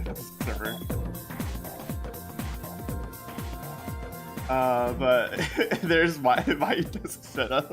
server. But there's my desk setup.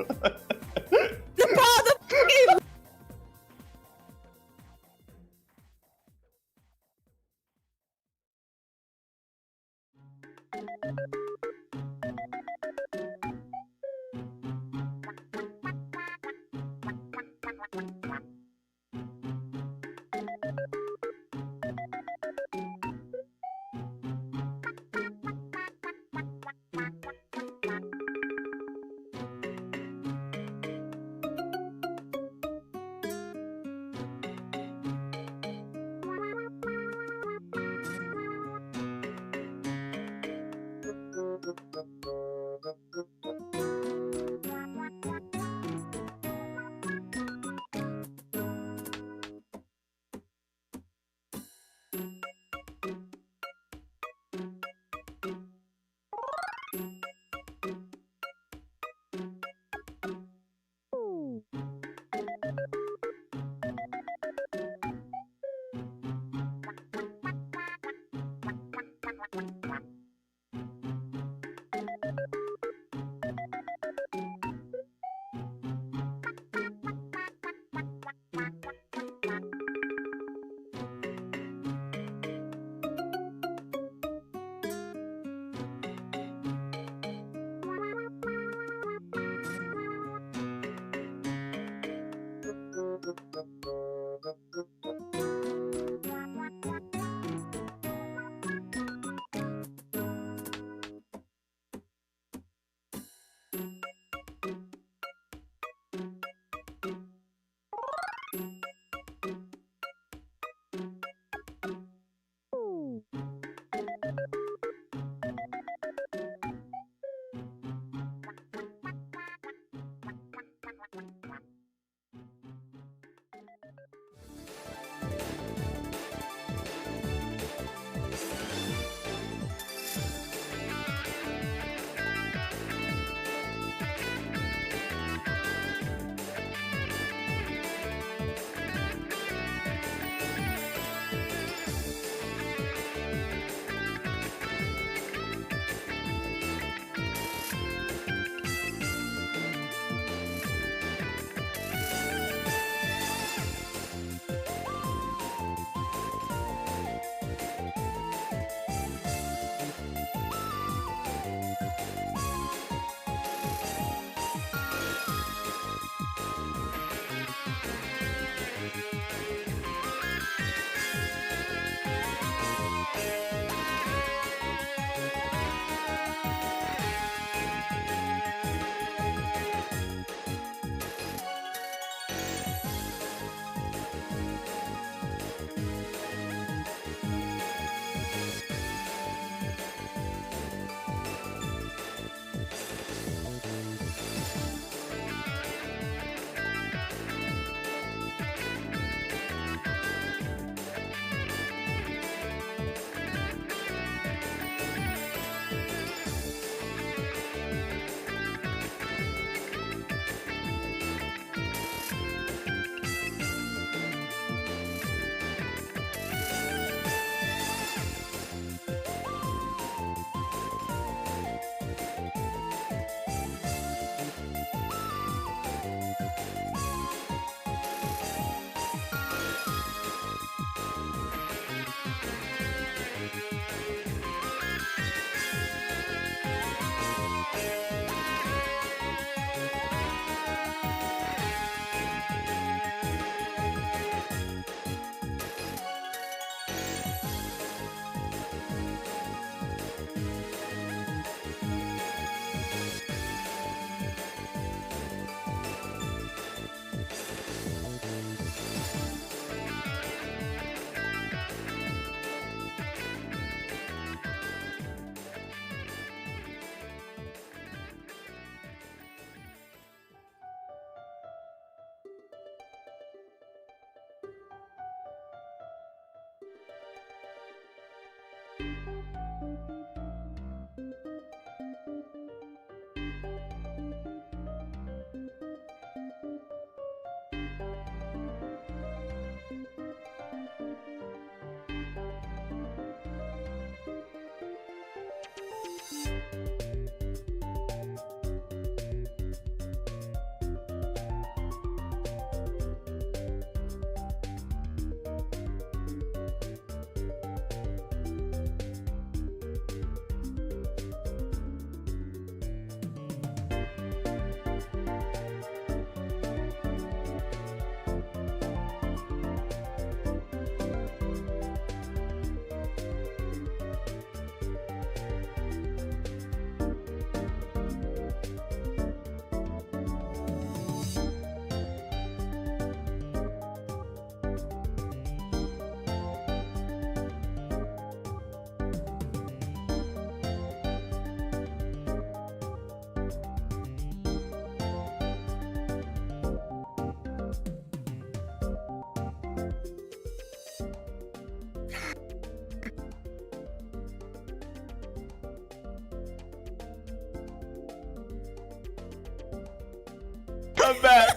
welcome back.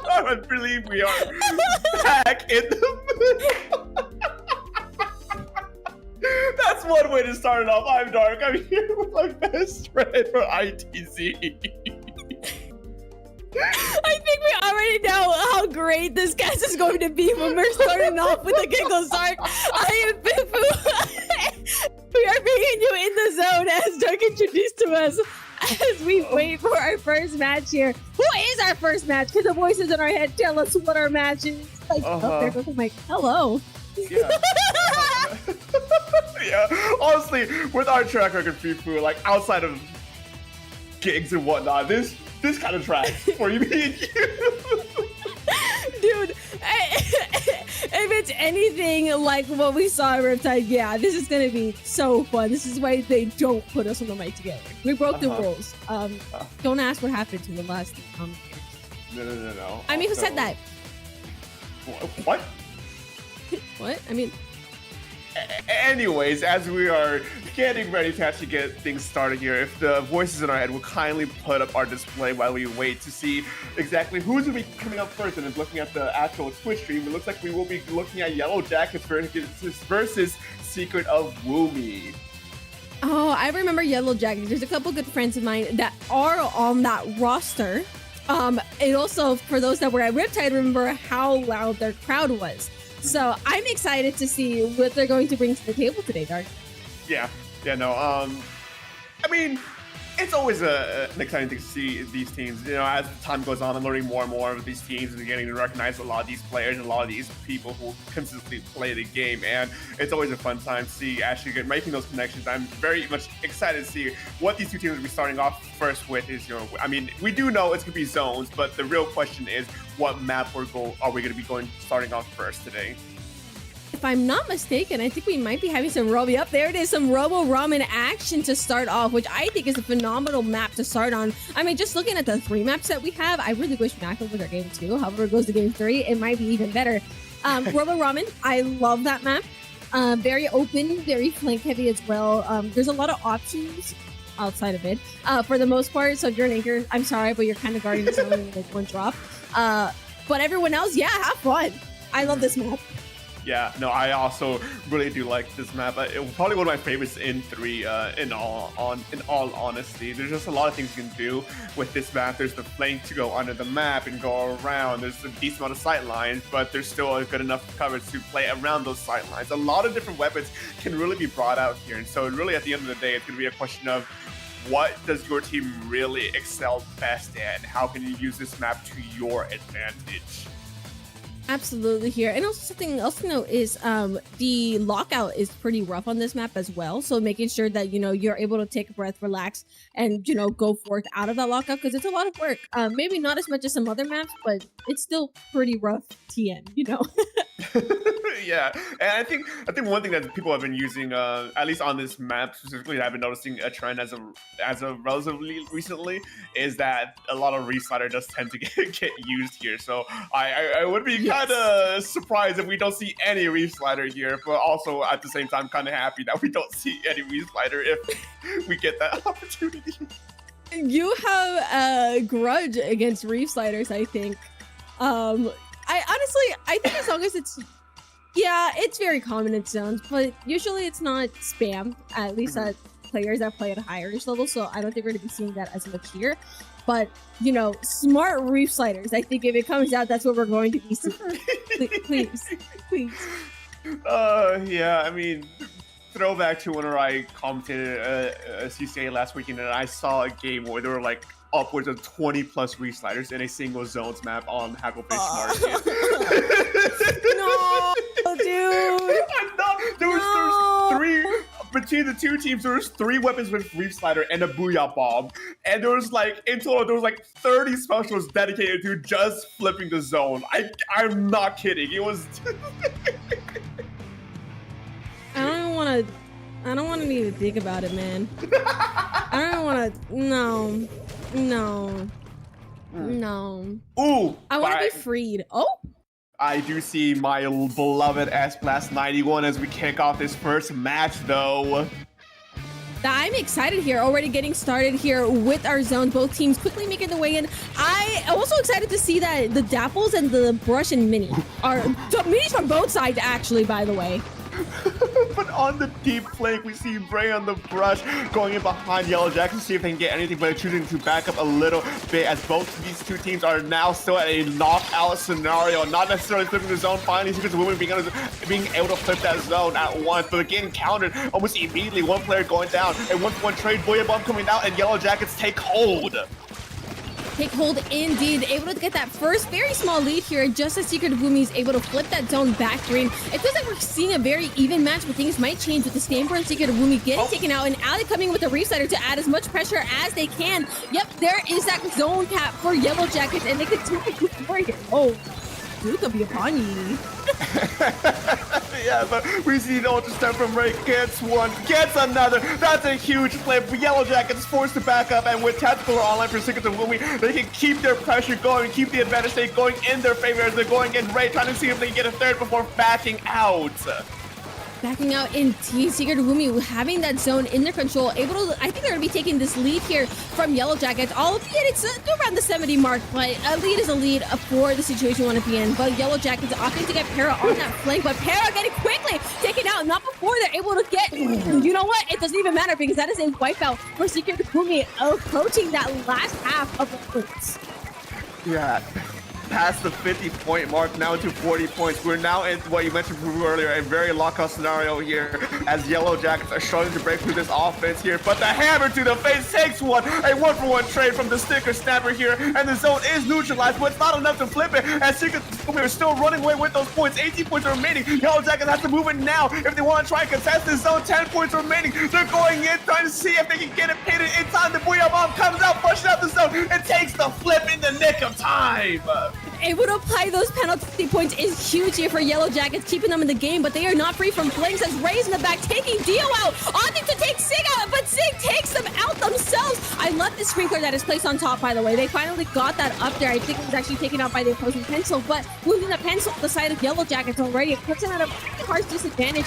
I believe we are back in the That's one way to start it off. I'm Dark. I'm here with my best friend for ITZ. I think we already know how great this cast is going to be when we're starting off with a giggle Dark. I am Bifu. We are bringing you in the zone as Dark introduced to us as we wait for our first match here. Who is our first match? Because the voices in our head tell us what our match is. Like, oh, there goes the mic. Hello. Yeah. Yeah. Honestly, with our track record, Fifu, like outside of gigs and whatnot, this kind of track for you, me and you. Dude, if it's anything like what we saw in Riptide, yeah, this is gonna be so fun. This is why they don't put us on the mic together. We broke the rules. Don't ask what happened to the last No. I mean, who said that? What? What? I mean... Anyways, as we are getting ready to actually get things started here, if the voices in our head will kindly put up our display while we wait to see exactly who's going to be coming up first, and then looking at the actual Twitch stream, it looks like we will be looking at Yellow Jackets versus Secret of Woomy. Oh, I remember Yellow Jackets. There's a couple good friends of mine that are on that roster. And also, for those that were at Riptide, remember how loud their crowd was. So I'm excited to see what they're going to bring to the table today, Dark. Yeah, no. I mean, it's always an exciting thing to see these teams. You know, as time goes on, I'm learning more and more of these teams and getting to recognize a lot of these players and a lot of these people who consistently play the game. And it's always a fun time to see actually making those connections. I'm very much excited to see what these two teams will be starting off first with. Is, you know, I mean, we do know it's gonna be zones, but the real question is, what map are we going to be starting off first today? If I'm not mistaken, I think we might be having some Yep, there it is, some Robo Ramen action to start off, which I think is a phenomenal map to start on. I mean, just looking at the 3 maps that we have, I really wish Mac was our game 2. However it goes to game 3, it might be even better. Robo Ramen, I love that map. Very open, very flank heavy as well. There's a lot of options outside of it for the most part. So if you're an anchor, I'm sorry, but you're kind of guarding the zone in like one drop. But everyone else, yeah, have fun. I love this map. Yeah, no, I also really do like this map. It was probably one of my favorites in 3. In all honesty, there's just a lot of things you can do with this map. There's the flank to go under the map and go around. There's a decent amount of sight lines, but there's still a good enough coverage to play around those sight lines. A lot of different weapons can really be brought out here, and so really at the end of the day, it's going to be a question of what does your team really excel best at? How can you use this map to your advantage? Absolutely here. And also something else to note is the lockout is pretty rough on this map as well. So making sure that, you know, you're able to take a breath, relax, and, you know, go forth out of that lockout, because it's a lot of work. Maybe not as much as some other maps, but it's still pretty rough TN, you know? Yeah, and I think one thing that people have been using, at least on this map specifically, I've been noticing a trend as of relatively recently, is that a lot of Reslider does tend to get used here. So I would be kind of surprised if we don't see any Reslider here, but also at the same time kind of happy that we don't see any Reslider if we get that opportunity. You have a grudge against Reef Sliders, I think. I think as long as it's very common in zones, but usually it's not spam, at least at players that play at a higher level, so I don't think we're going to be seeing that as much here. But, you know, smart Reef Sliders, I think if it comes out, that's what we're going to be seeing. Please. Yeah, I mean, throwback to when I commented a CCA last weekend, and I saw a game where there were like upwards of 20 plus Resliders in a single zones map on Hacklefish Market. No, dude. I'm not. There's 3 between the 2 teams. There was 3 weapons with Reef Slider and a Booyah Bomb, and there was like in total there was like 30 specials dedicated to just flipping the zone. I'm not kidding. It was. I don't want to even think about it, man. I don't want to. No. Ooh. I want to be freed. Oh. I do see my beloved S Blast 91 as we kick off this first match, though. I'm excited here, already getting started here with our zone. Both teams quickly making their way in. I'm also excited to see that the Dapples and the Brush and Mini are minis from both sides, actually, by the way. But on the deep flank, we see Bray on the Brush going in behind Yellow Jackets to see if they can get anything, but choosing to back up a little bit as both of these two teams are now still at a knockout scenario, not necessarily flipping the zone. Finally, Secrets of Women being able to flip that zone at once, but getting countered almost immediately. One player going down, a 1-for-1 trade, Booyah Bomb coming out, and Yellow Jackets take hold. Take hold indeed, able to get that first very small lead here just as Secret of Wumi is able to flip that zone back green. It feels like we're seeing a very even match, but things might change with the Stamper and Secret of Wumi getting taken out and Ali coming with a Resetter to add as much pressure as they can. Yep, there is that zone cap for Yellow Jackets and they continue to score here. Oh, you could be upon you. Yeah, but we see the ultra step from Ray, gets one, gets another. That's a huge flip. Yellow Jackets forced to back up, and with tactical online for Secrets of Wumi, they can keep their pressure going, keep the advantage state going in their favor as they're going in. Ray trying to see if they can get a third before backing out. Backing out indeed, Secret of Wumi having that zone in their control, able to, I think they're going to be taking this lead here from Yellow Jackets, albeit it's around the 70 mark, but a lead is a lead for the situation you want to be in. But Yellow Jackets opting to get Para on that flank, but Para getting quickly taken out, not before they're able to get, you know what, it doesn't even matter because that is a wipeout for Secret of Wumi approaching that last half of the points. Yeah. Past the 50-point mark, now to 40 points. We're now in what you mentioned earlier, a very lockout scenario here as Yellow Jackets are struggling to break through this offense here. But the hammer to the face takes one. A 1-for-1 trade from the sticker snapper here, and the zone is neutralized, but it's not enough to flip it as we are still running away with those points. 18 points remaining. Yellow Jackets have to move it now if they want to try and contest this zone. 10 points remaining. They're going in, trying to see if they can get it painted in time. The Booyah Bomb comes out, pushes out the zone. It takes the flip in the nick of time. Able to apply those penalty points is huge here for Yellow Jackets, keeping them in the game, but they are not free from flanks as Ray's in the back, taking Dio out, opting to take Sig out, but Sig takes them out themselves. I love the sprinkler that is placed on top, by the way. They finally got that up there. I think it was actually taken out by the opposing pencil, but losing the pencil on the side of Yellow Jackets already, it puts them at a pretty harsh disadvantage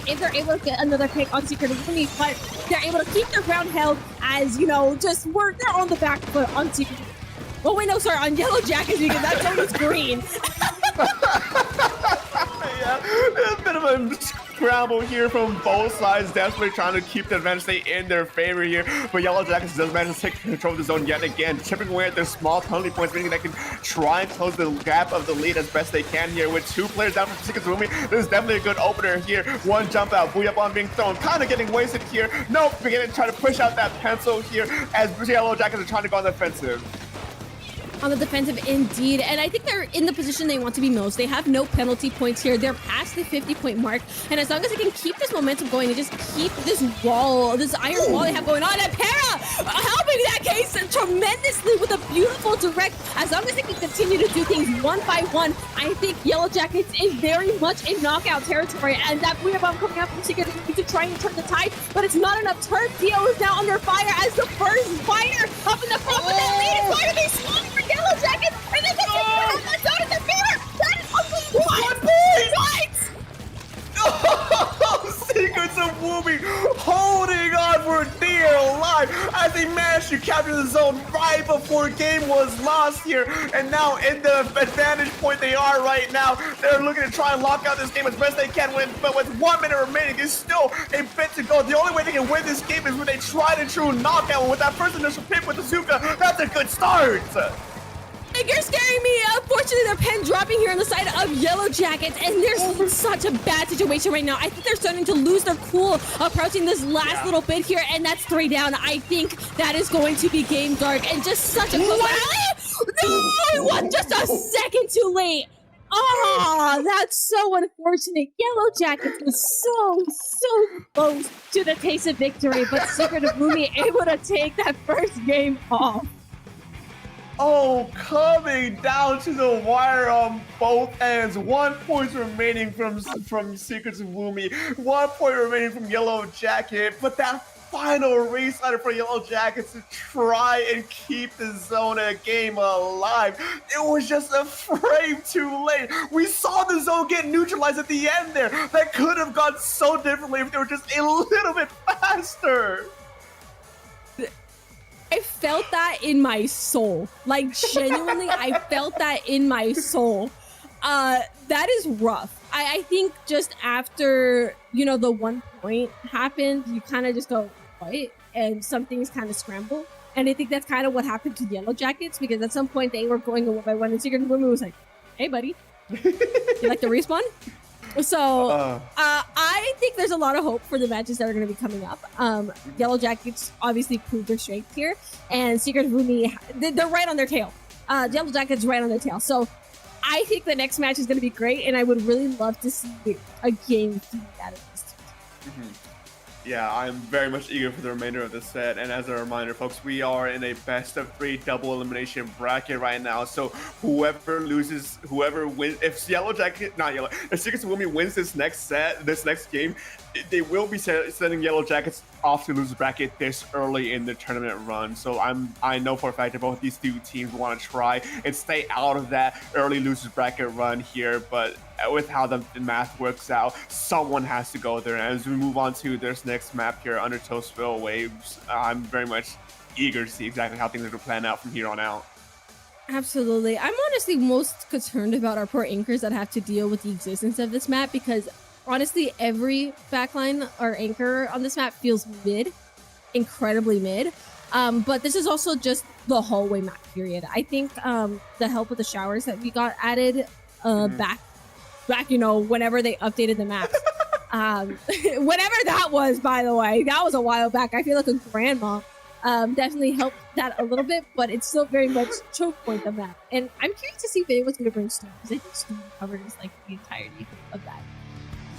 if they're able to get another pick on Secret of Wumi, but they're able to keep their ground held as, you know, they're on the back foot on Secret. Oh wait, no, sorry, on Yellow Jackets because that zone is green. Yeah, a bit of a scramble here from both sides, definitely trying to keep the advantage state in their favor here. But Yellow Jackets does manage to take control of the zone yet again, chipping away at their small penalty points, meaning they can try and close the gap of the lead as best they can here. With 2 players down from Secrets of Wumi, this is definitely a good opener here. One jump out, Booyah Bomb being thrown, kind of getting wasted here. Nope, beginning to try to push out that pencil here as Yellow Jackets are trying to go on the offensive. On the defensive indeed, and I think they're in the position they want to be most. They have no penalty points here. They're past the 50-point mark, and as long as they can keep this momentum going and just keep this wall, this iron wall they have going on, and Para helping that case tremendously with a beautiful direct. As long as they can continue to do things one by one, I think Yellow Jackets is very much in knockout territory, and that Booyah Bomb coming out from Secret to try and turn the tide, but it's not enough. Turn Dio is now under fire as the first fighter up in the front, but that lead is going to be swung for Yellow Jackets, and then the zone in the mirror. That is ugly. One point! What? Secrets of Wumi holding on for dear life as they managed to capture the zone right before game was lost here. And now in the advantage point they are right now, they're looking to try and lock out this game as best they can win. But with 1 minute remaining, there's still a bit to go. The only way they can win this game is with a tried and true knockout. And with that first initial pick with Azuka, that's a good start. You're scaring me. Unfortunately, their pen dropping here on the side of Yellow Jackets, and there's such a bad situation right now. I think they're starting to lose their cool approaching this last little bit here, and that's 3 down. I think that is going to be game dark, and just such a close. No, what? Just a second too late. Oh, that's so unfortunate. Yellow Jackets was so close to the taste of victory, but Secret of Wumi able to take that first game off. Oh, coming down to the wire on both ends. 1 point remaining from Secrets of Wumi. 1 point remaining from Yellow Jacket. But that final restarter for Yellow Jackets to try and keep the zone game alive. It was just a frame too late. We saw the zone get neutralized at the end there. That could have gone so differently if they were just a little bit faster. I felt that in my soul. Like, genuinely, I felt that in my soul. That is rough. I think just after, you know, the 1 point happened, you kind of just go, what? And some things kind of scramble. And I think that's kind of what happened to Yellow Jackets, because at some point they were going one by one, and Secret Woman was like, hey, buddy, you like the respawn? So I think there's a lot of hope for the matches that are going to be coming up. Yellow Jackets obviously proved their strength here, and Secret Rumi, they're right on their tail. Yellow Jackets right on their tail. So I think the next match is going to be great, and I would really love to see a game out of this. Yeah, I'm very much eager for the remainder of this set. And as a reminder, folks, we are in a best-of-3 double elimination bracket right now. So whoever loses, whoever wins, if Secret Wumi wins this next game, they will be sending Yellow Jackets off to lose bracket this early in the tournament run. So I know for a fact that both these two teams want to try and stay out of that early losers bracket run here, but with how the math works out, someone has to go there. And as we move on to this next map here, Undertow Spillwaves, I'm very much eager to see exactly how things are going to plan out from here on out. Absolutely. I'm honestly most concerned about our poor anchors that have to deal with the existence of this map, because honestly, every backline or anchor on this map feels mid, incredibly mid. But this is also just the hallway map period. I think the help with the showers that we got added back, you know, whenever they updated the maps. Whenever that was, by the way, that was a while back. I feel like a grandma. Definitely helped that a little bit, but it's still very much choke point the map. And I'm curious to see if anyone's going to bring Storm, because I think Storm covers like the entirety of that.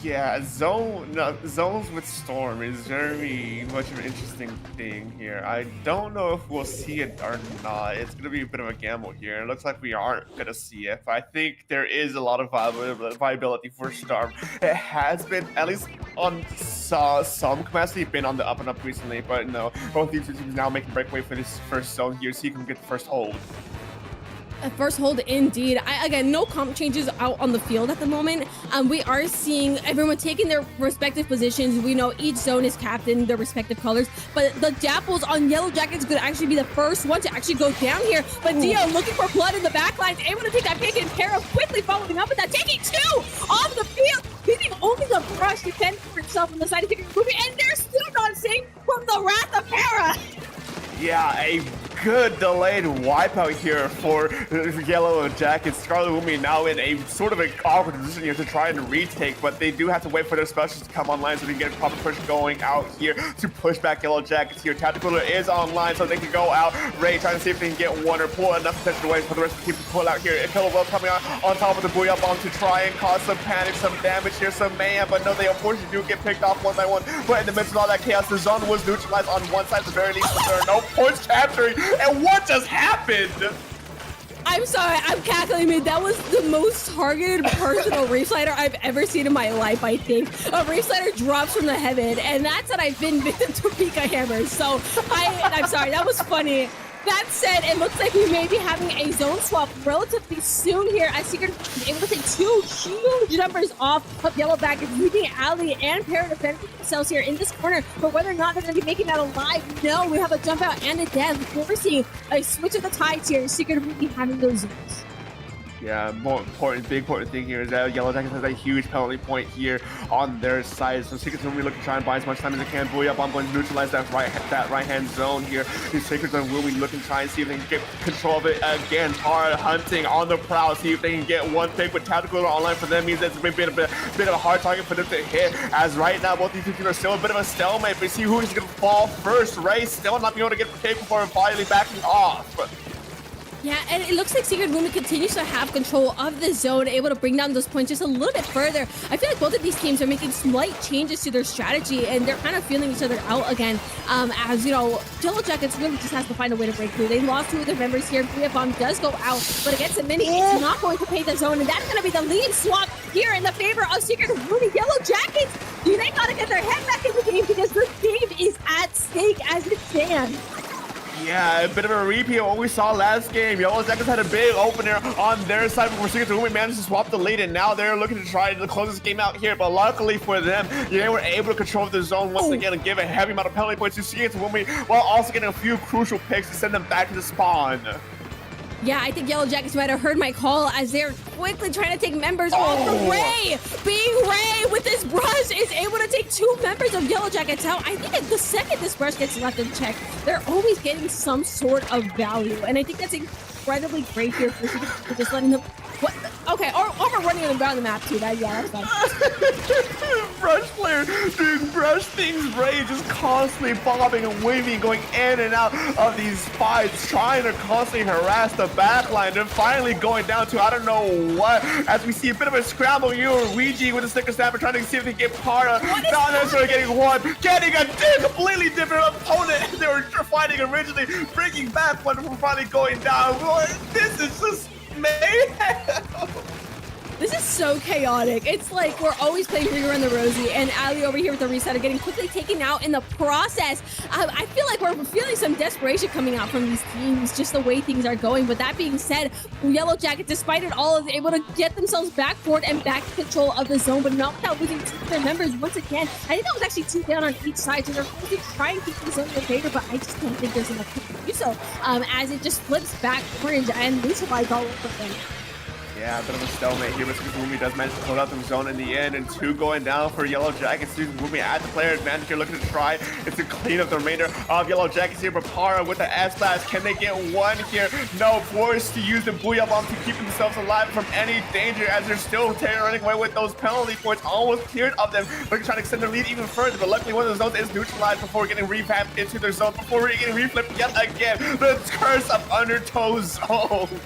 Yeah, zones with Storm is very much of an interesting thing here. I don't know if we'll see it or not. It's going to be a bit of a gamble here. It looks like we aren't going to see it. I think there is a lot of viability for Storm. It has been, at least on some capacity, been on the up and up recently, but no, both these two teams now making breakaway for this first zone here, so you can get the first hold. First hold indeed. Again, no comp changes out on the field at the moment. We are seeing everyone taking their respective positions. We know each zone is capped in their respective colors, but the Dapples on Yellow Jackets could actually be the first one to actually go down here. But Dio looking for blood in the back lines, able to take that pick, and Para quickly following up with that, taking two off the field, hitting only the brush to fend for himself on the side of Secret Movie, and they're still not safe from the wrath of Para. Yeah, a good delayed wipeout here for Yellow Jackets. Scarlet Wumi now in a sort of an awkward position here to try and retake, but they do have to wait for their specials to come online so they can get a proper push going out here to push back Yellow Jackets here. Tactical is online so they can go out. Ray trying to see if they can get one or pull enough attention away for the rest of the team to pull out here. Killawell coming on top of the Booyah Bomb to try and cause some panic, some damage here, some mayhem, but no, they unfortunately do get picked off one by one. But in the midst of all that chaos, the zone was neutralized on one side at the very least, but there are no points capturing. And what just happened? I'm sorry, I'm cackling, man. That was the most targeted personal Reef Slider I've ever seen in my life, I think. A Reef Slider drops from the heaven, and that's that I've been victim to Pika hammers. So I'm sorry, that was funny. That said, it looks like we may be having a zone swap relatively soon here, as Secret is able to take two huge numbers off of Yellow Jackets, leaving Ali and Para defending themselves here in this corner. But whether or not they're going to be making that alive, no, we have a jump out and a death. Forcing a switch of the tides here. Secret will be having those zones. Yeah, big important thing here is that Yellow Jackets has a huge penalty point here on their side. So Secret's going to be looking to try and buy as much time as they can. Booyah Bomb going to neutralize that right-hand zone here. The Secret's will be looking to try and see if they can get control of it again. Hard hunting on the prowl, see if they can get one pick with Tactical online for them. Means it's been a bit of a hard target for them to hit. As right now, both these teams are still a bit of a stalemate. But see who is going to fall first. Ray still not being able to get the pick before finally backing off. Yeah, and it looks like Secret Woman continues to have control of the zone, able to bring down those points just a little bit further. I feel like both of these teams are making slight changes to their strategy, and they're kind of feeling each other out again. As, you know, Yellow Jackets really just has to find a way to break through. They lost two of their members here. Booyah Bomb does go out, but against the mini, it's not going to pay the zone, and that's going to be the lead swap here in the favor of Secret Woman. Yellow Jackets, they got to get their head back in the game because this game is at stake as it stands. Yeah, a bit of a repeat of what we saw last game. Yellow Jackets had a big opener on their side before Secret Rumi managed to swap the lead, and now they're looking to try to close this game out here. But luckily for them, they were able to control the zone once again and give a heavy amount of penalty points to Secret Rumi while also getting a few crucial picks to send them back to the spawn. Yeah, I think Yellow Jackets might have heard my call as they're quickly trying to take members off of Ray. Being Ray with this brush is able to take 2 members of Yellow Jackets out. I think the second this brush gets left unchecked, they're always getting some sort of value. And I think that's incredibly great here for just letting them... What? Okay, or we're running around the map too. Yeah, that's fine. Brush player doing brush things. Ray just constantly bobbing and weaving, going in and out of these fights, trying to constantly harass the backline. They're finally going down to I don't know what, as we see a bit of a scramble here. Luigi with the sticker snapper trying to see if they can get Para. Not necessarily getting one, getting a completely different opponent they were fighting originally, bringing back one before finally going down. This is just mayhem. This is so chaotic. It's like we're always playing Rerun the Rosie, and Ali over here with the reset are getting quickly taken out in the process. I feel like we're feeling some desperation coming out from these teams, just the way things are going. But that being said, Yellow Jacket, despite it all, is able to get themselves back forward and back to control of the zone, but not without losing 2 of their members once again. I think that was actually 2 down on each side, so they're going to try and keep the zone in their favor, but I just don't think there's enough to do so, as it just flips back orange and neutralized all over them. Yeah, a bit of a stalemate here, but Rumi does manage to close out the zone in the end, and 2 going down for Yellow Jackets. Rumi at the player advantage here, looking to try to clean up the remainder of Yellow Jackets here. But Para with the S-Blast, can they get one here? No, forced to use the Booyah Bomb to keep themselves alive from any danger, as they're still running away with those penalty points almost cleared of them. Looking to try to extend their lead even further, but luckily one of the zones is neutralized before getting revamped into their zone, before getting reflipped yet again. The curse of Undertow zones.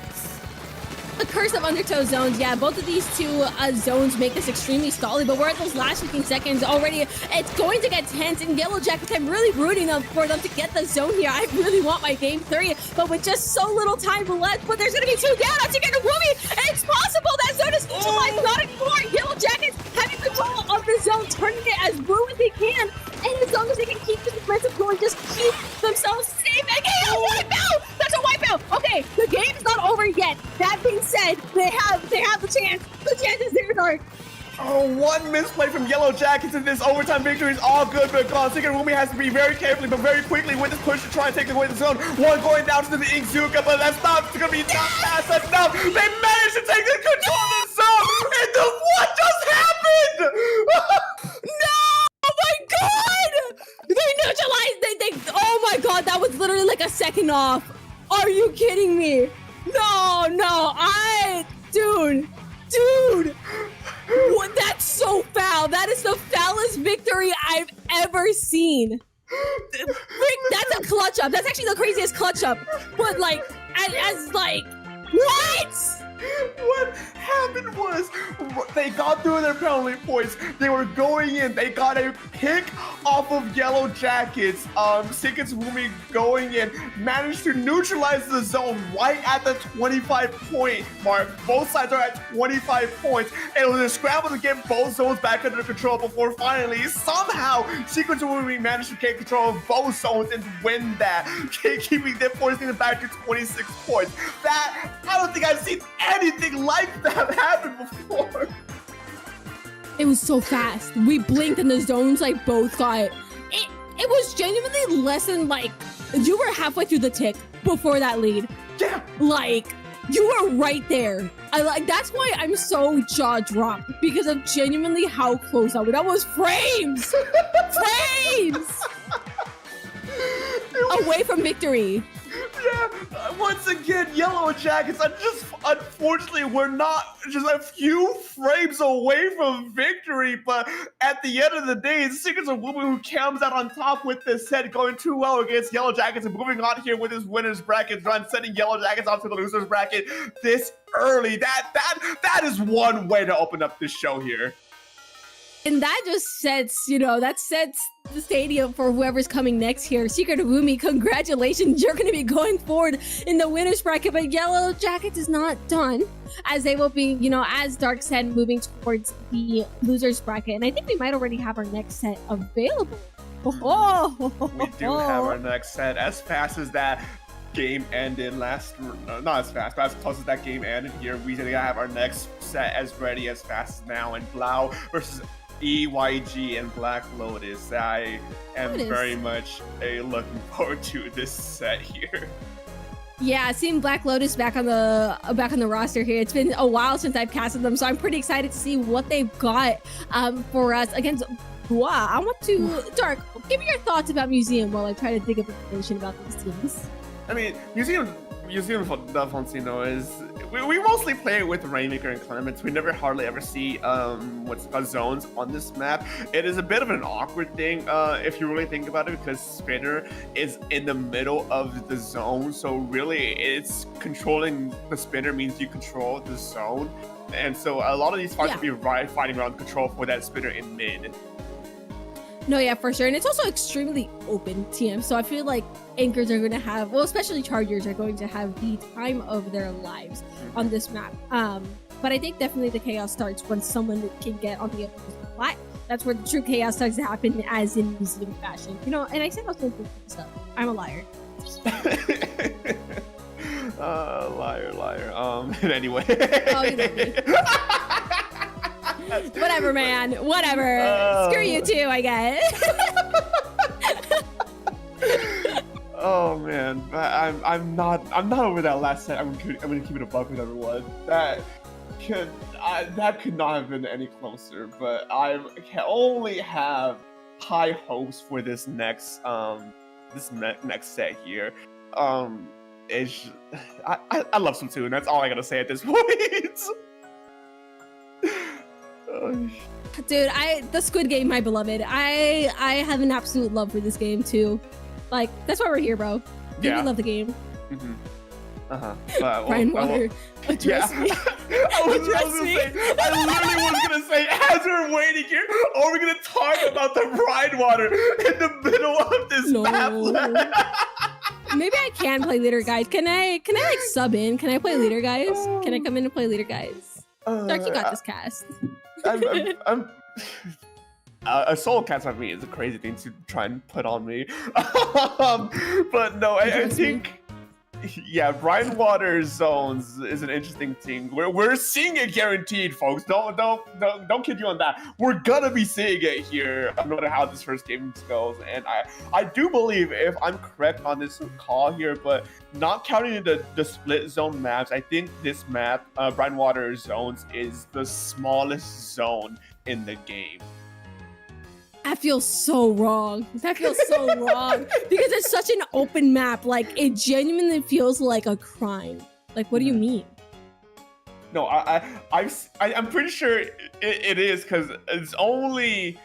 The curse of Undertow zones, yeah, both of these 2 zones make this extremely stally, but we're at those last 15 seconds already. It's going to get tense, and Yellow Jackets, I'm really rooting for them to get the zone here. I really want my game 3, but with just so little time left, but there's going to be 2 down. I'm taking a Rumi. It's possible that zone is neutralized, not anymore. Yellow Jackets having control of the zone, turning it as blue as they can, and as long as they can keep this momentum going, just keep themselves safe. And get a wipeout! That's a wipeout! Okay, the game's not over yet. That being said, they have the chance. The chance is there, Dark. Oh, one misplay from Yellow Jackets in this overtime victory is all good but gone. Secret Rumi has to be very carefully but very quickly with this push to try and take away the zone. One going down to the Inkzuka, but that's not going to be not fast enough. They managed to take the control of the zone. And what just happened? No! Oh my god! They neutralized. They. Oh my god! That was literally like a second off. Are you kidding me? No! Dude! What? That's so foul. That is the foulest victory I've ever seen. That's a clutch up. That's actually the craziest clutch up. But like, as like, what? What happened was they got through their penalty points. They were going in. They got a pick off of Yellow Jackets. Secret Rumi going in, managed to neutralize the zone right at the 25-point mark. Both sides are at 25 points. And it was a scramble to get both zones back under control before finally, somehow, Secret Rumi managed to get control of both zones and win that, keeping them forcing them back to 26 points. That, I don't think I've seen anything like that happen before. It was so fast. We blinked and the zones like both got it. It was genuinely less than like, you were halfway through the tick before that lead. Yeah. Like, you were right there. That's why I'm so jaw dropped, because of genuinely how close I was. That was frames. Frames. Away from victory. Yeah, once again, Yellow Jackets, unfortunately, we're not just a few frames away from victory, but at the end of the day, it's Secrets of Woman who comes out on top with this set, going too well against Yellow Jackets, and moving on here with his winner's bracket run, sending Yellow Jackets off to the loser's bracket this early. That is one way to open up this show here. And that just sets, that sets the stadium for whoever's coming next here. Secret of Rumi, congratulations. You're going to be going forward in the winner's bracket, but Yellow Jackets is not done, as they will be, as Dark said, moving towards the loser's bracket. And I think we might already have our next set available We do have our next set. As fast as that game ended last, not as fast, but as close as that game ended here, we gotta have our next set as ready as fast as now. And Blau versus EYG and Black Lotus. I am very much looking forward to this set here. Yeah, seeing Black Lotus back on the roster here. It's been a while since I've casted them, so I'm pretty excited to see what they've got for us against. Wow, I want to Dark. Give me your thoughts about Museum while I try to dig up information about these teams. I mean, Museum del Foncino is we mostly play it with Rainmaker and Clements. We never hardly ever see what's called zones on this map. It is a bit of an awkward thing if you really think about it, because Spinner is in the middle of the zone, so really it's controlling the Spinner means you control the zone, and so a lot of these fights will be fighting around control for that Spinner in mid. No, yeah, for sure. And it's also extremely open TM. So I feel like anchors are going to have, well, especially chargers are going to have the time of their lives on this map. But I think definitely the chaos starts when someone can get on the other side. That's where the true chaos starts to happen, as in Museum fashion. You know, and I said I was going to do stuff. I'm a liar. Liar. Anyway. Oh, you know me. Whatever, man. Whatever. Screw you too, I guess. Oh man, I'm not over that last set. I'm gonna keep it a buck with everyone. That could not have been any closer. But I can only have high hopes for this next next set here. I love Splatoon. That's all I gotta say at this point. Dude, the Squid Game, my beloved. I have an absolute love for this game too. Like, that's why we're here, bro. Yeah, we love the game. Brian Water, address me. I literally was gonna say, as we're waiting here, are we gonna talk about the Brian Water in the middle of this map? Maybe I can play leader, guys. Can I like sub in? Can I play leader, guys? Can I come in and play leader, guys? Dark, you got this cast. A soul cast on me is a crazy thing to try and put on me. But no, I think, yeah, Brian Water zones is an interesting thing. We're seeing it guaranteed, folks. Don't kid you on that. We're gonna be seeing it here, no matter how this first game goes. And I do believe, if I'm correct on this call here, but not counting the split zone maps, I think this map, Brian Water zones, is the smallest zone in the game. That feels so wrong. That feels so wrong because it's such an open map. Like, it genuinely feels like a crime. Like, what do you mean? No, I'm pretty sure it is, because it's only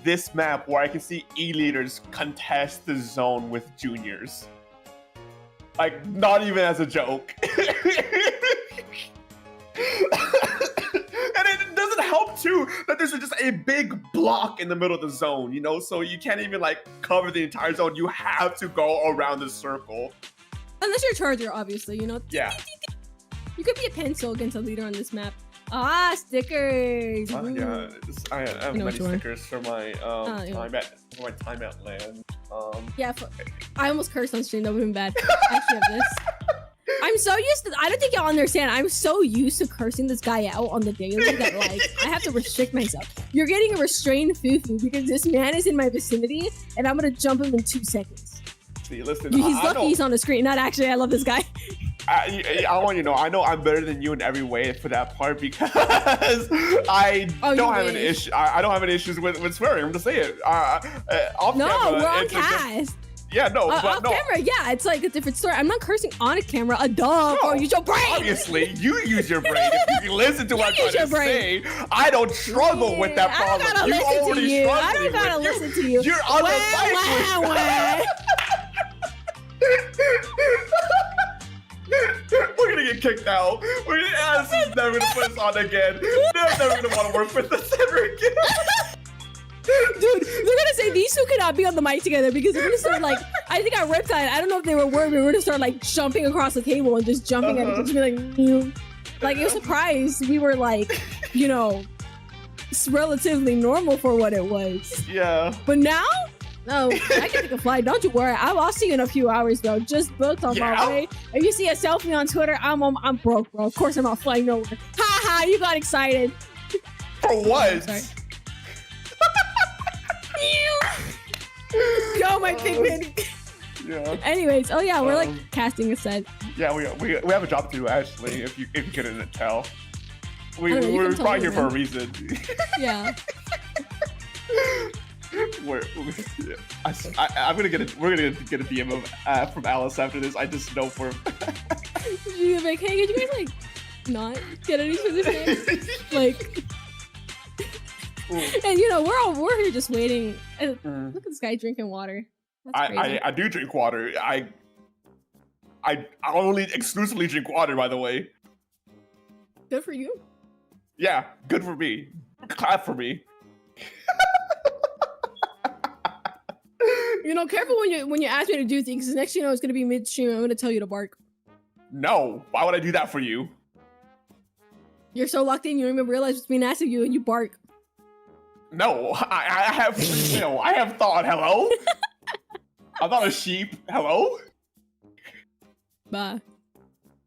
this map where I can see E-leaders contest the zone with juniors. Like, not even as a joke. And it doesn't help too that there's just a big block in the middle of the zone, you know, so you can't even like cover the entire zone. You have to go around the circle. Unless you're a charger, obviously, you know. Yeah. You could be a pencil against a leader on this map. Ah, stickers. Yeah, I have many stickers for my time at LAN. Yeah, I almost cursed on stream. That would have been bad. I actually have this. I'm so used to, I don't think y'all understand. I'm so used to cursing this guy out on the daily that, like, I have to restrict myself. You're getting a restrained fufu because this man is in my vicinity and I'm gonna jump him in 2 seconds. See, listen, he's lucky he's on the screen. Not actually, I love this guy. I want you to know, I know I'm better than you in every way for that part, because I don't have an issue. I don't have any issues with swearing. I'm just saying. Off camera, we're on cast. Yeah, no, but off camera, yeah, it's like a different story. I'm not cursing on a camera. A dog, or use your brain. Obviously, you use your brain. If you listen to what I'm trying to say, I don't struggle with that problem. I don't gotta listen to you. You're on the mic. We're gonna get kicked out. We're gonna ask never to put us on again. They're never gonna want to work with us ever again. Dude, they're gonna say these two cannot be on the mic together because they're gonna start like, I think our Riptide, I don't know if they were worried, we were gonna start like jumping across the table and just jumping at it, just be like, it was surprised we were like, you know, it's relatively normal for what it was. Yeah. But now, No, I can take a flight. Don't you worry. I'll see you in a few hours, bro. Just booked on my way. If you see a selfie on Twitter, I'm broke, bro. Of course I'm not flying nowhere. Ha ha! You got excited. For what? Sorry. Yo, my pigman. Yeah. Anyways, oh yeah, we're like casting a set. Yeah, we have a job to do actually. If you couldn't tell, we're tell probably me, here for a man. reason. Yeah. I'm gonna we're gonna get a DM from Alice after this. I just know for. She's like, hey, could you guys like not get any for this name? Like, and you know we're here just waiting. And look at this guy drinking water. That's crazy. I do drink water. I only exclusively drink water, by the way. Good for you. Yeah, good for me. Clap for me. You know, careful when you ask me to do things, because next thing you know it's gonna be midstream. I'm gonna tell you to bark. No, why would I do that for you? You're so locked in, you don't even realize what's being asked of you, and you bark. No, I have free will. I have thought. Hello. I'm not a sheep. Hello. Bye.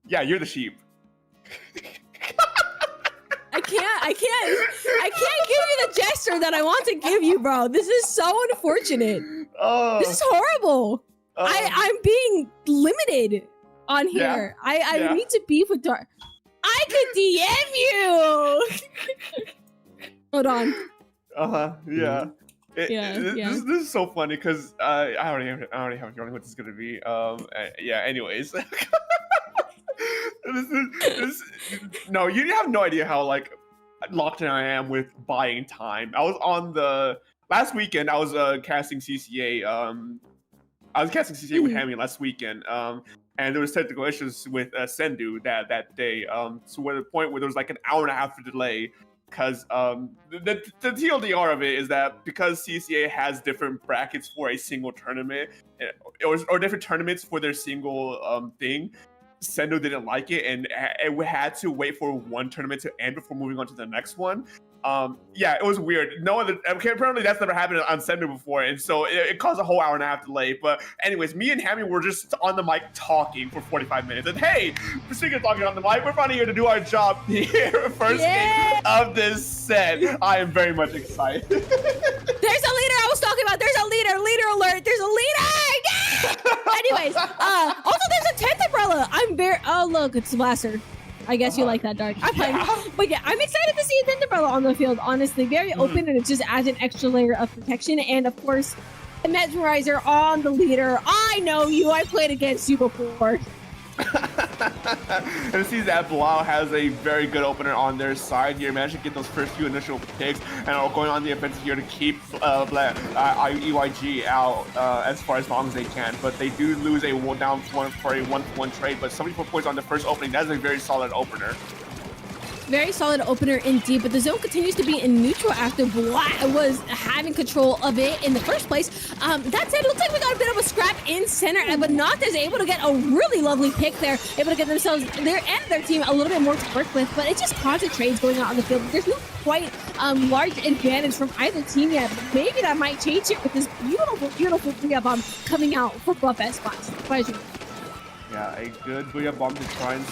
Yeah, you're the sheep. I can't give you the gesture that I want to give you, bro. This is so unfortunate. This is horrible. I'm being limited on here. Yeah. I need to beef with Dark. I could DM you. Hold on. Yeah. Yeah. This is so funny because I already have a feeling what this is gonna be. Yeah. Anyways. No, you have no idea how like locked in I am with buying time. I was on the last weekend. I was casting CCA. I was casting CCA with Hammy last weekend. And there was technical issues with Sendu that day. So at the point where there was like an hour and a half of delay. Because the TLDR of it is that because CCA has different brackets for a single tournament, or different tournaments for their single thing, Sendo didn't like it, and we had to wait for one tournament to end before moving on to the next one. Yeah, it was weird. No other, apparently that's never happened on Sendo before, and so it caused a whole hour and a half delay. But anyways, me and Hammy were just on the mic talking for 45 minutes. And hey, speaking of talking on the mic, we're finally here to do our job here. First game of this set. I am very much excited. There's a leader I was talking about. There's a leader. Leader alert. There's a leader. Yeah! Anyways, also there's a 10th umbrella. I'm very. Oh look, it's Blaster. I guess you like that, Dark. I'm playing. But yeah, I'm excited to see a 10th umbrella on the field. Honestly, very open, and it just adds an extra layer of protection. And of course, the Mesmerizer on the leader. I know you. I played against you before. And it seems that Blau has a very good opener on their side here. Managed to get those first few initial picks and are going on the offensive here to keep EYG out as far as long as they can. But they do lose a down one for a 1-1 trade. But 74 points on the first opening. That is a very solid opener. Very solid opener indeed, but the zone continues to be in neutral after Black was having control of it in the first place. That said, it looks like we got a bit of a scrap in center, but Nocta is able to get a really lovely pick there, able to get themselves their team a little bit more to work with, but it just concentrates going out on the field. There's no quite large advantage from either team yet, but maybe that might change it with this beautiful Booyah Bomb coming out for Buff S-Bots. Yeah, a good Booyah Bomb to try and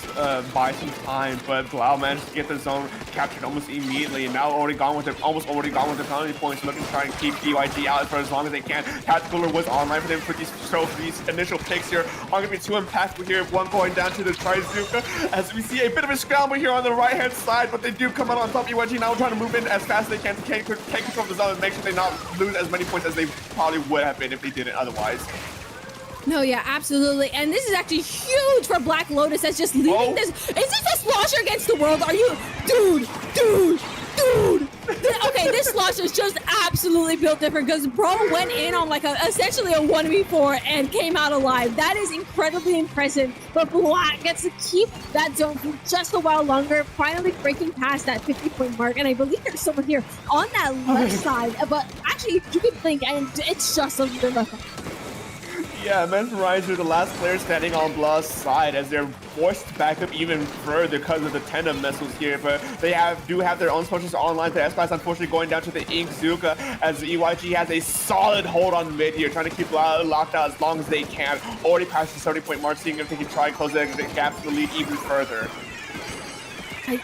buy some time, but Blau managed to get the zone captured almost immediately, and now almost already gone with the penalty points, looking to try and keep EYG out for as long as they can. Tactical was online for them for these initial picks here. Are going to be too impactful here. One going down to the Trizuka, as we see a bit of a scramble here on the right-hand side, but they do come out on top. EYG now trying to move in as fast as they can to take control of the zone and make sure they not lose as many points as they probably would have been if they didn't otherwise. No, yeah, absolutely. And this is actually huge for Black Lotus that's just leaving this. Is this a slosher against the world? Are you... Dude! Okay, this slosher is just absolutely built different because Bro went in on like essentially a 1v4 and came out alive. That is incredibly impressive. But Black gets to keep that zone for just a while longer, finally breaking past that 50-point mark. And I believe there's someone here on that left side. But actually, you can blink and it's just a little left. Yeah, Mesmerizer, the last player standing on Blah's side as they're forced to back up even further because of the Tandem missiles here, but they do have their own specials online. The S-Class unfortunately going down to the Ink Zuka as EYG has a solid hold on mid here, trying to keep Blah locked out as long as they can. Already past the 30-point mark, seeing if they can try and close the gap to the lead even further.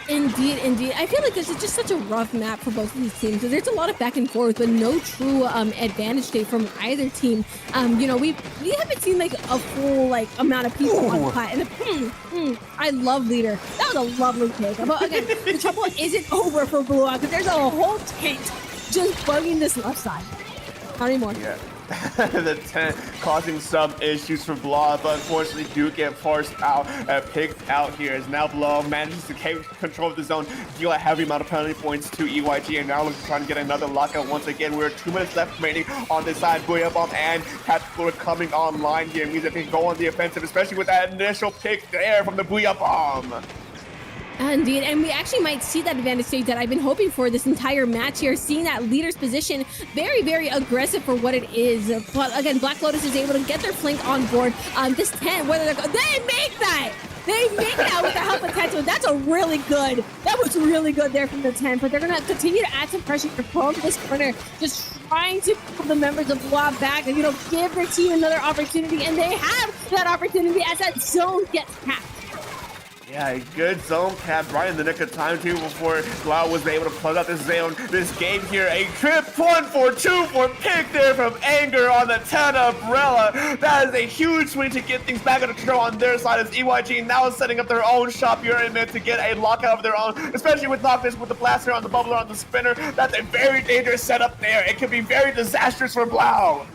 Indeed. I feel like this is just such a rough map for both of these teams. There's a lot of back and forth, but no true advantage state from either team. You know, we haven't seen like a full like amount of people on plat. And I love leader. That was a lovely pick. But again, the trouble isn't over for Blue because there's a whole tent just bugging this left side. Not anymore. Yeah. The tent causing some issues for Blah, but unfortunately do get forced out, picked out here as now Blah manages to take control of the zone, deal a heavy amount of penalty points to EYG, and now looks to try and get another lockout once again. We're 2 minutes left remaining on this side. Booyah Bomb and Tactical are coming online here. It means that they can go on the offensive, especially with that initial pick there from the Booyah Bomb. Indeed, and we actually might see that advantage state that I've been hoping for this entire match here, seeing that leader's position very, very aggressive for what it is. But again, Black Lotus is able to get their flank on board. This 10, whether they make that! They make that with the help of Teto. That's a really good. That was really good there from the 10, but they're going to continue to add some pressure from this corner, just trying to pull the members of Blah back and, you know, give their team another opportunity, and they have that opportunity as that zone gets capped. Yeah, a good zone cap right in the nick of time too before Blah was able to close out this zone. This game here, a trip 1-for-2 for pick there from Anger on the 10 umbrella. That is a huge swing to get things back under control on their side as EYG now is setting up their own shop here in mid to get a lockout of their own, especially with Noctis with the blaster on the bubbler on the spinner. That's a very dangerous setup there. It could be very disastrous for Blah.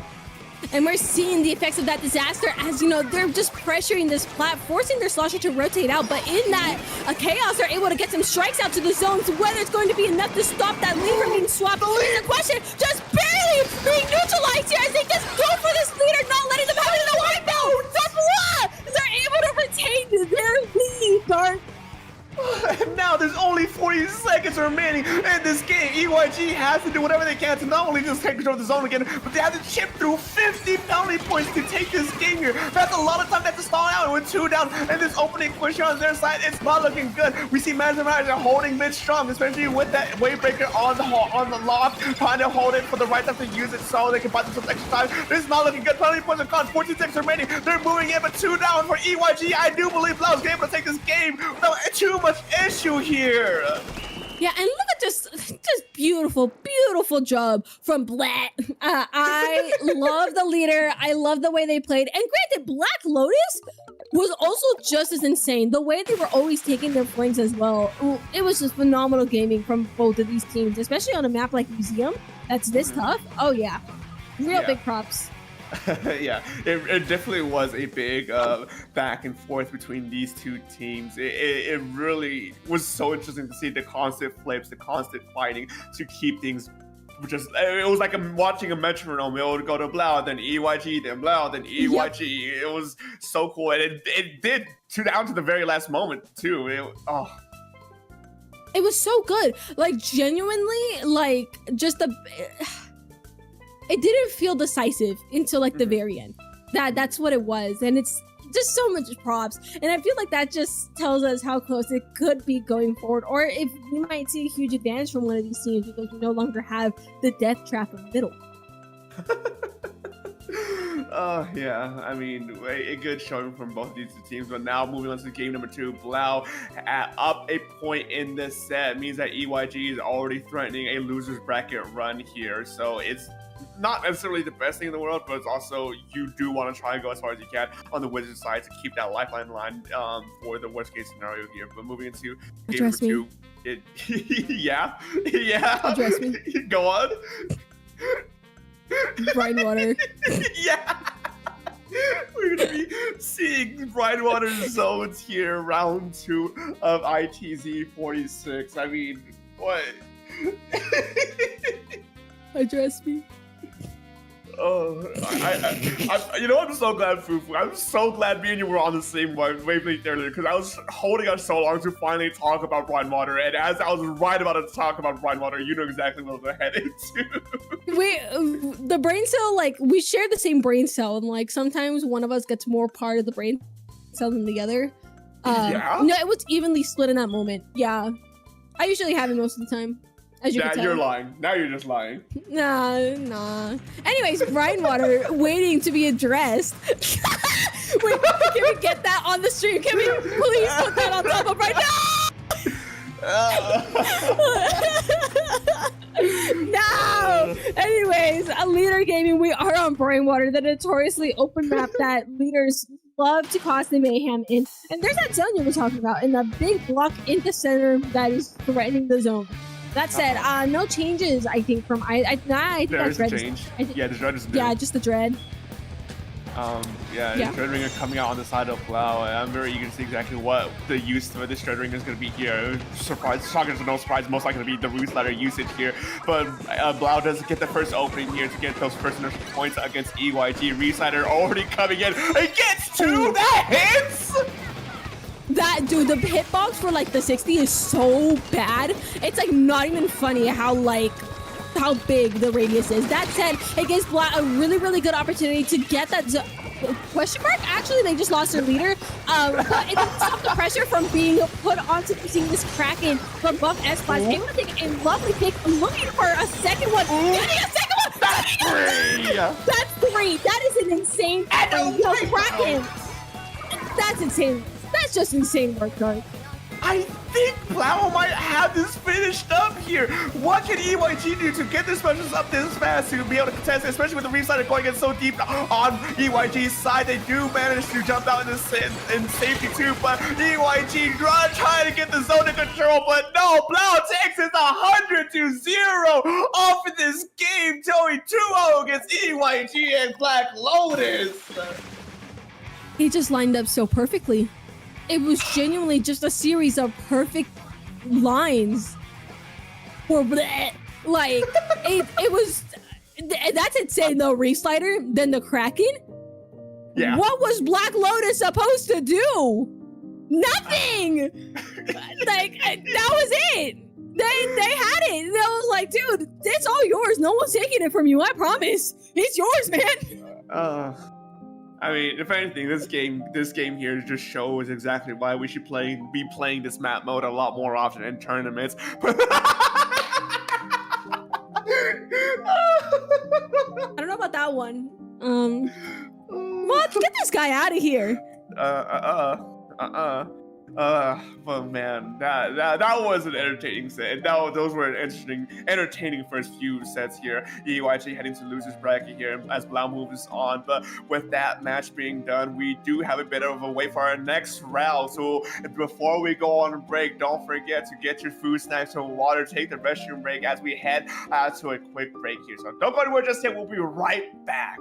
And we're seeing the effects of that disaster as, you know, they're just pressuring this plat, forcing their slosher to rotate out. But in that chaos, they're able to get some strikes out to the zones. Whether it's going to be enough to stop that lead from being swapped is the question. Just barely being neutralized here as they just go for this leader, not letting them have it in the wipeout. That's Blah! They're able to retain their lead, Dark. And now there's only 40 seconds remaining in this game. EYG has to do whatever they can to not only just take control of the zone again, but they have to chip through 50 penalty points to take this game here. That's a lot of time they have to stall out with 2 down. And this opening push on their side, it's not looking good. We see Mesmerizer holding mid strong, especially with that Wavebreaker on the lock, trying to hold it for the right time to use it so they can buy themselves extra time. This is not looking good. Penalty points are gone. 14 seconds remaining. They're moving in, but 2 down for EYG. I do believe Blah's able to take this game without too much issue here. Yeah, and look at just beautiful job from Black. I love the leader. I love the way they played. And granted, Black Lotus was also just as insane. The way they were always taking their flanks as well. It was just phenomenal gaming from both of these teams, especially on a map like Museum that's this tough. Oh yeah, real big props. Yeah, it definitely was a big back and forth between these two teams. It really was so interesting to see the constant flips, the constant fighting to keep things just, it was like watching a metronome. It would go to Blah, then EYG, then Blah, then EYG. Yep. It was so cool, and it did down to the very last moment too. It was so good, like genuinely, like just the. It didn't feel decisive until like the very end. That's what it was, and it's just so much props. And I feel like that just tells us how close it could be going forward, or if we might see a huge advantage from one of these teams because we no longer have the death trap in the middle. Oh yeah, I mean, a good showing from both of these two teams. But now moving on to game number 2, Blau up a point in this set means that EYG is already threatening a loser's bracket run here. So it's not necessarily the best thing in the world, but it's also, you do want to try and go as far as you can on the Wizards side to keep that lifeline line for the worst case scenario here. But moving into game number 2, yeah. Address me. Go on. Brine water. Yeah. We're gonna be seeing Brine water zones here, round 2 of ITZ 46. I mean, what? Address me. Oh, you know, I'm so glad, Fufu. I'm so glad me and you were on the same wavelength earlier because I was holding us so long to finally talk about Brine Water, and as I was right about to talk about Brine Water, you know exactly what we're heading to. The brain cell, like, we share the same brain cell, and like sometimes one of us gets more part of the brain cell than the other. Yeah? No, it was evenly split in that moment. Yeah, I usually have it most of the time. As you can tell. You're lying. Now you're just lying. Nah. Anyways, brine water waiting to be addressed. Wait, can we get that on the stream? Can we please put that on top of right now? No! Anyways, Leader Gaming, we are on Brainwater, the notoriously open map that leaders love to cause the mayhem in. And there's that zone you were talking about, and the big block in the center that is threatening the zone. That said, no changes, I think, from... I think there's that dread a change. Yeah, the dread is new. Yeah, just the dread. Yeah, the dread ring is coming out on the side of Blau. I'm very eager to see exactly what the use of this dread ring is going to be here. Surprise, shocking to no surprise, most likely going to be the Roost Ladder usage here. But Blau does get the first opening here to get those first inertial points against EYG. Roost Ladder already coming in. It gets two! That hits! That, dude, the hitbox for like the 60 is so bad. It's like not even funny how big the radius is. That said, it gives Black a really, really good opportunity to get that question mark. Actually, they just lost their leader. But it didn't stop the pressure from being put onto using this Kraken from buff S-Class. Able to take a lovely pick, looking for a second one. Getting a second one! That's three! That's three! That is an insane Kraken! That's insane. That's just insane work, Dark. I think Blau might have this finished up here. What can EYG do to get their specials up this fast to be able to contest, especially with the Reef-Slider going in so deep on EYG's side? They do manage to jump out in safety too, but EYG trying to get the zone in control, but no, Blau takes it 100-0 off of this game, going 2-0 against EYG and Black Lotus. He just lined up so perfectly. It was genuinely just a series of perfect lines. Or bleh. Like, it was... That's insane, though, Reef Slider. Then the Kraken? Yeah. What was Black Lotus supposed to do? Nothing! Like, that was it. They had it. And I was like, dude, it's all yours. No one's taking it from you, I promise. It's yours, man. I mean, if anything, this game here just shows exactly why we should be playing this map mode a lot more often in tournaments. I don't know about that one. Let's get this guy out of here. But man, that was an entertaining set. Those were entertaining first few sets here. EYG heading to losers bracket here as Blau moves on. But with that match being done, we do have a bit of a wait for our next round. So before we go on break, don't forget to get your food, snacks, and water. Take the restroom break as we head to a quick break here. So don't go anywhere just yet. We'll be right back.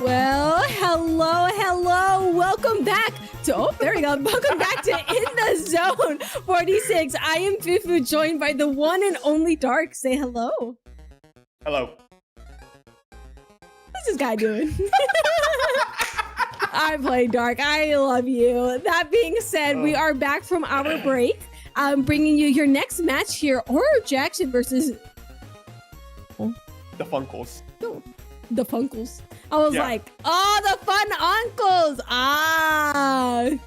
Well, hello, hello. Welcome back to, oh, there we go. Welcome back to In the Zone 46. I am Fifu, joined by the one and only Dark. Say hello. Hello. What's this guy doing? I play Dark. I love you. That being said, we are back from our break. I'm bringing you your next match here. Oro Jackson versus... The Funkles. No, the Funkles. I was like, oh, the fun uncles. Ah. I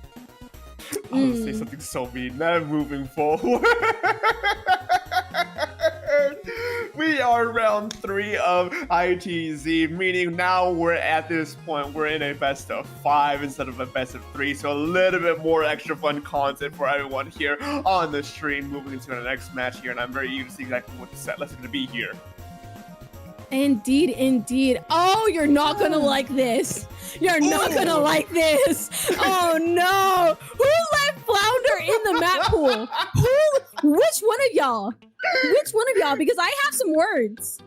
was say something so mean. Now moving forward. We are round 3 of ITZ, meaning now we're at this point, we're in a best of 5 instead of a best of 3, so a little bit more extra fun content for everyone here on the stream, moving into the next match here, and I'm very eager to see exactly what the set list is going to be here. Indeed, indeed. Oh, you're not gonna like this. You're not gonna like this. Oh no. Who let Flounder in the map pool? Which one of y'all? Which one of y'all? Because I have some words.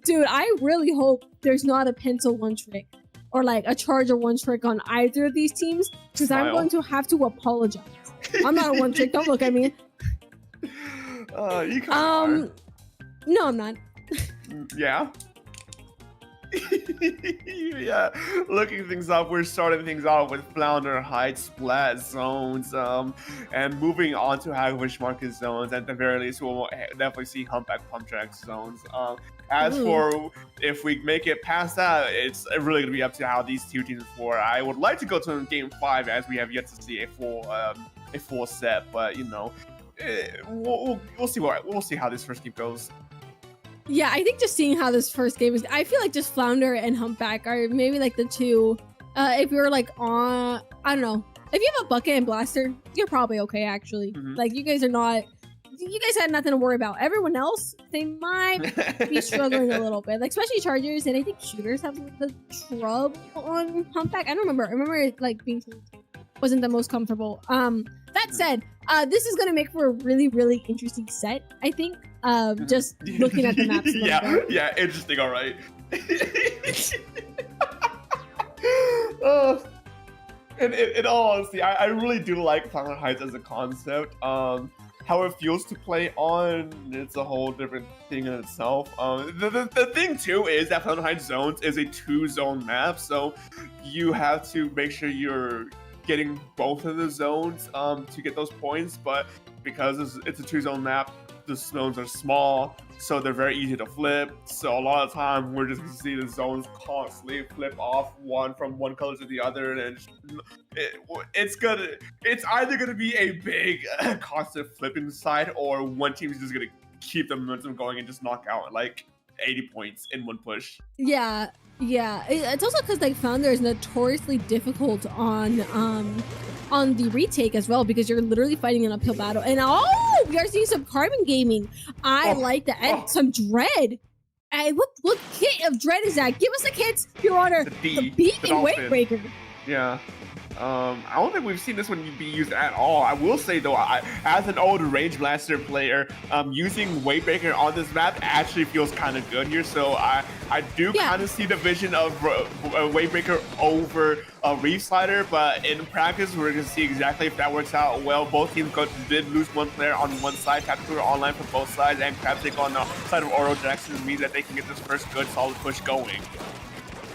Dude, I really hope there's not a pencil one trick or like a charger one trick on either of these teams, because I'm going to have to apologize. I'm not a one trick. Don't look at me. You are. No, I'm not. Yeah. Yeah, looking things up, we're starting things off with Flounder Heights Splat zones, and moving on to Hagfish Market zones. At the very least, we'll definitely see Humpback Pump Track zones. As for if we make it past that, it's really gonna be up to how these two teams for. I would like to go to Game 5, as we have yet to see a full set, but you know, we'll see how this first game goes. Yeah, I think just seeing how this first game is, I feel like just Flounder and Humpback are maybe like the two. If you're like on, I don't know, if you have a bucket and blaster, you're probably okay actually. Like you guys had nothing to worry about. Everyone else, they might be struggling a little bit, like especially chargers, and I think shooters have the trouble on Humpback. I don't remember. I remember it like being wasn't the most comfortable. That said, this is gonna make for a really, really interesting set, I think. Just looking at the maps. Yeah, interesting. All right. And in all honesty, I really do like Flounder Heights as a concept. How it feels to play on, it's a whole different thing in itself. The thing too is that Flounder Heights zones is a 2-zone map, so you have to make sure you're getting both of the zones to get those points. But because it's a 2-zone map, the zones are small, so they're very easy to flip. So a lot of time we're just gonna see the zones constantly flip off from one color to the other, and it's either gonna be a big constant flipping side, or one team is just gonna keep the momentum going and just knock out like 80 points in one push. Yeah. It's also because like Flounder is notoriously difficult on the retake as well, because you're literally fighting an uphill battle. And we are seeing some Carbon Gaming. I like that. And some Dread. And what kit of Dread is that? Give us the kits, Your Honor. The Beat and Weight Breaker. Yeah. I don't think we've seen this one be used at all. I will say though, as an old Range Blaster player, using Weight Breaker on this map actually feels kind of good here. So I do kind of see the vision of Weight Breaker over a Reef Slider, but in practice we're gonna see exactly if that works out well. Both teams did lose one player on one side. Tactical online for both sides, and Crabstick on the side of Oro Jackson means that they can get this first good solid push going.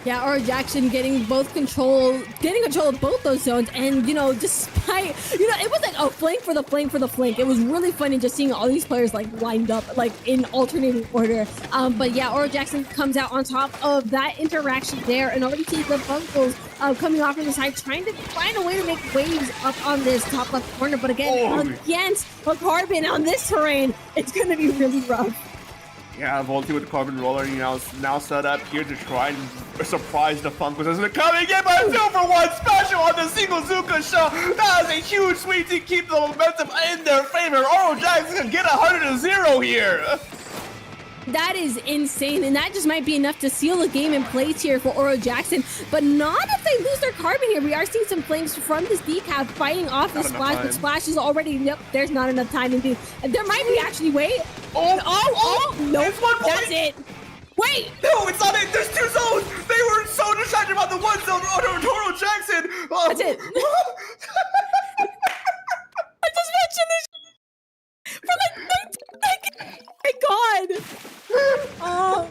Yeah, Oro Jackson getting control of both those zones, and despite it was like a flank for the flank. It was really funny just seeing all these players like lined up like in alternating order. But yeah, Oro Jackson comes out on top of that interaction there, and already sees the Funkles coming off from the side, trying to find a way to make waves up on this top left corner. But again, against a Carbon on this terrain, it's gonna be really rough. Yeah, Volty with the Carbon Roller, now set up here to try and surprise the Funkles as they're coming in by 2-for-1 special on the single Zuka show. That is a huge sweep to keep the momentum in their favor. Oro Jackson can get 100-0 here. That is insane, and that just might be enough to seal the game in place here for Oro Jackson, but not if they lose their Carbon here. We are seeing some flames from this decaf fighting off the Splash, but Splash is already, nope, there's not enough time indeed. There might be actually, wait. Nope, that's it. Wait! No, it's not it! There's 2 zones! They were so distracted about the one Jackson! Oh. That's it. I just mentioned this for like 19 seconds. Oh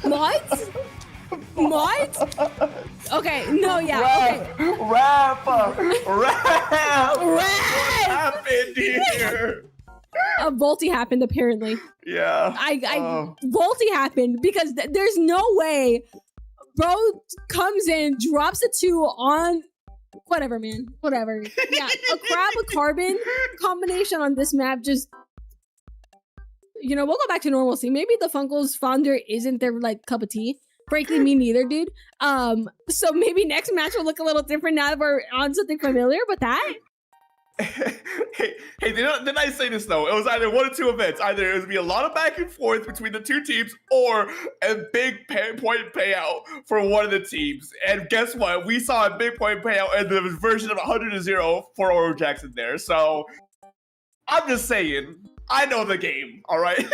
my god. What? Okay, no, yeah, okay. Rap! What happened here? A Volty happened, apparently. Yeah. Volty happened because there's no way bro comes in, drops a 2 on whatever, man. Whatever. Yeah, a crab with carbon combination on this map just, you know, we'll go back to normalcy. Maybe the Funko's founder isn't their like cup of tea. Frankly, me neither, dude. So maybe next match will look a little different now that we're on something familiar, but that. hey, didn't I say this though? It was either one of two events. Either it would be a lot of back and forth between the two teams, or a big point payout for one of the teams. And guess what? We saw a big point payout in the version of 100-0 for Oro Jackson there. So I'm just saying, I know the game. All right.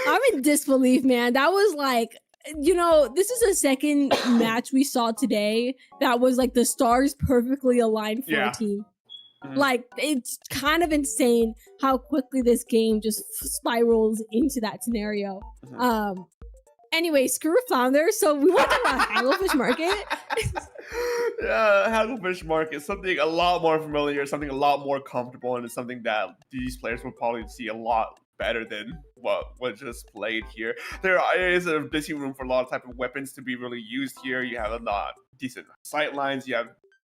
I'm in disbelief, man. That was like, you know, this is the second match we saw today that was like the stars perfectly aligned for a team. Like, it's kind of insane how quickly this game just spirals into that scenario. Anyway, screw Flounder. So we want to talk about Hagglefish Market. Yeah, Hagglefish Market, something a lot more familiar, something a lot more comfortable, and it's something that these players will probably see a lot better than what was just played here. There is a busy room for a lot of type of weapons to be really used here. You have a lot decent sight lines, you have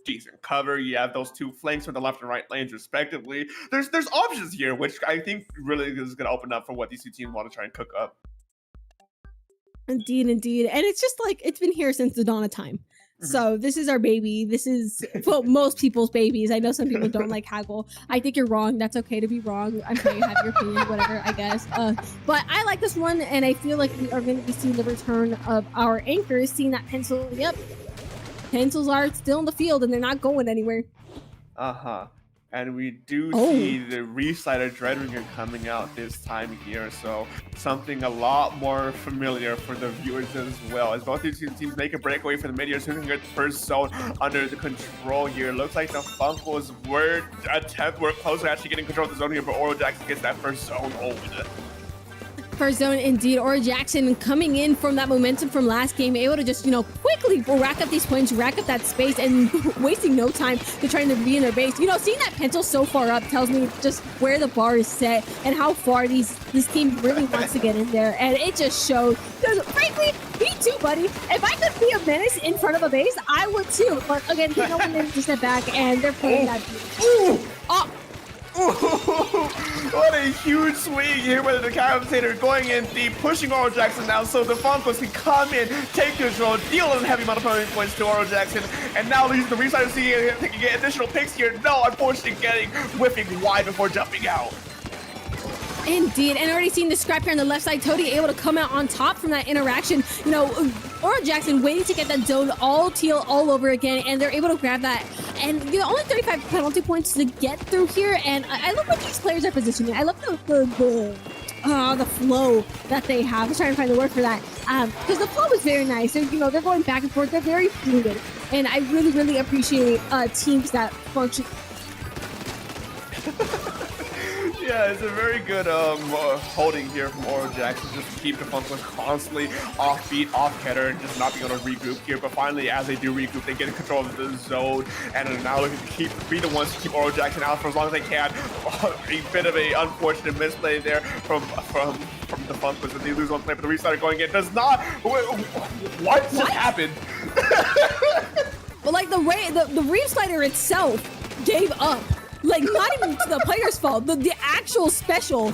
decent cover, you have those two flanks from the left and right lanes respectively. There's options here, which I think really is going to open up for what these two teams want to try and cook up. Indeed. And it's just like, it's been here since the dawn of time. So this is our baby. This is, well, most people's babies. I know some people don't like Haggle. I think you're wrong. That's okay to be wrong. I'm sure you have your opinion, whatever, I guess. But I like this one, and I feel like we are going to be seeing the return of our anchors, seeing that pencil. Yep. Pencils are still in the field, and they're not going anywhere. And we do see the Reslider Dreadringer coming out this time here, so something a lot more familiar for the viewers as well. As both these two teams make a breakaway for the mid here, soon as we get the first zone under the control here. Looks like the Funkos were close to actually getting control of the zone here, but Oro Jackson gets that first zone hold. First zone indeed. Oro Jackson coming in from that momentum from last game, able to just, you know, quickly rack up these points, rack up that space, and wasting no time to trying to be in their base. You know, seeing that pencil so far up tells me just where the bar is set and how far this team really wants to get in there. And it just shows. Frankly, me too, buddy. If I could be a menace in front of a base, I would too. But again, no one needs to step back, and they're playing that. What a huge swing here by the Decapitator, going in deep, pushing Oro Jackson down so the Funkos can come in, take control, deal a heavy amount of penalty points to Oro Jackson, and now the Reslider can get additional picks here. No, unfortunately whiffing wide before jumping out. Indeed, and already seen the scrap here on the left side. Toady able to come out on top from that interaction. You know, Oro Jackson waiting to get that zone all teal all over again, and they're able to grab that. And you know, only 35 penalty points to get through here. And I love what these players are positioning. I love the flow that they have. I'm trying to find the word for that. Because the flow is very nice. They're, you know, they're going back and forth. They're very fluid, and I really appreciate teams that function. Yeah, it's a very good holding here from Oro Jackson, just to keep the Funkos constantly offbeat, off-header, and just not being able to regroup here. But finally, as they do regroup, they get in control of the zone, and are now looking to be the ones to keep Oro Jackson out for as long as they can. A bit of a unfortunate misplay there from the Funkos, and they lose one play, but the Reslider going in does not. What just happened? Well, like the Reslider itself gave up. Like, not even to the player's fault. The actual special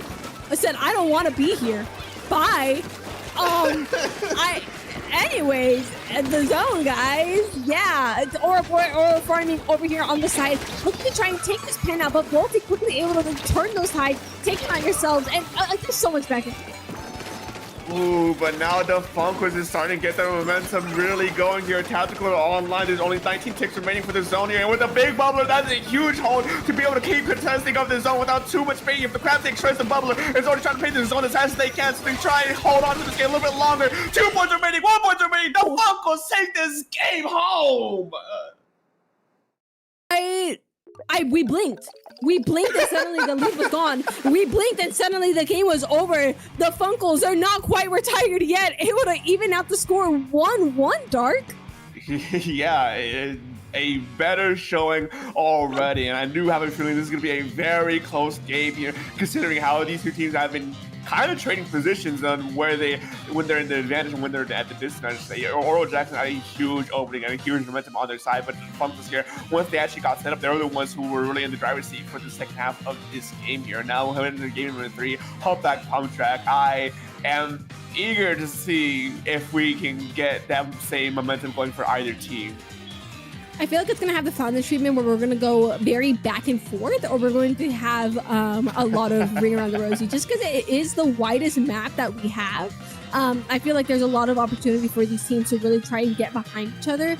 said, I don't want to be here. Bye. Anyways, the zone, guys. Yeah, it's Oro farming over here on the side. Looking to try and take this pen out, but Volty quickly able to turn those tides, take them out yourselves, and there's so much back and forth. Ooh, but now the Funkers is starting to get their momentum really going here. Tactical online, there's only 19 ticks remaining for the zone here. And with a big bubbler, that's a huge hold to be able to keep contesting of the zone without too much pain. If the Crab takes trace, the bubbler is already trying to paint the zone as fast as they can. So they try and hold on to this game a little bit longer. 2 points remaining, 1 point remaining. The Funkers take this game home. We blinked. We blinked and suddenly the lead was gone. We blinked and suddenly the game was over. The Funkles are not quite retired yet, able to even out the score 1-1, Dark. Yeah, a better showing already, and I do have a feeling this is going to be a very close game here, considering how these two teams have been kind of trading positions on when they're in the advantage and when they're at the disadvantage. Oro Jackson had a huge opening and a huge momentum on their side, but the Funkles here, once they actually got set up, they were the ones who were really in the driver's seat for the second half of this game here. Now we're in the game number 3, Humpback Pump Track. I am eager to see if we can get that same momentum going for either team. I feel like it's going to have the Fountain treatment where we're going to go very back and forth, or we're going to have a lot of Ring Around the Rosie, just because it is the widest map that we have. I feel like there's a lot of opportunity for these teams to really try and get behind each other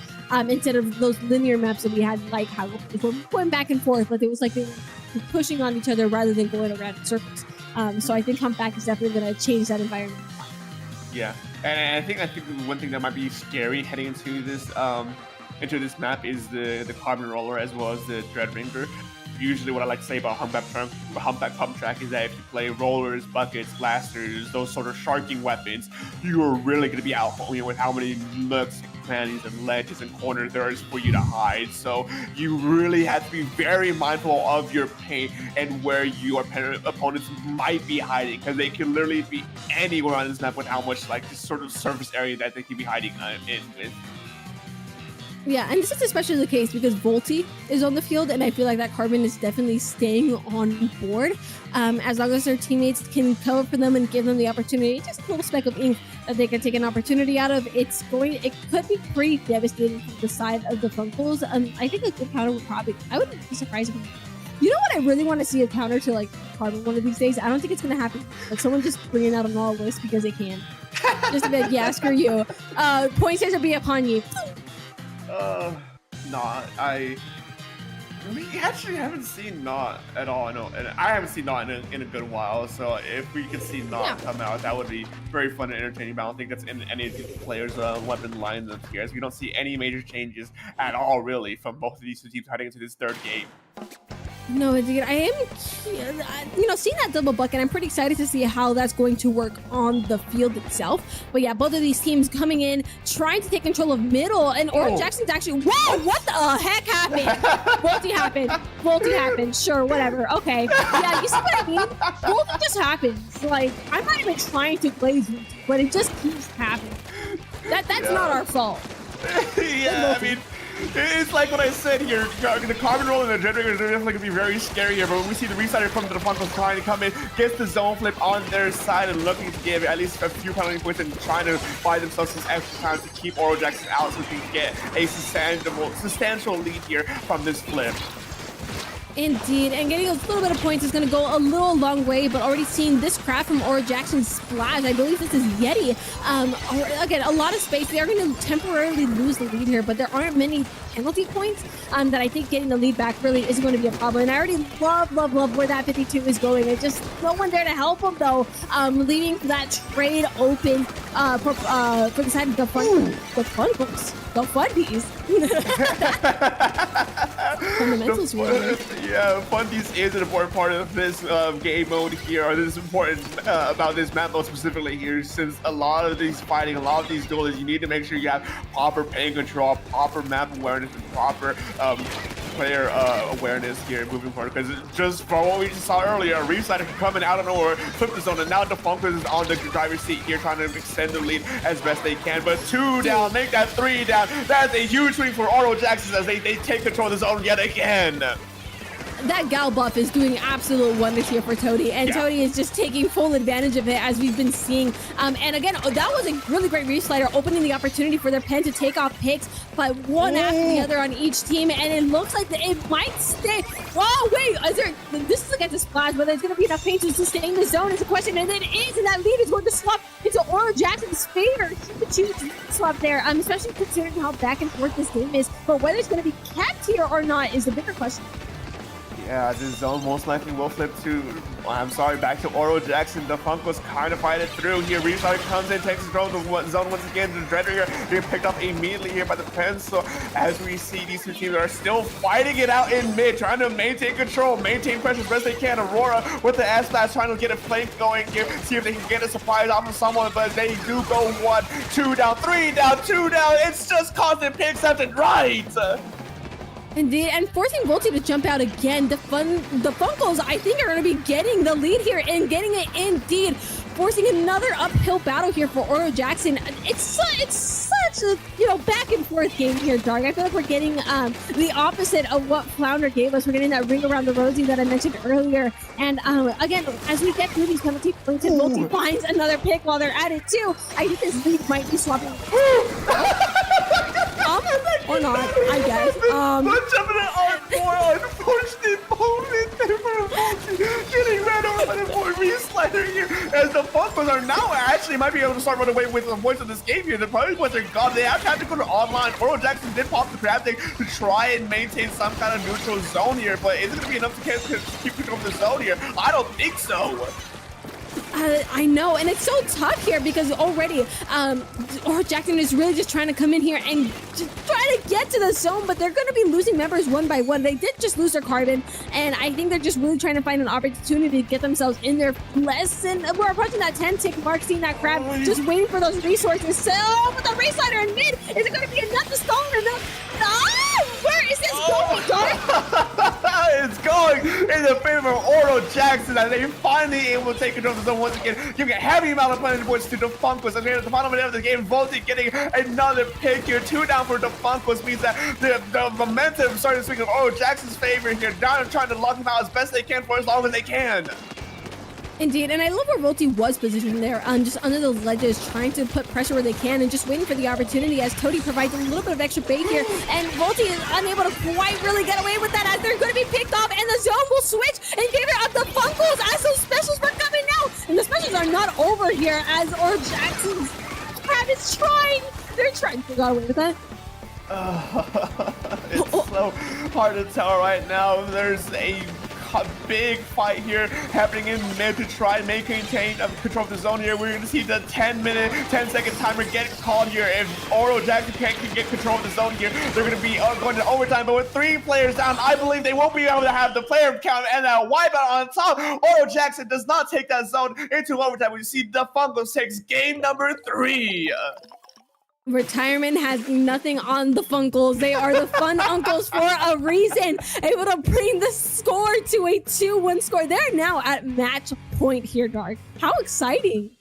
instead of those linear maps that we had, like how we're going back and forth, but it was like they were pushing on each other rather than going around in circles. So I think Humpback is definitely going to change that environment. Yeah, and I think one thing that might be scary heading into this map is the Carbon Roller as well as the Dread Ringer. Usually what I like to say about Humpback Pump Track is that if you play rollers, buckets, blasters, those sort of sharking weapons, you're really going to be out with how many nooks and crannies and ledges and corners there is for you to hide. So you really have to be very mindful of your paint and where your opponents might be hiding, because they can literally be anywhere on this map with how much like this sort of surface area that they can be hiding in with. Yeah, and this is especially the case because Volty is on the field, and I feel like that Carbon is definitely staying on board. As long as their teammates can cover for them and give them the opportunity, just a little speck of ink that they can take an opportunity out of, it could be pretty devastating from the side of the Funkles. I think a good counter I wouldn't be surprised if you know what I really want to see a counter to like Carbon one of these days. I don't think it's going to happen, but someone just bringing out an all list because they can. Just a bit, yeah, screw you. Points will be upon you. We actually haven't seen Not at all. And I haven't seen Not in a good while. So if we could see Not come out, that would be very fun and entertaining. But I don't think that's in any of these players' weapon lineup here, as we don't see any major changes at all, really, from both of these two teams heading into this third game. No, dude, I am, seeing that double bucket, I'm pretty excited to see how that's going to work on the field itself. But yeah, both of these teams coming in, trying to take control of middle, and Oro Jackson's actually, whoa, what the heck happened? Volty happened, sure, whatever, okay. Yeah, you see what I mean? Volty just happens. Like, I'm not even trying to blaze Volty, but it just keeps happening. That's not our fault. Yeah, I mean, it's like what I said here. The Carbon Roll and the Generators are definitely going to be very scary here, but when we see the Resider come to the Funkles trying to come in, gets the zone flip on their side and looking to give at least a few penalty points and trying to buy themselves some extra time to keep Oro Jackson out so we can get a substantial lead here from this flip. Indeed, and getting a little bit of points is going to go a long way, but already seeing this craft from Oro Jackson splash, I believe this is Yeti. Again, a lot of space. They are going to temporarily lose the lead here, but there aren't many penalty points that I think getting the lead back really is going to be a problem. And I already love where that 52 is going. It's just no one there to help him, though, leaving that trade open for the side of the Funkles. The fundies. Fundamentals really. Yeah, fundies is an important part of this game mode here, or this is important about this map mode specifically here, since a lot of these duels, you need to make sure you have proper pain control, proper map awareness, and proper player awareness here moving forward, because just from what we just saw earlier, Resider can come in out of nowhere, flip the zone, and now the Funkers is on the driver's seat here trying to extend the lead as best they can, but 2 down, make that 3 down. That's a huge swing for Oro Jackson as they take control of the zone yet again. that gal buff is doing absolute wonders here for Toady, and Toady is just taking full advantage of it, as we've been seeing. And again, that was a really great reslider, opening the opportunity for their pen to take off picks, but one after the other on each team, and it looks like it might stay. Whoa, wait, this is against a splash, whether it's going to be enough paint to sustain the zone is a question, and it is, and that lead is going to swap into Oro Jackson's favor. The choose swap there, especially considering how back and forth this game is, but whether it's going to be kept here or not is the bigger question. Yeah, this zone most likely will flip to, back to Oro Jackson. The Funk was kind of fighting through here. Restarter comes in, takes control of the zone once again. The Dreader here being picked up immediately here by the Pens. So as we see, these two teams are still fighting it out in mid, trying to maintain control, maintain pressure as best they can. Aurora with the S-Blast trying to get a flank going here, see if they can get a surprise off of someone, but they do go 1, 2 down, 3 down, 2 down. It's just constant picks left and right. Indeed, and forcing Volty to jump out again. The Funkles, I think, are going to be getting the lead here and getting it indeed. Forcing another uphill battle here for Oro Jackson. It's such a back and forth game here, Dark. I feel like we're getting the opposite of what Flounder gave us. We're getting that ring around the rosy that I mentioned earlier. And again, as we get through these penalty points and Volty finds another pick while they're at it too, I think this lead might be swapping. Or not, I guess. Bunch of an R4 unfortunate moment there for Volty, getting ran over by the reslider here, as the Funkos are now actually might be able to start running away with the points of this game here. The priority points are gone. They have to go to online. Oro Jackson did pop the grab thing to try and maintain some kind of neutral zone here, but is it going to be enough to keep control of the zone here? I don't think so. I know, and it's so tough here because already Oro Jackson is really just trying to come in here and just try to get to the zone, but they're going to be losing members one by one. They did just lose their Carbon, and I think they're just really trying to find an opportunity to get themselves in there less, and we're approaching that 10-tick mark, seeing that crab, just waiting for those resources. So, with the race slider in mid, is it going to be enough to stall or not? Where is this going, Dark? It's going in the favor of Oro Jackson, and they finally able to take control of the zone once again, giving a heavy amount of punishment points to the Funkos. And at the bottom of the game, Volty getting another pick here. 2 down for the Funkos means that the momentum starting to swing in Oro Jackson's favor here. Now they're trying to lock him out as best they can for as long as they can. Indeed, and I love where Volty was positioned there, just under the ledges, trying to put pressure where they can and just waiting for the opportunity as Toady provides a little bit of extra bait here, and Volty is unable to quite really get away with that as they're going to be picked off, and the zone will switch in favor of the Funkles as those specials were coming out, and the specials are not over here as Oro Jackson's crab is trying. They're trying to get away with that. It's so hard to tell right now. There's a big fight here happening in mid to try and maintain control of the zone here. We're going to see the 10-second timer get called here. If Oro Jackson can get control of the zone here, they're going to be going to overtime. But with 3 players down, I believe they won't be able to have the player count and a wipeout on top. Oro Jackson does not take that zone into overtime. We see the Funkos takes game number 3. Retirement has nothing on the Funkles. They are the fun uncles for a reason. Able to bring the score to a 2-1 score. They're now at match point here, Dark. How exciting.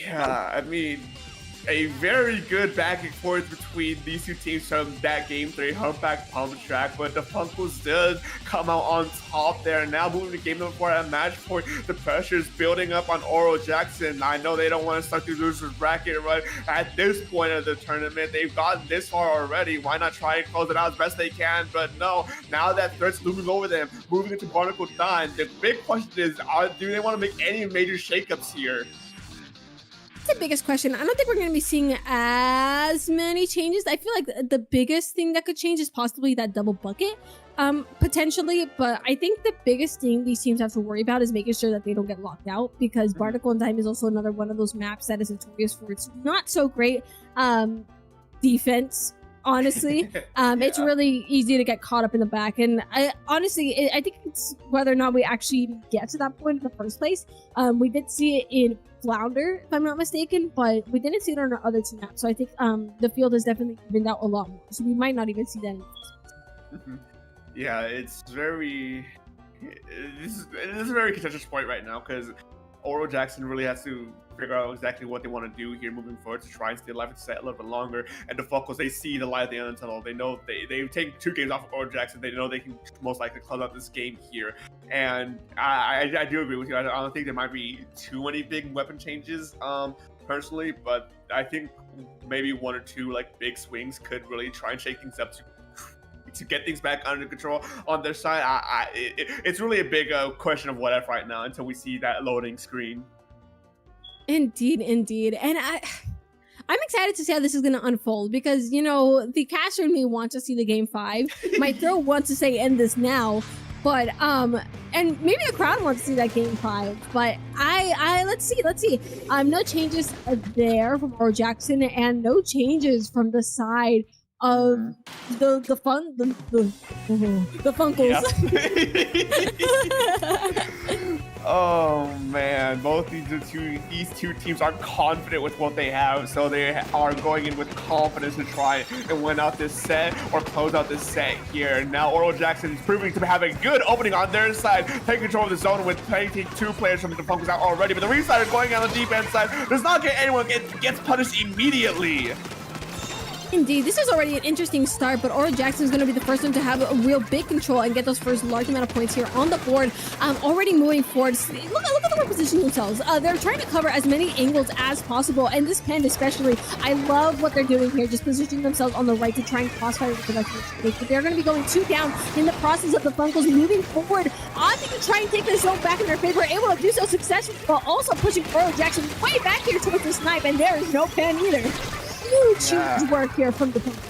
Yeah, I mean, a very good back and forth between these two teams from that game 3 humpback pump track, but the Funkles did come out on top there. Now moving to game number 4 at match point, the pressure is building up on Oro Jackson. I know they don't want to start the loser's bracket, but at this point of the tournament, they've gotten this far already. Why not try and close it out as best they can? But no, now that threat's looming over them, moving into Barnacle 9, the big question is, do they want to make any major shakeups here? That's the biggest question. I don't think we're going to be seeing as many changes. I feel like the biggest thing that could change is possibly that double bucket, potentially. But I think the biggest thing these teams have to worry about is making sure that they don't get locked out, because Barnacle and Time is also another one of those maps that is notorious for its not so great defense. Honestly, it's really easy to get caught up in the back, and I think it's whether or not we actually get to that point in the first place. We did see it in Flounder, if I'm not mistaken, but we didn't see it on our other 2 maps. So I think the field has definitely evened out a lot more. So we might not even see that in the first place. Yeah, it's very. This is a very contentious point right now, because Oro Jackson really has to figure out exactly what they want to do here moving forward to try and stay alive and set a little bit longer. And the Falcons, they see the light at the end of the tunnel. They know they take 2 games off of Oro Jackson. They know they can most likely close out this game here. And I do agree with you. I don't think there might be too many big weapon changes, personally, but I think maybe 1 or 2 like big swings could really try and shake things up to get things back under control on their side. It's really a big question of what if right now until we see that loading screen. Indeed, indeed. And I'm excited to see how this is going to unfold because, you know, the caster in me wants to see the game 5. My throat wants to say end this now. But, and maybe the crowd wants to see that game 5. But let's see. No changes there from Oro Jackson and no changes from the side of the Funkles. Yep. Oh man, both these two teams are confident with what they have, so they are going in with confidence to try and win out this set or close out this set here. Now Oro Jackson is proving to have a good opening on their side, taking control of the zone with taking 2 players from the Funkles out already, but the Resider going on the defense side does not get anyone gets punished immediately. Indeed, this is already an interesting start, but Oro Jackson is going to be the first one to have a real big control and get those first large amount of points here on the board. Already moving forward. Look at the way they're positioning themselves. They're trying to cover as many angles as possible, and this pen especially. I love what they're doing here, just positioning themselves on the right to try and crossfire the production. But they're going to be going 2 down in the process of the Funkles moving forward, opting to try and take this zone back in their favor, able to do so successfully, while also pushing Oro Jackson way back here towards the snipe, and there is no pen either. Huge work here from the Funkles.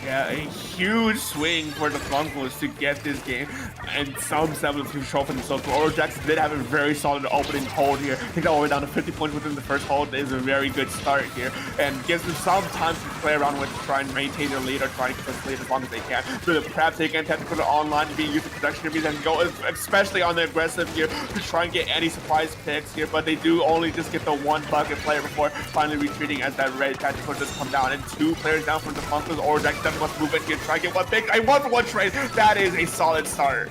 Yeah, a huge swing for the Funkles to get this game and some semblance of control for themselves. But Oro Jackson did have a very solid opening hold here. I think all the way down to 50 points within the first hold is a very good start here and gives them some time to play around with to try and maintain their lead or try and keep this lead as long as they can. So the perhaps they can have to put it online and be used for production areas and go especially on the aggressive here to try and get any surprise picks here, but they do only just get the 1 bucket player before finally retreating as that red tactical just come down and 2 players down from the Funkles. Oro Jackson definitely wants to move in here, try and get 1 pick, a 1-for-1 trade. That is a solid start.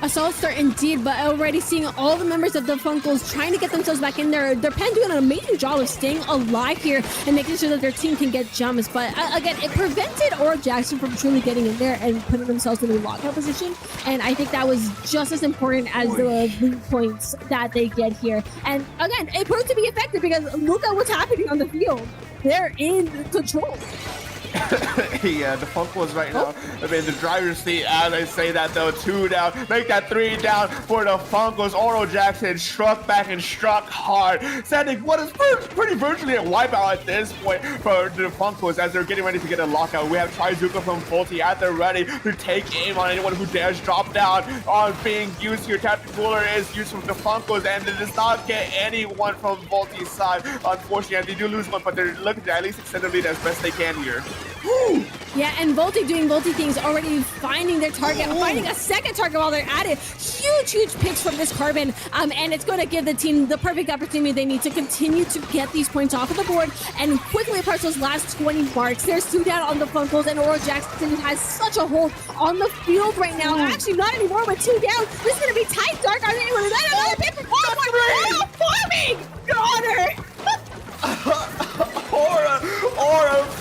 A solid start indeed, but already seeing all the members of the Funkles trying to get themselves back in there. Their pen doing an amazing job of staying alive here and making sure that their team can get jumps. But again, it prevented Oro Jackson from truly getting in there and putting themselves in a lockout position. And I think that was just as important as the lead points that they get here. And again, it proved to be effective because look at what's happening on the field. They're in control. Yeah, the Funkles right now, I mean, the driver's seat as I say that though. 2 down, make that 3 down for the Funkles. Oro Jackson struck back and struck hard, sending what is pretty virtually a wipeout at this point for the Funkles as they're getting ready to get a lockout. We have Trizuka from Volti at the ready to take aim on anyone who dares drop down on being used here. Tactical Cooler is used from the Funkles and it does not get anyone from Volti's side. Unfortunately, they do lose one, but they're looking to at least extend their lead as best they can here. Woo! Yeah, and Volti doing Volti things, already finding their target, finding a second target while they're at it. Huge picks from this Carbon, and it's going to give the team the perfect opportunity they need to continue to get these points off of the board and quickly approach those last 20 marks. There's 2 down on the Funkles, and Oro Jackson has such a hold on the field right now. Actually, not anymore, but 2 down. This is going to be tight, Dark. Are they able to get another pick for farming? Got her! Aura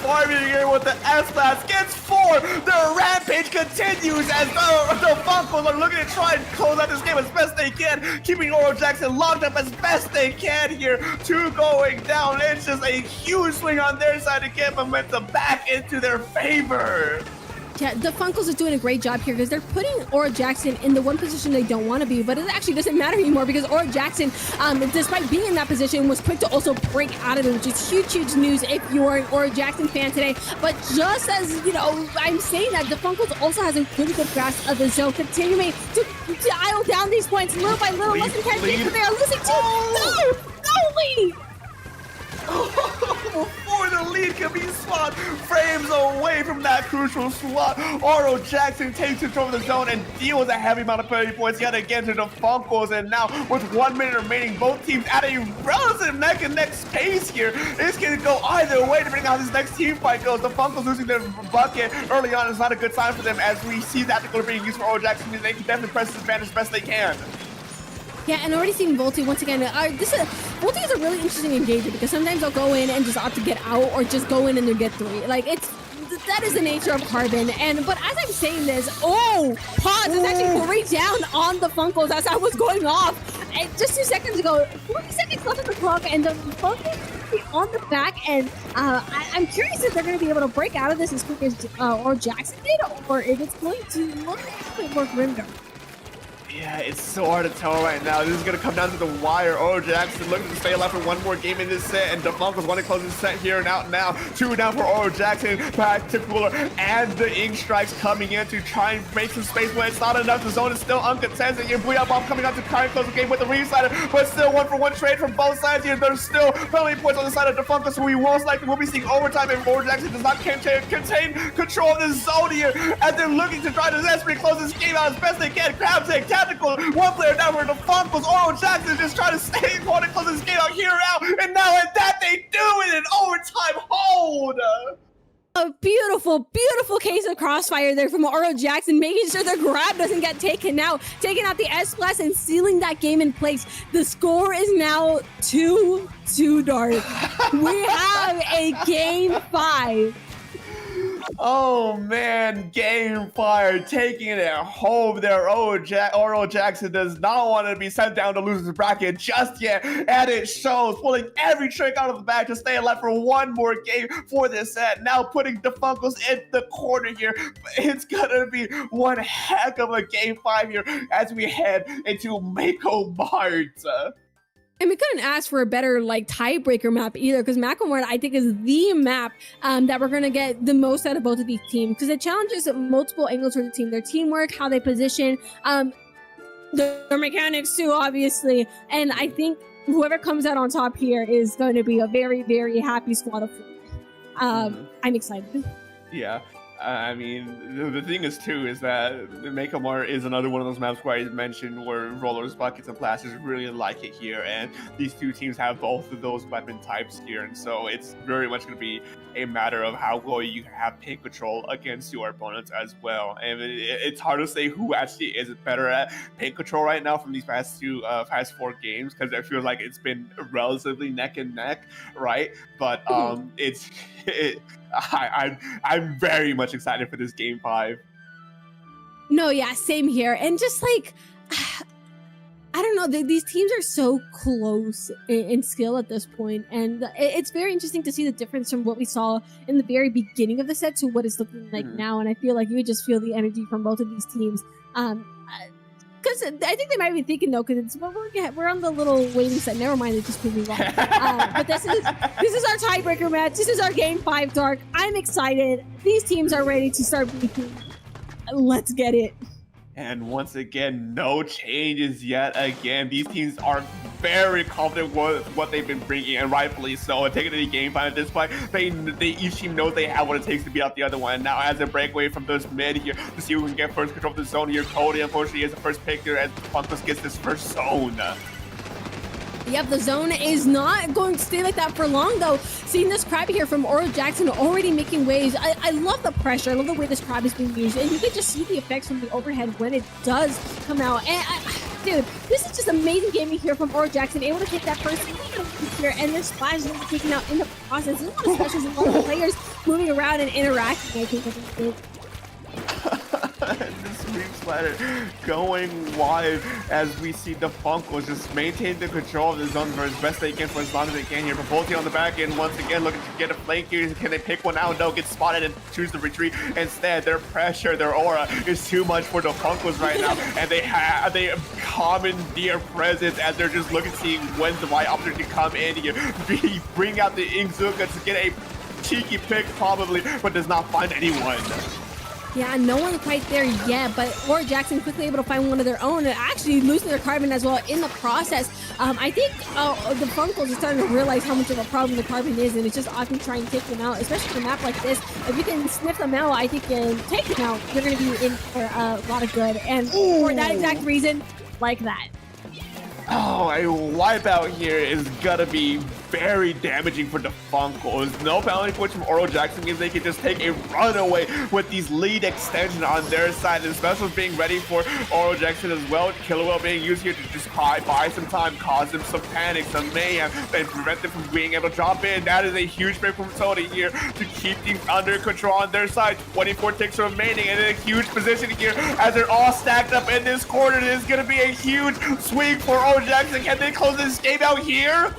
farming here with the S-Blast gets 4. The rampage continues as the Funkles are looking to try and close out this game as best they can, keeping Oro Jackson locked up as best they can here. 2 going down. It's just a huge swing on their side to get momentum back into their favor. Yeah, the Funkles is doing a great job here because they're putting Oro Jackson in the one position they don't want to be, but it actually doesn't matter anymore because Oro Jackson, despite being in that position, was quick to also break out of it, which is huge news if you're an Oro Jackson fan today. But just as, you know, I'm saying that, the Funkles also has a pretty good grasp of the zone, continuing to idle down these points little by little. Less than 10 games, but they are losing 2. No lead! Before the lead can be swapped, frames away from that crucial slot, Oro Jackson takes control of the zone and deals a heavy amount of penalty points yet again to the Funkles. And now, with 1 minute remaining, both teams at a relative neck-and-neck pace here. This can go either way depending on how this next team fight goes. The Funkles losing their bucket early on is not a good sign for them as we see that they're being used for Oro Jackson. They can definitely press this advantage as best they can. Yeah, and already seeing Volty once again. Volty is a really interesting engager because sometimes they'll go in and just opt to get out, or just go in and they get 3. Like that is the nature of Carbon. But as I'm saying this, pause. It's actually 3 down on the Funkles as I was going off. And just 2 seconds ago, 40 seconds left on the clock, and the Funkles on the back end. I'm curious if they're going to be able to break out of this as quick as or Jackson did, or if it's going to look a bit more grimdark. Yeah, it's so hard to tell right now. This is going to come down to the wire. Jackson looking to stay alive for one more game in this set, and DeFunkles want to close this set here and out now. 2 down for Jackson, back to Cooler, and the Ink Strikes coming in to try and make some space, but it's not enough. The zone is still uncontested. Your Booyah Bomb coming out to try and close the game with the Reslider, but still 1-for-1 trade from both sides here. There's still penalty points on the side of DeFunkles, so we most likely will be seeing overtime, and Jackson does not contain control of the zone here as they're looking to try to desperately close this game out as best they can. Crab take tactical, 1 player down for the Funkles. Jackson just trying to stay and want to close this game out here out, and now at that they do it in overtime hold. A beautiful, beautiful case of crossfire there from Oro Jackson, making sure their grab doesn't get taken out, taking out the S-Blast and sealing that game in place. The score is now 2-2 dark. We have a game 5. Oh man, game 5, taking it at home there. Oro Jackson does not want to be sent down to losers bracket just yet, and it shows, pulling every trick out of the bag to stay alive for one more game for this set. Now putting DeFunkles in the corner here. It's gonna be one heck of a game 5 here as we head into Mako Mart. And we couldn't ask for a better tiebreaker map either, because Mako Mart I think is the map that we're gonna get the most out of both of these teams, because it challenges multiple angles for the team, their teamwork, how they position, their mechanics too, obviously. And I think whoever comes out on top here is going to be a very, very happy squad of 4. I'm excited. Yeah. I mean, the thing is too is that Mako Mart is another one of those maps where I mentioned where rollers, buckets, and blasters really like it here, and these two teams have both of those weapon types here, and so it's very much going to be a matter of how well you have paint control against your opponents as well. And it's hard to say who actually is better at paint control right now from these past 4 games, because I feel like it's been relatively neck and neck, right? But I'm very much excited for this game 5. No, yeah, same here. And just I don't know, these teams are so close in skill at this point, and it's very interesting to see the difference from what we saw in the very beginning of the set to what it's looking like now. And I feel like you just feel the energy from both of these teams. Because I think they might be thinking though, because we're on the little waiting set. Never mind, it just proved me wrong. But this is our tiebreaker match. This is our game 5 dark. I'm excited. These teams are ready to start beating. Let's get it. And once again, no changes yet again. These teams are very confident with what they've been bringing, and rightfully so. And taking it to game 5 at this point, each team knows they have what it takes to beat out the other one. Now, as a breakaway from this mid here to see who can get first control of the zone here, Cody unfortunately is the first pick here as Funkles gets this first zone. Yep, the zone is not going to stay like that for long, though. Seeing this crab here from Oro Jackson already making waves. I love the pressure. I love the way this crab is being used. And you can just see the effects from the overhead when it does come out. And, dude, this is just amazing gaming here from Oro Jackson. Able to take that first here. And this splash is taken out in the process. There's a lot of specials and a lot of players moving around and interacting, I think, with this. The sweep slider going wide as we see the Funkles just maintain the control of the zone for as best they can for as long as they can here. But Volty on the back end once again looking to get a flank here. Can they pick one out? No, get spotted and choose to retreat. Instead, their pressure, their aura is too much for the Funkles right now, and they commandeer presence as they're just looking to see when's the right opportunity to come in here. Bring out the Inkzuka to get a cheeky pick probably, but does not find anyone. Yeah, no one quite there yet, but Oro Jackson quickly able to find one of their own and actually losing their carbon as well in the process. I think the Funkles are starting to realize how much of a problem the carbon is, and it's just often trying to take them out, especially for a map like this. If you can sniff them out, I think, and take them out, you're going to be in for a lot of good. And for that exact reason, like that. Oh, a wipeout here is gonna be very damaging for the Funkles. No penalty points from Oro Jackson means they can just take a runaway with these lead extension on their side, and specials being ready for Oro Jackson as well. Killer Whale being used here to just buy some time, cause them some panic, some mayhem, and prevent them from being able to drop in. That is a huge break from Tony here to keep things under control on their side. 24 ticks remaining, and in a huge position here as they're all stacked up in this corner. It is going to be a huge swing for Oro Jackson. Can they close this game out here?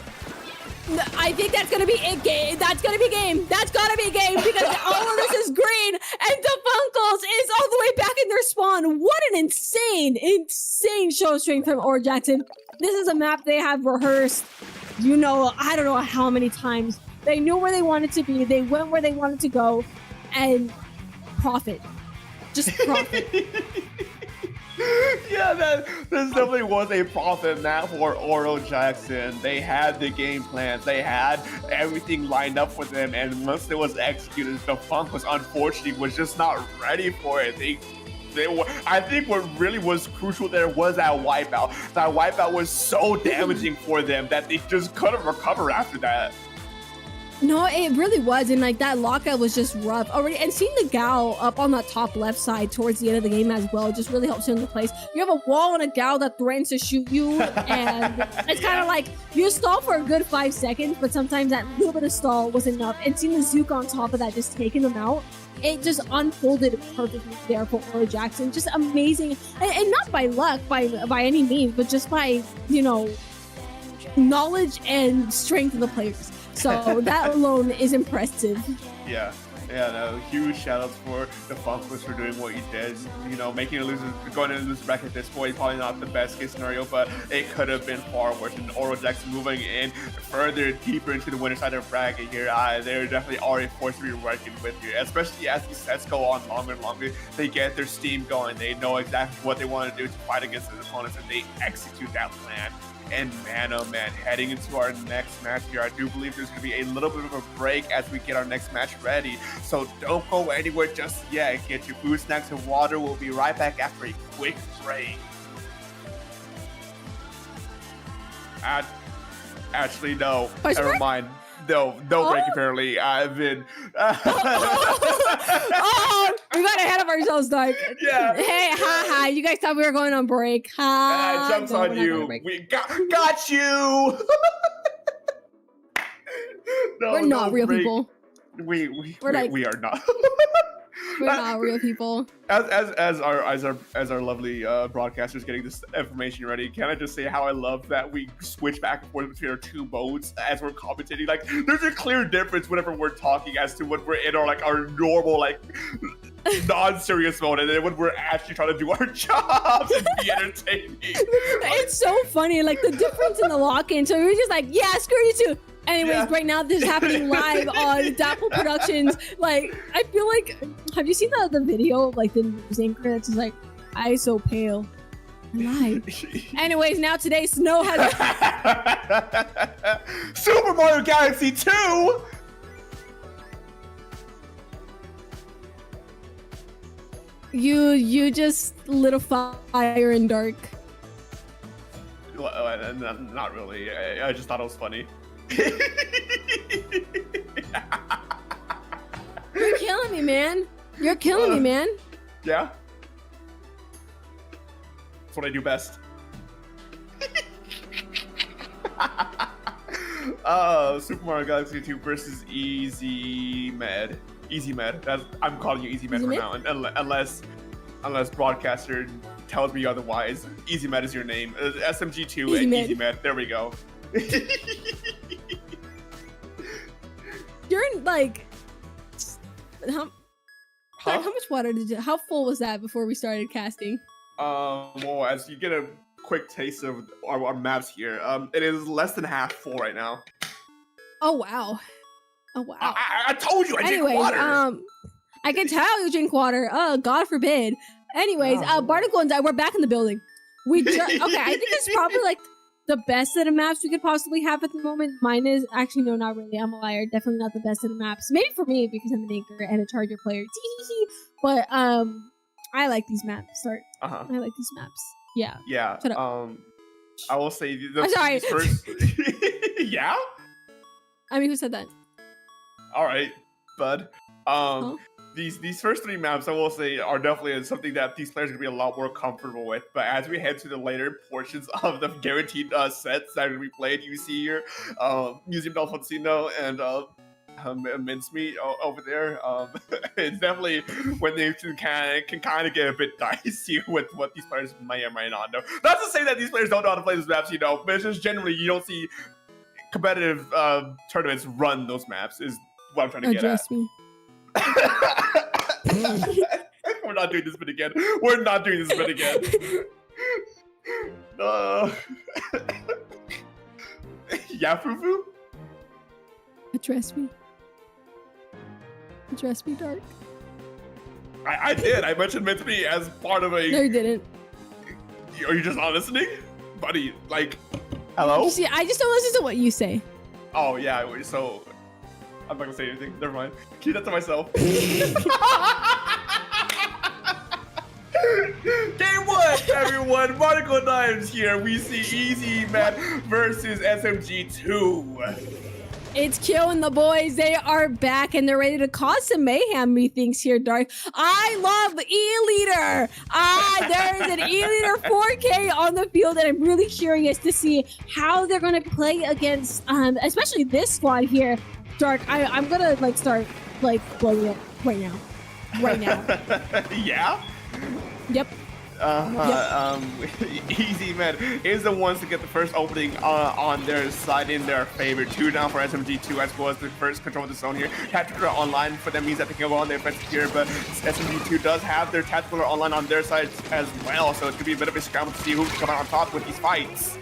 I think that's gonna be it game. That's gonna be game. That's gotta be game because all of this is green and the Funkles is all the way back in their spawn. What an insane show of strength from Oro Jackson. This is a map they have rehearsed, you know, I don't know how many times. They knew where they wanted to be. They went where they wanted to go, and profit. Just profit. Yeah, this definitely was a profit map for Oro Jackson. They had the game plans, they had everything lined up for them, and once it was executed, the Funk was unfortunately just not ready for it. I think what really was crucial there was that wipeout. That wipeout was so damaging for them that they just couldn't recover after that. No, it really was, and like that lockout was just rough already. And seeing the gal up on that top left side towards the end of the game as well just really helps you in the place. You have a wall and a gal that threatens to shoot you, and it's kind of like you stall for a good 5 seconds, but sometimes that little bit of stall was enough. And seeing the Zook on top of that just taking them out, it just unfolded perfectly there for Oro Jackson. Just amazing, and not by luck by any means, but just by, you know, knowledge and strength of the players. So that alone is impressive. Yeah, no, huge shout outs for the Funkles for doing what you did. You know, making a loser, going into lose bracket at this point, probably not the best case scenario, but it could have been far worse. And Oro Jackson moving in further deeper into the winner side of the bracket here, they're definitely already forced to be working with you, especially as these sets go on longer and longer. They get their steam going, they know exactly what they want to do to fight against their opponents, and they execute that plan. And man, oh man, heading into our next match here, I do believe there's going to be a little bit of a break as we get our next match ready. So don't go anywhere just yet. Get your food, snacks, and water. We'll be right back after a quick break. Actually, no. Never mind. No break apparently. I've been... Oh, we got ahead of ourselves, Dark. Yeah. Hey, ha. You guys thought we were going on break. Ha. Jumps on you. We got you. No, we're not real people. We are not. We're not real people. As our lovely broadcasters getting this information ready, can I just say how I love that we switch back and forth between our two modes as we're commentating? Like, there's a clear difference whenever we're talking as to when we're in our normal non-serious mode, and then when we're actually trying to do our jobs and be entertaining. It's so funny, like the difference in the lock-in. So we were just like, yeah, screw you too. Anyways, right now this is happening live on Dapple Productions. Like, I feel like, have you seen the video of like the news anchor that's just like, I so pale. Live. Anyways, now today Snow has Super Mario Galaxy 2. You just lit a fire in Dark. Well, not really. I just thought it was funny. You're killing me, man. You're killing me, man. Yeah. That's what I do best. Super Mario Galaxy 2 versus Easy Med. Easy Med. I'm calling you Easy Med from now, unless broadcaster tells me otherwise. Easy Med is your name. SMG2 and Easy Med. There we go. You're in, like, how much water did you? How full was that before we started casting? Well, as you get a quick taste of our maps here, it is less than half full right now. Oh wow! Oh wow! I told you I drink water. I can tell you drink water. Oh, God forbid. Anyways, Barnacle and I, we're back in the building. Okay, I think it's probably like the best set of maps we could possibly have at the moment. Mine is actually no, not really. I'm a liar. Definitely not the best set of maps. Maybe for me because I'm an anchor and a charger player. But I like these maps. I like these maps. Yeah. Yeah. Shut up. I will say I'm sorry. First... Yeah. I mean, who said that? All right, bud. Huh? These first 3 maps, I will say, are definitely something that these players are going to be a lot more comfortable with. But as we head to the later portions of the guaranteed sets that are going to be played, you see here, Museum del Fonsino and Mincemeat over there. It's definitely when they can kind of get a bit dicey with what these players may or may not know. Not to say that these players don't know how to play these maps, but it's just generally you don't see competitive tournaments run those maps. Is what I'm trying to get at. Me. We're not doing this bit again. We're not doing this bit again. Yafufu? Address me. Address me, Dark. I did. I mentioned Mincemeat as part of a... No, you didn't. Are you just not listening? Buddy, like, hello? See, I just don't listen to what you say. Oh, yeah, so... I'm not gonna say anything. Never mind. Keep that to myself. Game 1, everyone. Monaco Dimes here. We see Easy Man versus SMG2. It's killing the boys. They are back and they're ready to cause some mayhem, methinks here, Dark. I love E-Leader. There is an E-Leader 4K on the field, and I'm really curious to see how they're going to play against, especially this squad here. Dark, I'm going to start blowing it right now. Right now. Yeah? Yep. Easy Man is the ones to get the first opening on their side in their favor. 2 down for SMG2 as well as the first control of the zone here. Tactical online for them means that they can go on the offensive here, but SMG2 does have their tactical online on their side as well, so it could be a bit of a scramble to see who can come out on top with these fights.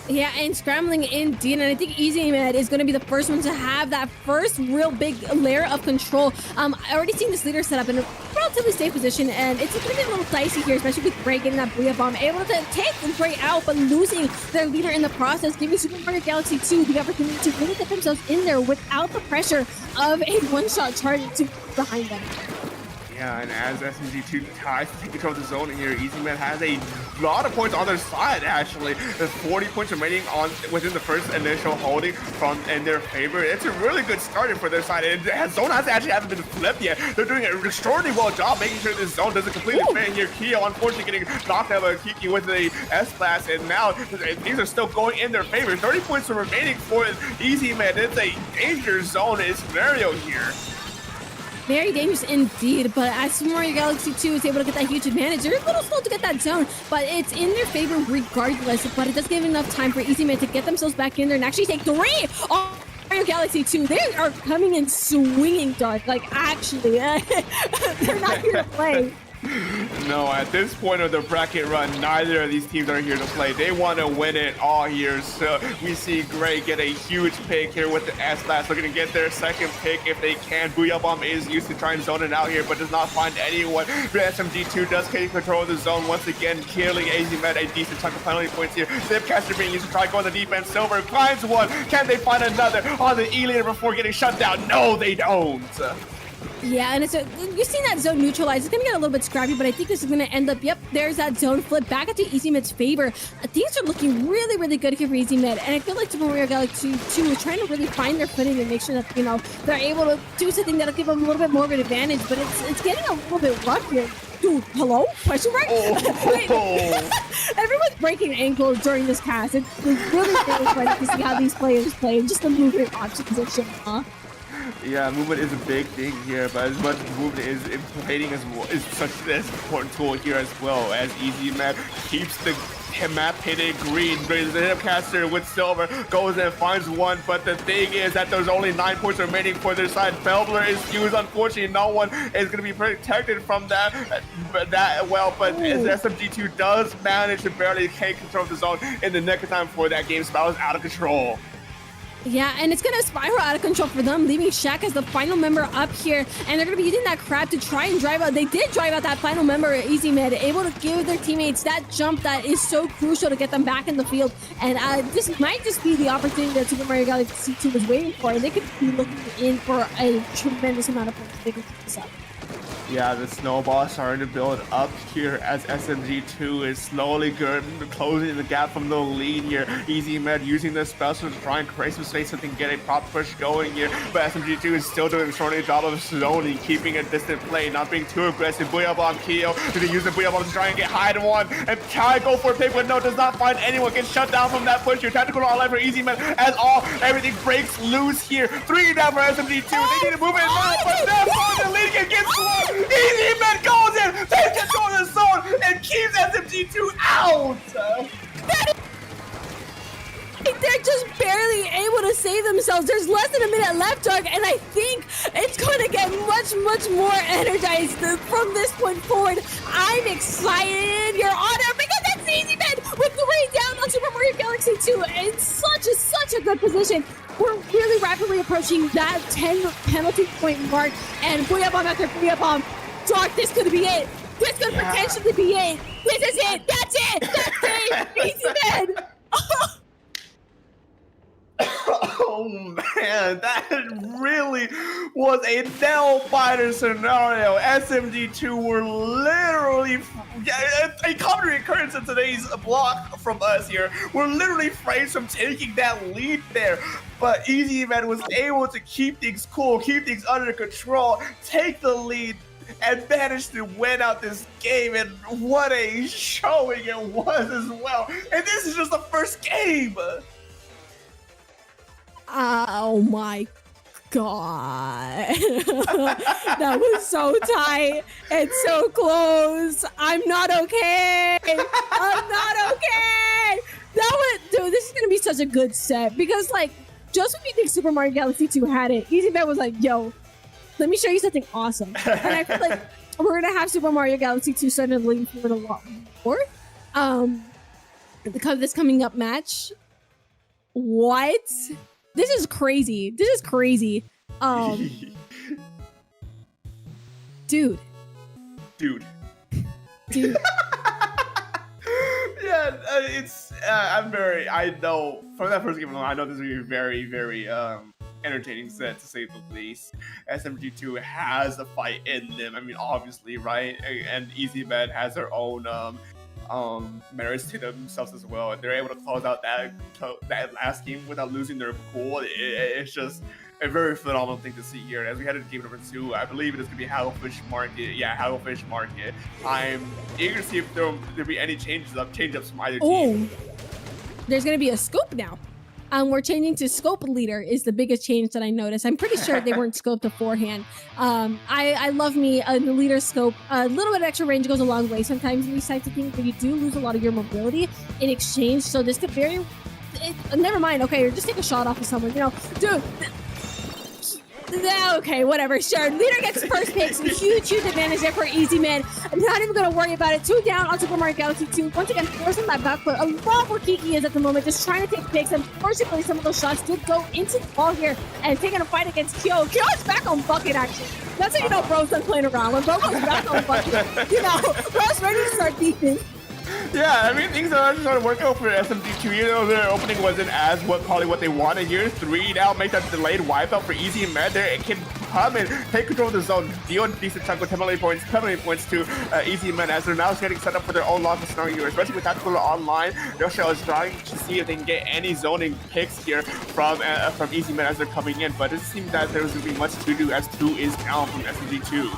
Yeah, and scrambling indeed, and I think Easy Man is going to be the first one to have that first real big layer of control. I already seen this leader set up in a relatively safe position, and it's going to be a little dicey here, especially with Gray getting that Booyah Bomb, able to take Gray out, but losing their leader in the process, giving Super Mario Galaxy 2 the opportunity to really get themselves in there without the pressure of a one-shot target behind them. Yeah, and as SMG2 tries to take control of the zone here, Easy Man has a lot of points on their side, actually. There's 40 points remaining within the first initial holding in their favor. It's a really good starting for their side. And zone hasn't been flipped yet. They're doing an extraordinarily well job making sure this zone doesn't completely fit here. Keo, unfortunately, getting knocked out by Kiki with the S-Blast, and now these are still going in their favor. 30 points are remaining for Easy Man. It's a danger zone scenario here. Very dangerous indeed, but as Super Mario Galaxy 2 is able to get that huge advantage, they're a little slow to get that zone, but it's in their favor regardless. But it does give enough time for Easy Man to get themselves back in there and actually take 3 on Mario Galaxy 2. They are coming in swinging, Dark. Like, actually, they're not here to play. No, at this point of the bracket run, neither of these teams are here to play. They want to win it all here. So we see Gray get a huge pick here with the S-Blast, looking to get their second pick if they can. Booyah Bomb is used to try and zone it out here, but does not find anyone. SMG2 does take control of the zone once again, killing Easy Man a decent chunk of penalty points here. Zipcaster being used to try going to the defense. Silver finds one. Can they find another on the E-Leader before getting shut down? No, they don't. Yeah, and you've seen that zone neutralize. It's going to get a little bit scrappy, but I think this is going to end up, yep, there's that zone flip back into Easy Man's favor. Things are looking really, really good here for Easy Man, and I feel like Super Mario Galaxy 2 is trying to really find their footing and make sure that, they're able to do something that'll give them a little bit more of an advantage, but it's getting a little bit rough here. Dude, hello? Question mark? Oh. Everyone's breaking ankles during this cast. It's really funny to see how these players play, just the movement options, huh? Yeah, movement is a big thing here, but as much movement is plating is such an important tool here as well, as Easy Man keeps the map hitting green. Raises the Hipcaster with Silver, goes and finds one, but the thing is that there's only 9 points remaining for their side. Felbler is used. Unfortunately, no one is going to be protected from that well, but SMG2 does manage to barely take control of the zone in the nick of time before that game spirals out of control. Yeah, and it's going to spiral out of control for them, leaving Shaq as the final member up here, and they're going to be using that crab to try and drive out. They did drive out that final member, Easy Man, able to give their teammates that jump that is so crucial to get them back in the field, and this might just be the opportunity that Super Mario Galaxy 2 was waiting for, and they could be looking in for a tremendous amount of points if they can keep this up. Yeah, the snowball is starting to build up here as SMG2 is slowly closing the gap from the lead here. Easy Med using the special to try and create some space so they can get a prop push going here. But SMG2 is still doing a extraordinary job of zoning, keeping a distant play, not being too aggressive. Booyah Bomb Keo, they use the Booyah Bomb to try and get high to one. And try to go for a pick, but no, does not find anyone. Gets shut down from that push here. Tactical online for Easy Med as everything breaks loose here. 3 down for SMG2. They need to move it now, but they're the lead gets slow. Easy Man goes in, takes control of the zone, and keeps SMG2 out! They're just barely able to save themselves. There's less than a minute left, Doug, and I think it's going to get much, much more energized from this point forward. I'm excited, Your Honor, because that's Easy Man with 3 down on Super Mario Galaxy 2 in such a good position. We're really rapidly approaching that 10 penalty point mark, and Booyah Bomb after Booyah Bomb. Doc, this could be it. This could potentially be it. This is it. That's it. That's it. Easy Man. Oh man, that really was a nail-biter scenario. SMG2 were literally, a common recurrence in today's block from us here. We're literally framed from taking that lead there. But Easy Man was able to keep things cool, keep things under control, take the lead, and managed to win out this game. And what a showing it was as well. And this is just the first game. Oh my God. That was so tight and so close. I'm not okay. I'm not okay. Dude, this is going to be such a good set because, like, just when you think Super Mario Galaxy 2 had it, Easy Man was like, yo, let me show you something awesome. And I feel like we're going to have Super Mario Galaxy 2 starting to lean forward a lot more. This coming up match. What? This is crazy. This is crazy. Dude. Yeah, I know from that first game alone, I know this is going to be very, very entertaining set to say the least. SMG2 has a fight in them. I mean, obviously, right? And Easy Man has their own merits to themselves as well, and they're able to close out that last game without losing their cool. It's just a very phenomenal thing to see here. As we head into game number 2, I believe it is going to be Hagglefish Market. Yeah, Hagglefish Market. I'm eager to see if there'll be any change-ups from either team. There's going to be a scope now. We're changing to scope leader is the biggest change that I noticed. I'm pretty sure they weren't scoped beforehand. I love me the leader scope. A little bit of extra range goes a long way sometimes in these types of things, but you do lose a lot of your mobility in exchange. So this could never mind. Okay, or just take a shot off of someone. You know, dude. Okay, whatever, sure. Leader gets first pick, so huge advantage there for Easy Man. I'm not even going to worry about it. 2 down on Super Mario Galaxy 2. Once again, forcing that back foot. A lot where Kiki is at the moment, just trying to take picks. Unfortunately, some of those shots did go into the ball here and taking a fight against Kyo. Kyo's back on bucket action. That's how you know bro's done playing around. When bro goes back on bucket, you know, bro's ready to start beefing. Yeah, I mean, things are actually starting to work out for SMG2. You know, their opening wasn't as probably what they wanted here. 3 now, make that delayed wipeout for Easy Man there. It can come and take control of the zone, deal a decent chunk with penalty points to Easy Man as they're now getting set up for their own lock scenario here, especially with Tactical Online. Yoshio is trying to see if they can get any zoning picks here from Easy Man as they're coming in, but it seems that there's going to be much to do as 2 is down from SMG2.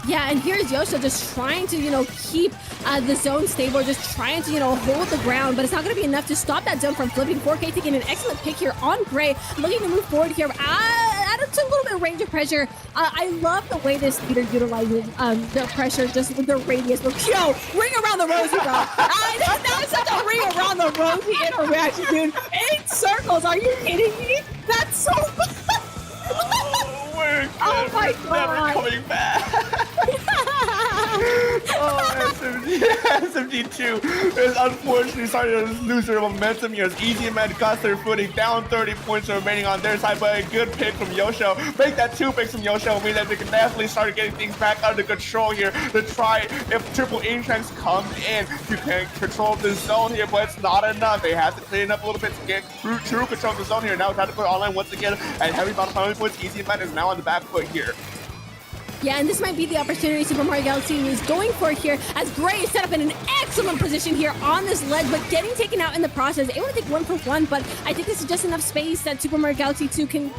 Yeah, and here's Yosha just trying to, you know, keep the zone stable, just trying to, you know, hold the ground, but it's not going to be enough to stop that zone from flipping. 4K taking an excellent pick here on Gray, looking to move forward here. Add to a little bit of range of pressure. I love the way this leader utilizes their pressure just with the radius. But yo, ring around the rosy, bro. That was such a ring around the rosy interaction, dude. 8 circles, are you kidding me? That's so fun. Oh my God. Never coming back. SMG2 is unfortunately starting to lose their momentum here as Easy Man got their footing, down 30 points remaining on their side, but a good pick from Yoshio. Make that 2 picks from Yoshio mean that they can definitely start getting things back under control here to try if triple Apex comes in. You can control the zone here, but it's not enough. They have to clean up a little bit to get true control of the zone here. Now Tactical Online once again, and heavy battle penalty points. Easy Man is now on the back foot here. Yeah, and this might be the opportunity Super Mario Galaxy is going for here, as Gray is set up in an excellent position here on this ledge, but getting taken out in the process. Able to take 1 for 1, but I think this is just enough space that Super Mario Galaxy 2 can,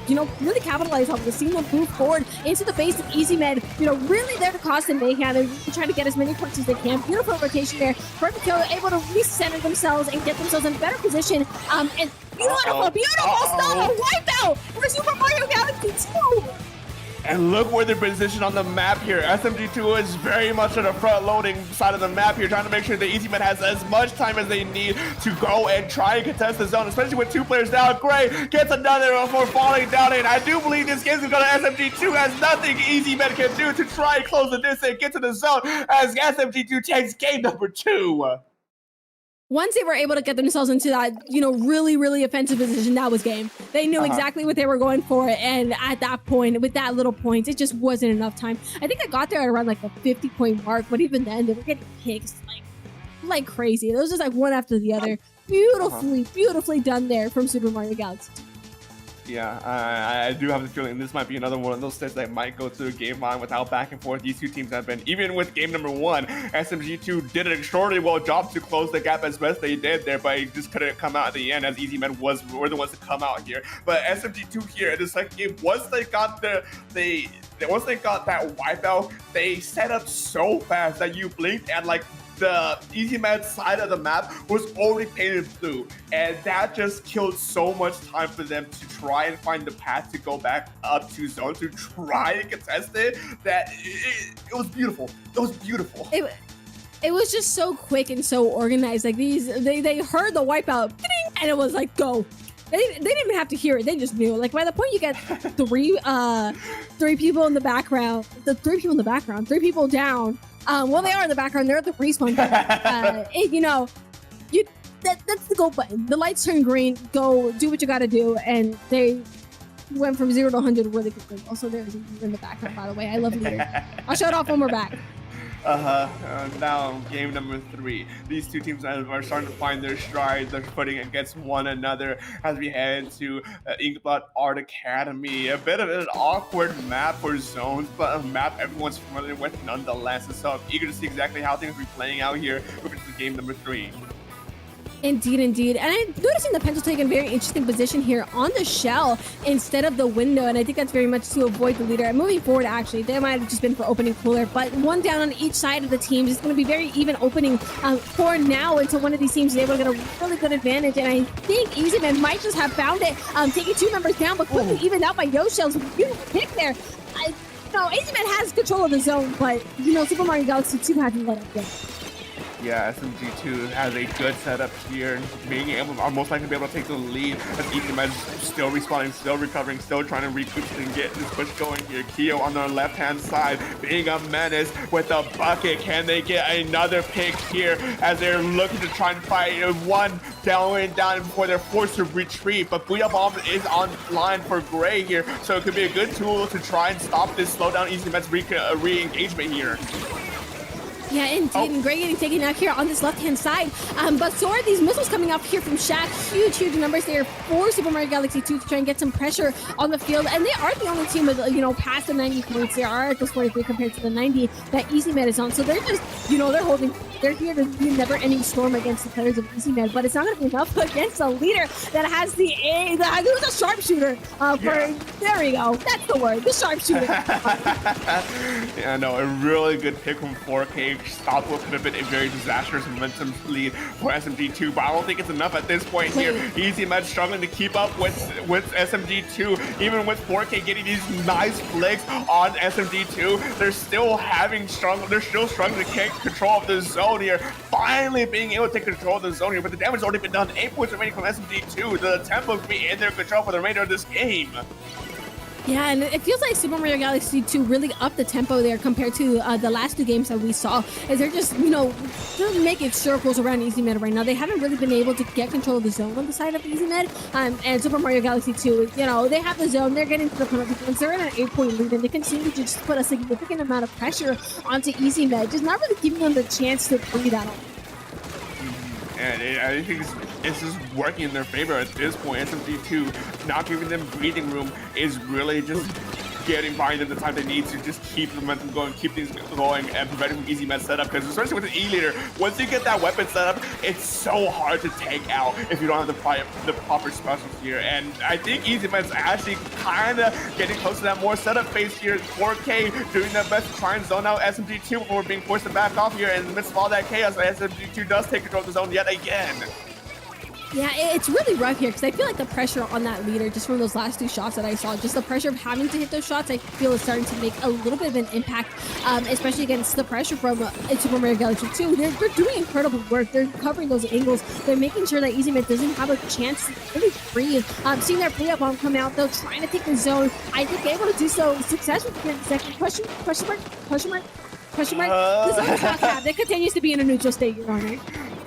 really capitalize on this. Seeing them move forward into the face of Easy Med, really there to cause them mayhem and try to get as many points as they can. Beautiful rotation there. Perfect kill, able to recenter themselves and get themselves in a better position. And beautiful stuff, a wipeout for Super Mario Galaxy 2. And look where they're positioned on the map here. SMG2 is very much on the front loading side of the map here, trying to make sure the Easy Man has as much time as they need to go and try and contest the zone, especially with 2 players down. Gray gets another before falling down, and I do believe this game is going to SMG2 has nothing Easy Man can do to try and close the distance and get to the zone as SMG2 takes game number 2. Once they were able to get themselves into that, really, really offensive position, that was game. They knew exactly what they were going for, and at that point, with that little point, it just wasn't enough time. I think I got there at around like the 50-point mark, but even then, they were getting picks like crazy. It was just like one after the other. Beautifully done there from Super Mario Galaxy. Yeah, I do have the feeling this might be another one of those sets that might go to a game line without back and forth. These two teams have been, even with game number 1, SMG2 did an extraordinarily well job to close the gap as best they did there, but it just couldn't come out at the end as Easy Men were the ones to come out here. But SMG2 here in the second game, once they got that wipeout, they set up so fast that you blinked and the Easy Man side of the map was already painted blue, and that just killed so much time for them to try and find the path to go back up to zone to try and contest it. That it was beautiful. It was beautiful. It was just so quick and so organized. Like they heard the wipeout, and it was like go. They didn't even have to hear it. They just knew. Like by the point you get three people in the background, 3 people down. Well, they are in the background. They're at the respawn. That's the go button. The lights turn green. Go do what you got to do, and they went from 0 to 100 really quickly. Also, there's in the background, by the way. I love leader. I'll show it off when we're back. Now game number 3. These two teams are starting to find their stride, their footing against one another as we head into Inkblot Art Academy. A bit of an awkward map for zones, but a map everyone's familiar with nonetheless. So I'm eager to see exactly how things will be playing out here moving to game number 3. Indeed. And I'm noticing the pencil taking a very interesting position here on the shell instead of the window, and I think that's very much to avoid the leader. And moving forward, actually, they might have just been for opening cooler, but one down on each side of the teams. It's going to be very even opening for now until one of these teams is able to get a really good advantage, and I think Easy Man might just have found it, taking 2 members down, but quickly evened out by Yoshell's beautiful pick there. Easy Man has control of the zone, but, Super Mario Galaxy 2 hasn't let up yet. Yeah, SMG2 has a good setup here, being able to most likely be able to take the lead as Easy Man still respawning, still recovering, still trying to recoup and get this push going here. Keo on the left-hand side being a menace with a bucket. Can they get another pick here as they're looking to try and fight one down before they're forced to retreat? But Booyah Bomb is online for Gray here, so it could be a good tool to try and stop this slow down Easy Man's re-engagement here. Yeah, indeed. And Gray getting taken out here on this left-hand side. But so are these missiles coming up here from Shaq. Huge numbers there for Super Mario Galaxy 2 to try and get some pressure on the field. And they are the only team with, past the 90 points. They are at those 43 compared to the 90 that Easy Man is on. So they're just, they're holding. They're here to be a never-ending storm against the players of Easy Man. But it's not going to be enough against a leader that has the A. Who's a sharpshooter. There we go. That's the word. The sharpshooter. Yeah, no, a really good pick from 4K. Stop what could have been a very disastrous momentum lead for SMG2, but I don't think it's enough at this point here. Easy Man struggling to keep up with SMG2, even with 4K getting these nice flicks on SMG2. They're still struggling to take control of the zone here. Finally being able to take control of the zone here, but the damage has already been done. 8 points remaining from SMG2. The tempo will be in their control for the remainder of this game. Yeah, and it feels like Super Mario Galaxy 2 really upped the tempo there compared to the last 2 games that we saw. As they're just, they're making circles around Easy Med right now. They haven't really been able to get control of the zone on the side of Easy Med. And Super Mario Galaxy 2, they have the zone. They're getting to the penalty points. They're in an 8-point lead, and they continue to just put a significant amount of pressure onto Easy Med, just not really giving them the chance to breathe at all. And I think it's just working in their favor at this point. SMG2 not giving them breathing room is really just getting buying them the time they need to just keep the momentum going, keep things going, and preventing easy med setup. Because especially with an E-leader, once you get that weapon set up, it's so hard to take out if you don't have the proper specials here. And I think easy med's actually kind of getting close to that more setup phase here. 4K doing their best to try and zone out SMG2 before being forced to back off here. And in the midst of all that chaos, SMG2 does take control of the zone yet again. Yeah, it's really rough here because I feel like the pressure on that leader, just from those last 2 shots that I saw, just the pressure of having to hit those shots, I feel is starting to make a little bit of an impact, especially against the pressure from Super Mario Galaxy 2. They're doing incredible work. They're covering those angles. They're making sure that EasyMed doesn't have a chance to really breathe. Seeing their free-up bomb come out, though, trying to take the zone. I think able to do so successfully in the second. Question mark? The zone's not capped. It continues to be in a neutral state, Your Honor.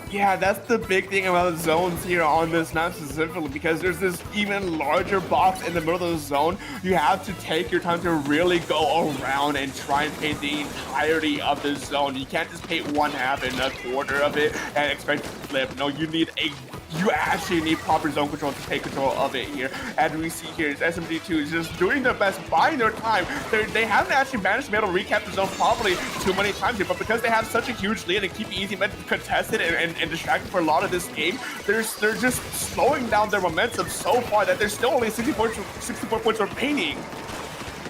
Yeah, that's the big thing about the zones here on this map specifically, because there's this even larger box in the middle of the zone. You have to take your time to really go around and try and paint the entirety of the zone. You can't just paint one half and a quarter of it and expect to flip. No, you actually need proper zone control to take control of it here. And we see here is SMG2 is just doing their best, buying their time. They haven't actually managed to be able to recap the zone properly too many times here, but because they have such a huge lead and keep easy med contested and distracted for a lot of this game, they're just slowing down their momentum so far that they're still only 64 points remaining.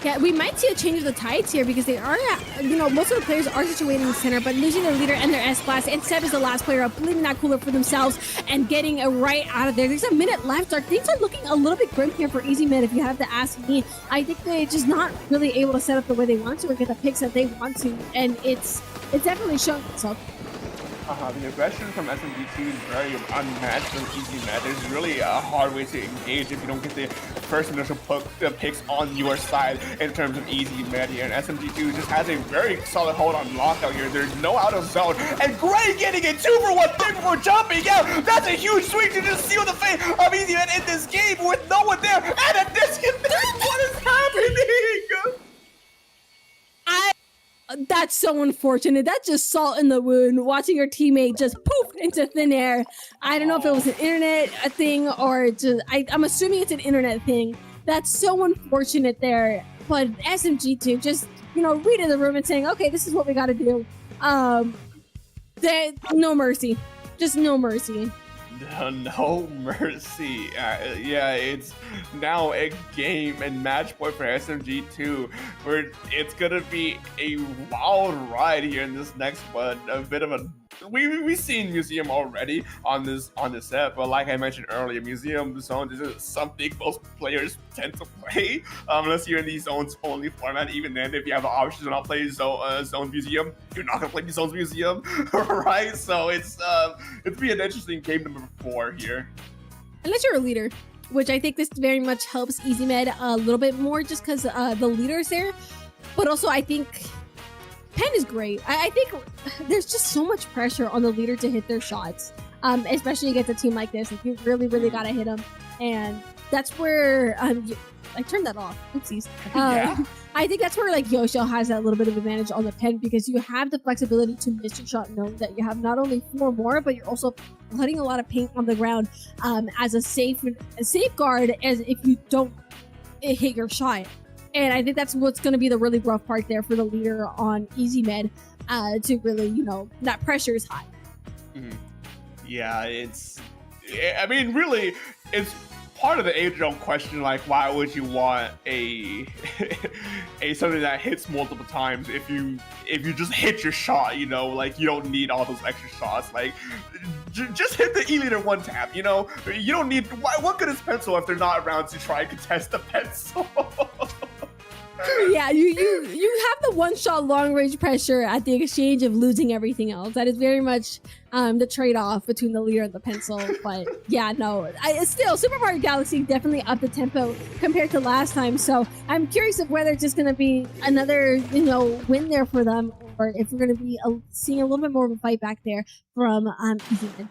Yeah, we might see a change of the tides here because they are, most of the players are situated in the center, but losing their leader and their S-Blast, and Seb is the last player up, leaving that cooler for themselves and getting it right out of there. There's a minute left. Things are looking a little bit grim here for EasyMed, if you have to ask me. I think they're just not really able to set up the way they want to or get the picks that they want to, and it's definitely showing itself. The aggression from SMG2 is very unmatched from EasyMed. There's really a hard way to engage if you don't get the first initial picks on your side in terms of EasyMed here. And SMG2 just has a very solid hold on lockout here. There's no out of zone. And Gray getting it 2-for-1 thing before jumping out. That's a huge swing to just seal the fate of EasyMed in this game with no one there and a disconnect. What is happening? That's so unfortunate. That's just salt in the wound, watching your teammate just poof into thin air. I don't know if it was an internet thing or just, I'm assuming it's an internet thing. That's so unfortunate there. But SMG2 just, reading the room and saying, okay, this is what we got to do. No mercy. Just no mercy. No mercy. Yeah, it's now a game and match point for SMG2 where it's gonna be a wild ride here in this next one. A bit of a we've seen Museum already on this set, but like I mentioned earlier, Museum Zone isn't something most players tend to play unless you're in the zones only format. Even then, if you have the option to not play Zone Museum, you're not gonna play the Zones Museum, right? So it's be an interesting game number 4 here. Unless you're a leader, which I think this very much helps EasyMed a little bit more, just because the leader's there. But also, I think Pen is great. I think there's just so much pressure on the leader to hit their shots, especially against a team like this. Like, you really, really gotta hit them, and that's where I turned that off. Oopsies. Yeah. I think that's where Yosho has that little bit of advantage on the Pen, because you have the flexibility to miss your shot, knowing that you have not only 4 more, but you're also putting a lot of paint on the ground as a safeguard, as if you don't hit your shot. And I think that's what's going to be the really rough part there for the leader on EasyMed, to really, that pressure is high. Mm-hmm. Yeah, really, it's part of the age-old question, like, why would you want a something that hits multiple times if you just hit your shot, you don't need all those extra shots. Like, just hit the E-leader 1 tap, you don't need, what good is pencil if they're not around to try and contest the pencil? Yeah, you have the 1-shot long-range pressure at the exchange of losing everything else. That is very much the trade-off between the leader and the pencil. But yeah, no, still, Super Mario Galaxy definitely upped the tempo compared to last time. So I'm curious of whether it's just going to be another, win there for them, or if we're going to be seeing a little bit more of a fight back there from EasyMed.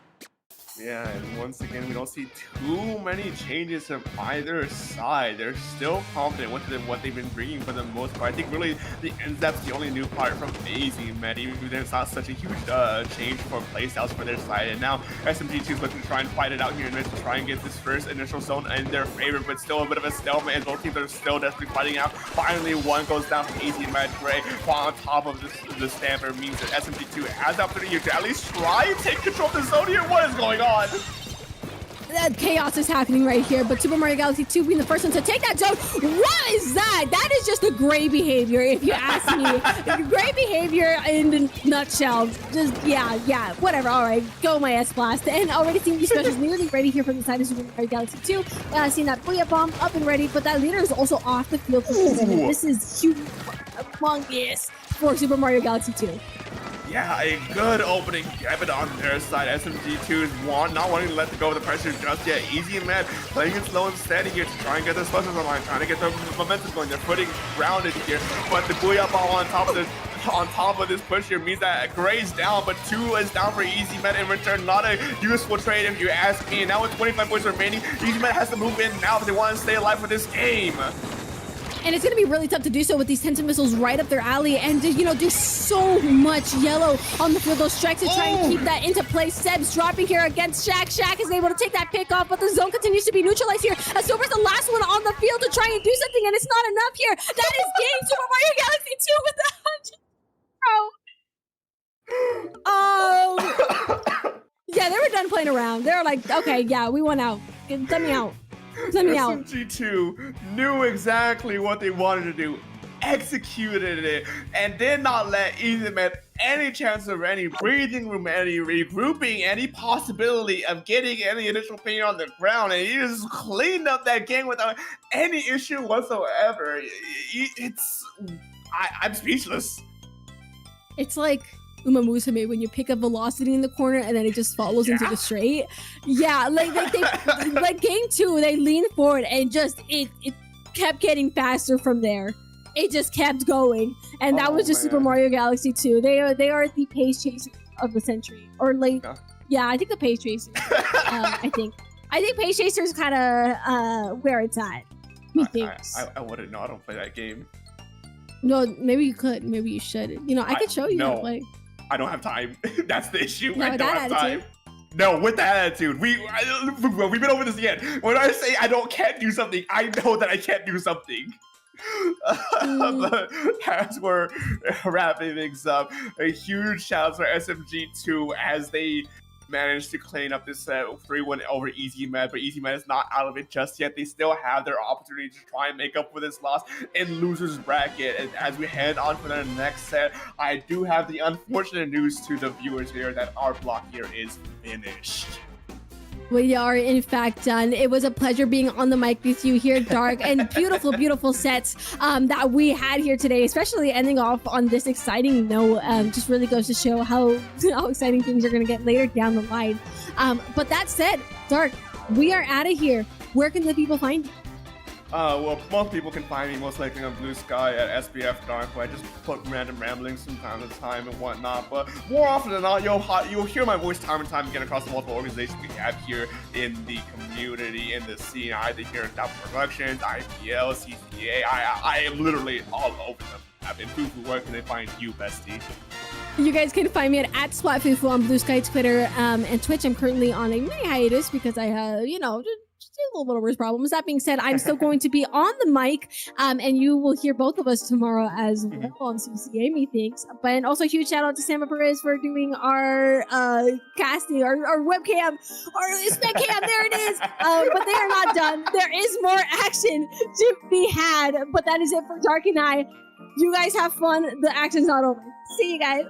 Yeah, and once again, we don't see too many changes from either side. They're still confident with what they've been bringing for the most part. I think really the that's the only new part from AZ Med, even though it's not such a huge change for playstyles for their side. And now SMG2 is looking to try and fight it out here and to try and get this first initial zone in their favor, but still a bit of a stalemate as both teams are still desperately fighting out. Finally, one goes down for AZ Med Gray, while on top of this, the Stamper means that SMG2 has the opportunity to at least try and take control of the zone here. What is going on? Chaos is happening right here, but Super Mario Galaxy 2 being the first one to take that zone. What is that? That is just a gray behavior, if you ask me. Gray behavior in a nutshell. Just, yeah, whatever. All right, go my S-Blast. And already seeing these specials nearly ready here from the side of Super Mario Galaxy 2. Seeing that Booyah Bomb up and ready, but that leader is also off the field. This is huge, humongous for Super Mario Galaxy 2. Yeah, a good opening Gambit on their side. SMG2 is not wanting to let go of the pressure just yet. Easy and Mad playing it slow and steady here to try and get the specials online, trying to get the momentum going. They're putting grounded here, but the Booyah Ball on top of this push here means that Gray's down, but 2 is down for Easy Med in return. Not a useful trade if you ask me. And now with 25 points remaining, Easy Med has to move in now if they want to stay alive for this game. And it's going to be really tough to do so with these Tenta missiles right up their alley. And, you know, there's so much yellow on the field. Those strikes to try and keep that into play. Seb's dropping here against Shaq. Shaq is able to take that pick off, but the zone continues to be neutralized here. As Silver's the last one on the field to try and do something, and it's not enough here. That is game Super Mario Galaxy 2 with the 100. Yeah, they were done playing around. They were like, okay, yeah, we won out. Let me out. Let me out. SMG2 knew exactly what they wanted to do, executed it, and did not let EasyMed any chance of any breathing room, any regrouping, any possibility of getting any initial pain on the ground, and he just cleaned up that game without any issue whatsoever. I'm speechless. It's like Uma Musume when you pick up velocity in the corner and then it just follows into the straight. Yeah, like game 2, they leaned forward and just it kept getting faster from there. It just kept going, and that was just Super Mario Galaxy 2. They are the pace chasers of the century, or like yeah, I think the pace chasers. I think pace chasers is kind of where it's at. I wouldn't know. I don't play that game. No, maybe you could. Maybe you should. You know, I could show you how to play. I don't have time. That's the issue. No, I don't have time. No, with that attitude. We've been over this again. When I say can't do something, I know that I can't do something. But as we're wrapping things up, a huge shout out for SMG2 as they managed to clean up this 3-1 over Easy Med, but Easy Med is not out of it just yet. They still have their opportunity to try and make up for this loss in loser's bracket. And as we head on for the next set, I do have the unfortunate news to the viewers here that our block here is finished. We are, in fact, done. It was a pleasure being on the mic with you here, Dark, and beautiful, beautiful sets that we had here today, especially ending off on this exciting note. Just really goes to show how exciting things are going to get later down the line. But that said, Dark, we are out of here. Where can the people find you? Well, most people can find me most likely on Blue Sky at SBF Dark, where I just put random ramblings from time to time and whatnot. But more often than not, you'll hear my voice time and time again across the multiple organizations we have here in the community, in the scene, either here at Dapple Productions, IPL, CCA. I am literally all over them. I've been Fufu. Where can they find you, bestie? You guys can find me at @SplatFufu on Blue Sky, Twitter, and Twitch. I'm currently on a mini hiatus because I have, just a little bit of wrist problems. That being said, I'm still going to be on the mic, and you will hear both of us tomorrow as well on CCA, methinks. But also, huge shout out to Samba Perez for doing our casting, our webcam, our spec cam. There it is. But they are not done. There is more action to be had. But that is it for Dark and I. You guys have fun. The action's not over. See you guys.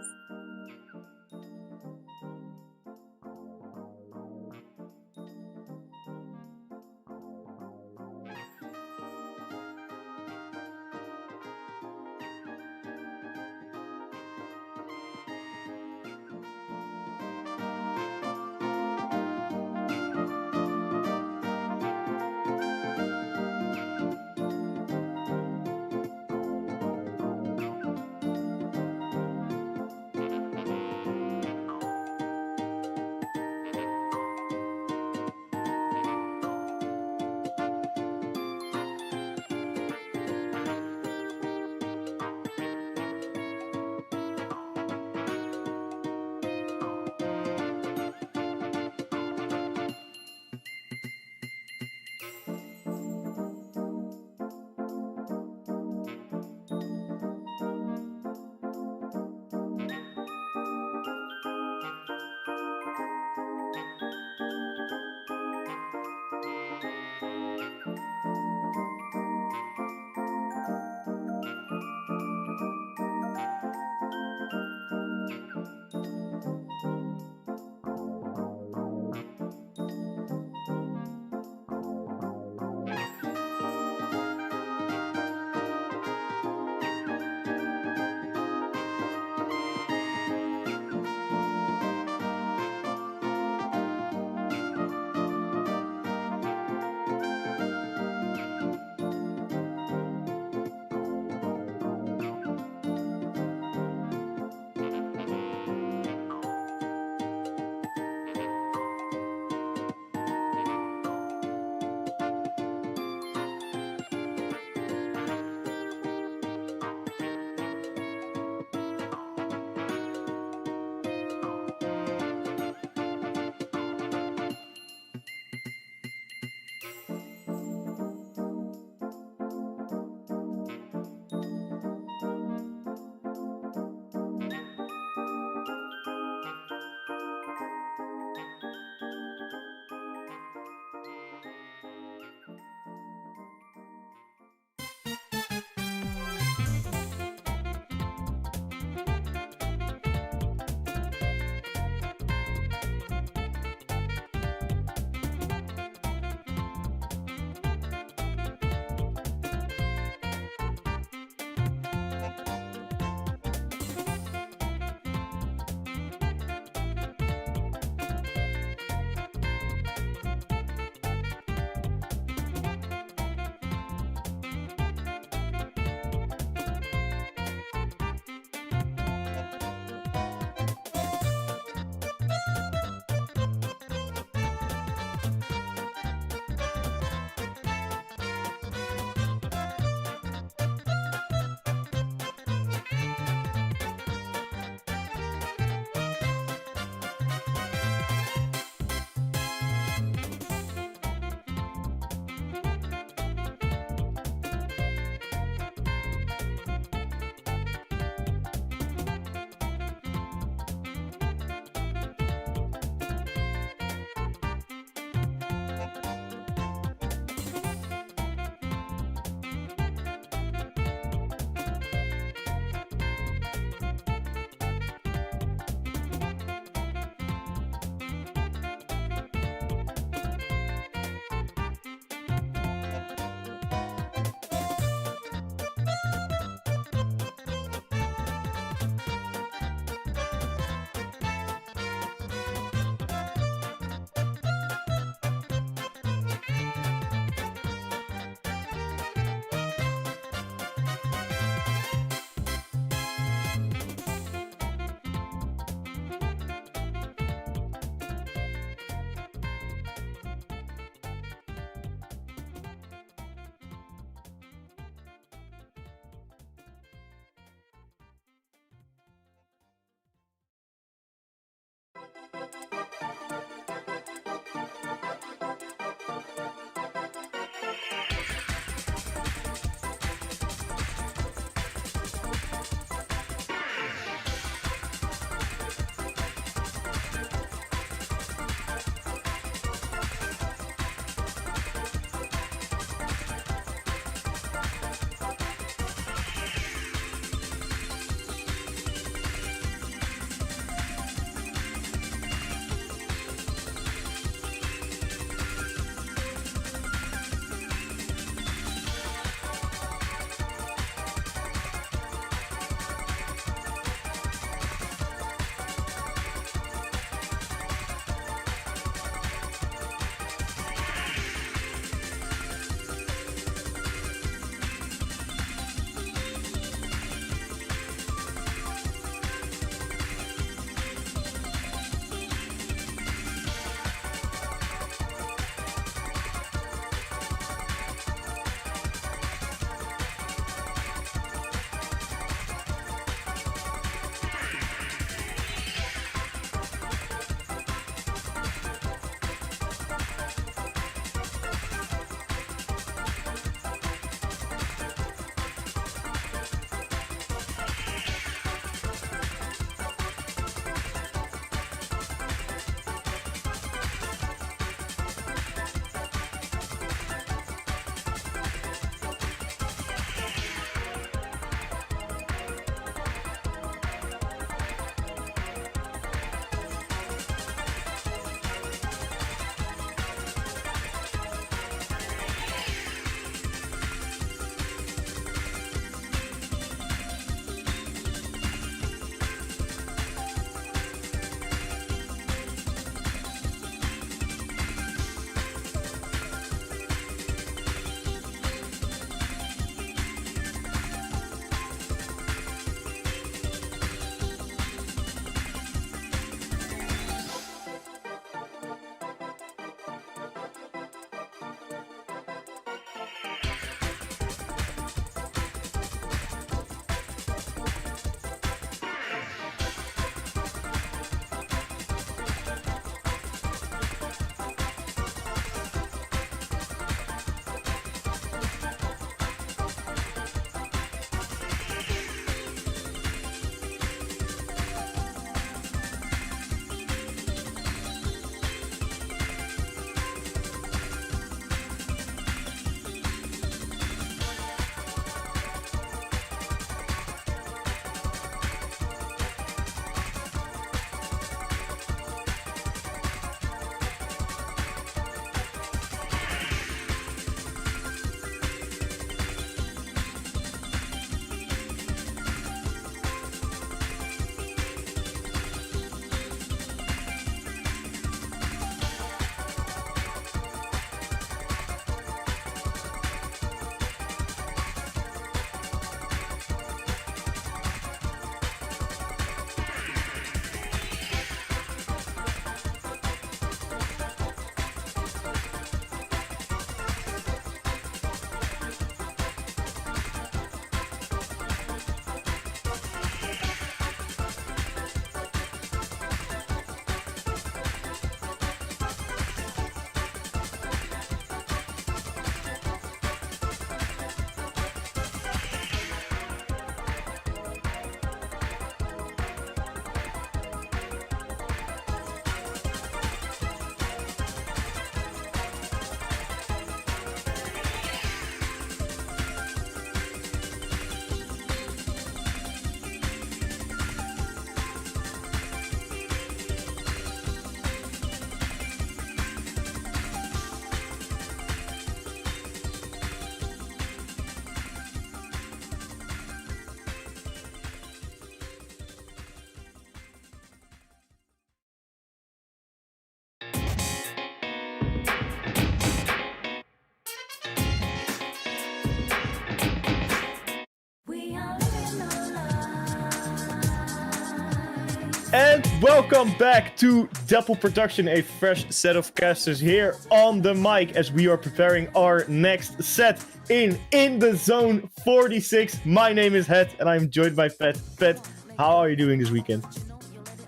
And welcome back to Dapple Production, a fresh set of casters here on the mic as we are preparing our next set in the Zone 46. My name is Het and I'm joined by Pet. Pet, how are you doing this weekend?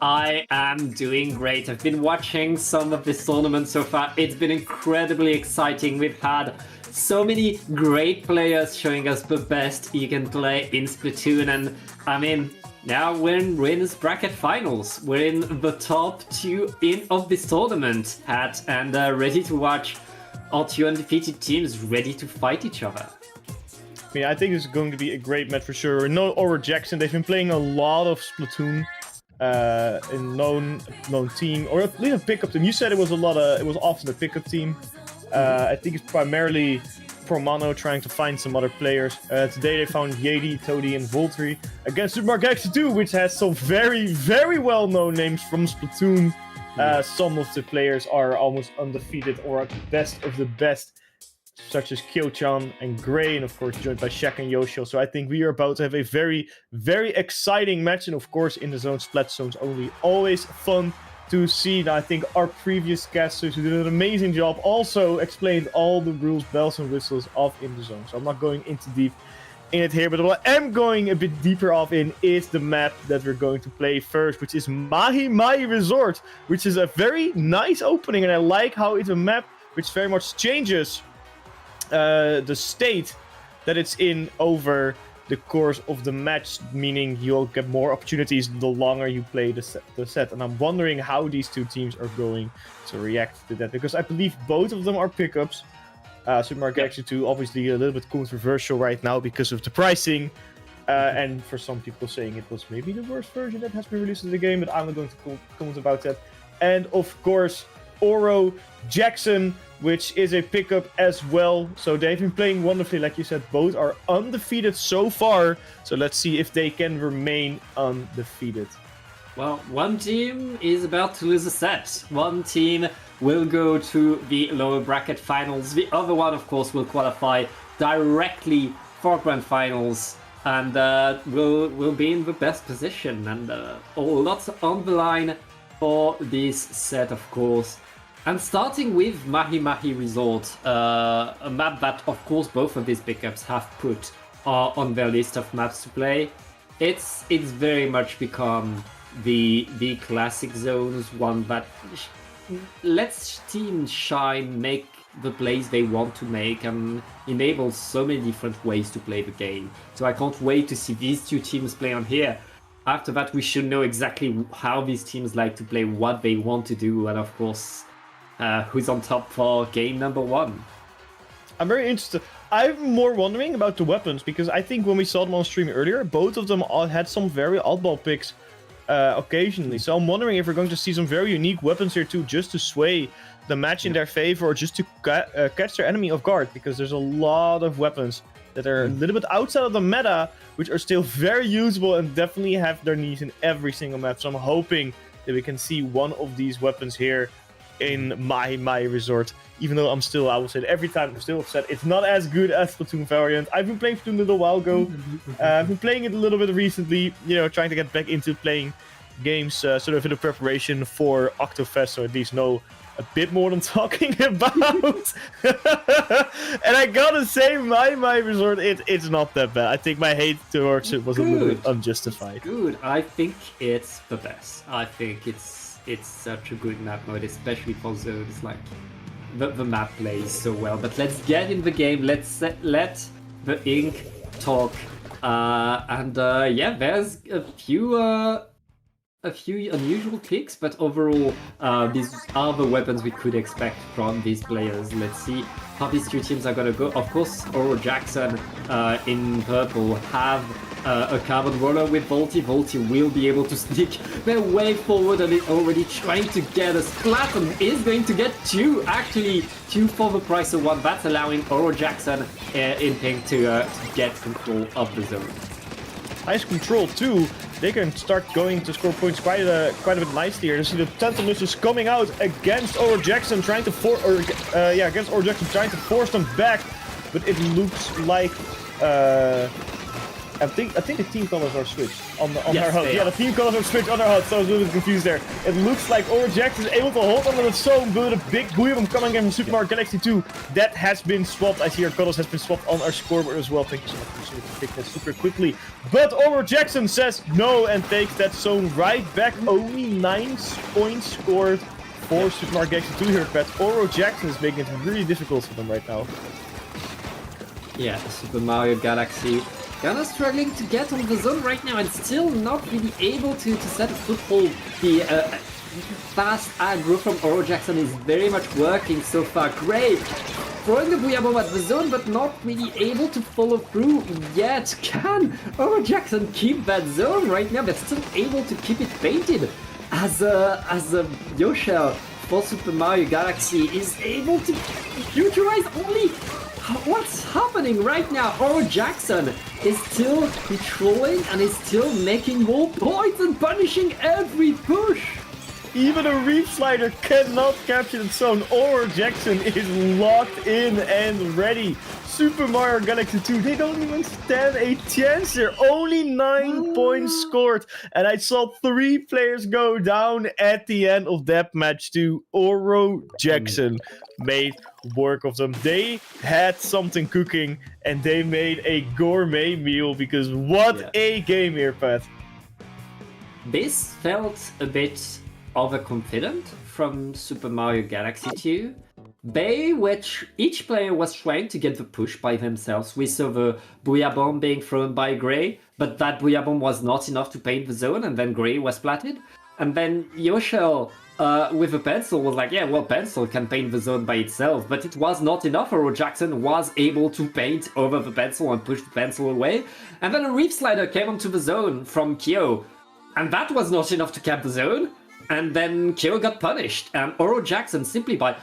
I am doing great. I've been watching some of this tournament so far. It's been incredibly exciting. We've had so many great players showing us the best you can play in Splatoon, and I mean, now we're in winners bracket finals. We're in the top two of this tournament, Het, and ready to watch our two undefeated teams ready to fight each other. I mean, I think this is going to be a great match for sure. No Aura Jackson, they've been playing a lot of Splatoon in lone team, or at least a pickup team. You said it was often a pickup team. I think it's primarily Pro Mono trying to find some other players. Today they found Yeti, Toadie, and Voltry against Super Mario Galaxy 2, which has some very, very well-known names from Splatoon. Some of the players are almost undefeated or at the best of the best, such as Kyo-chan and Gray, and of course joined by Shaq and Yoshio. So I think we are about to have a very, very exciting match, and of course in the zone, Splat zones only. Always fun to see. Now, I think our previous casters who did an amazing job also explained all the rules, bells and whistles of In the Zone. So I'm not going into deep in it here, but what I am going a bit deeper off in is the map that we're going to play first, which is Mahi Mahi Resort, which is a very nice opening, and I like how it's a map which very much changes the state that it's in over the course of the match, meaning you'll get more opportunities the longer you play the set. And I'm wondering how these two teams are going to react to that, because I believe both of them are pickups. Super Mario Galaxy 2 obviously a little bit controversial right now because of the pricing, and for some people saying it was maybe the worst version that has been released in the game, but I'm not going to comment about that. And of course Oro Jackson, which is a pickup as well. So they've been playing wonderfully, like you said. Both are undefeated so far. So let's see if they can remain undefeated. Well, one team is about to lose a set. One team will go to the lower bracket finals. The other one, of course, will qualify directly for grand finals and will be in the best position. And lots on the line for this set, of course. And starting with Mahi Mahi Resort, a map that, of course, both of these pickups have put on their list of maps to play. It's very much become the classic zones, one that lets teams shine, make the plays they want to make, and enables so many different ways to play the game. So I can't wait to see these two teams play on here. After that, we should know exactly how these teams like to play, what they want to do, and of course, who's on top for game number one. I'm very interested. I'm more wondering about the weapons, because I think when we saw them on stream earlier, both of them all had some very oddball picks occasionally. So I'm wondering if we're going to see some very unique weapons here too, just to sway the match in their favor, or just to catch their enemy off guard, because there's a lot of weapons that are a little bit outside of the meta, which are still very usable and definitely have their needs in every single map. So I'm hoping that we can see one of these weapons here in Mahi Mahi Resort, even though I will say it every time, I'm still upset it's not as good as Splatoon variant. I've been playing Splatoon a little while ago. I've been playing it a little bit recently, you know, trying to get back into playing games sort of in the preparation for Octofest, so at least know a bit more than talking about. And I gotta say, Mahi Mahi Resort, it's not that bad. I think my hate towards it was a little bit unjustified. Good. I think it's the best. I think it's such a good map mode, especially for zones. Like the map plays so well. But let's get in the game. Let the ink talk. Yeah, there's a few unusual picks, but overall, these are the weapons we could expect from these players. Let's see how these two teams are gonna go. Of course, Oro Jackson in purple have a carbon roller with Volty. Volty will be able to sneak their way forward, and is already trying to get a splat, and is going to get two for the price of one. That's allowing Oro Jackson in pink to get control of the zone. Nice control too. They can start going to score points quite a bit nicely here. You see the Tentacle Missiles coming out against Oro Jackson, trying to force them back, but it looks like I think the team colors are switched on Yes, our HUD. they Yeah, are. the team colors are switched on our HUD, so I was a little bit confused there. It looks like Orajax is able to hold on to its zone, but a big Booyabomb coming in from Super Mario Galaxy 2. That has been swapped. I see our colors has been swapped on our scoreboard as well. Thank you so much for taking that super quickly. But Jackson says no and takes that zone right back. Only 9 points scored for Super Mario Galaxy 2 here, but Jackson is making it really difficult for them right now. Yeah, Super Mario Galaxy kinda struggling to get on the zone right now and still not really able to set a foothold. The fast aggro from Jackson is very much working so far. Great! Throwing the Booyabomb at the zone, but not really able to follow through yet. Can Jackson keep that zone right now? They're still able to keep it painted as Yoshel for Super Mario Galaxy is able to futurize only. What's happening right now? Jackson is still controlling and is still making more points and punishing every push. Even a Reef Slider cannot capture the zone. Jackson is locked in and ready. Super Mario Galaxy 2, they don't even stand a chance here. Only 9 points scored. And I saw 3 players go down at the end of that match too. Jackson made work of them. They had something cooking and they made a gourmet meal because what a game here, Pat. This felt a bit overconfident from Super Mario Galaxy 2. Which each player was trying to get the push by themselves. We saw the Booyabomb being thrown by Gray, but that Booyabomb was not enough to paint the zone, and then Gray was splatted. And then Yoshel with a pencil was like, yeah, well, pencil can paint the zone by itself, but it was not enough. Jackson was able to paint over the pencil and push the pencil away. And then a Reef Slider came onto the zone from Kyo, and that was not enough to cap the zone. And then Kyo got punished, and Jackson simply by,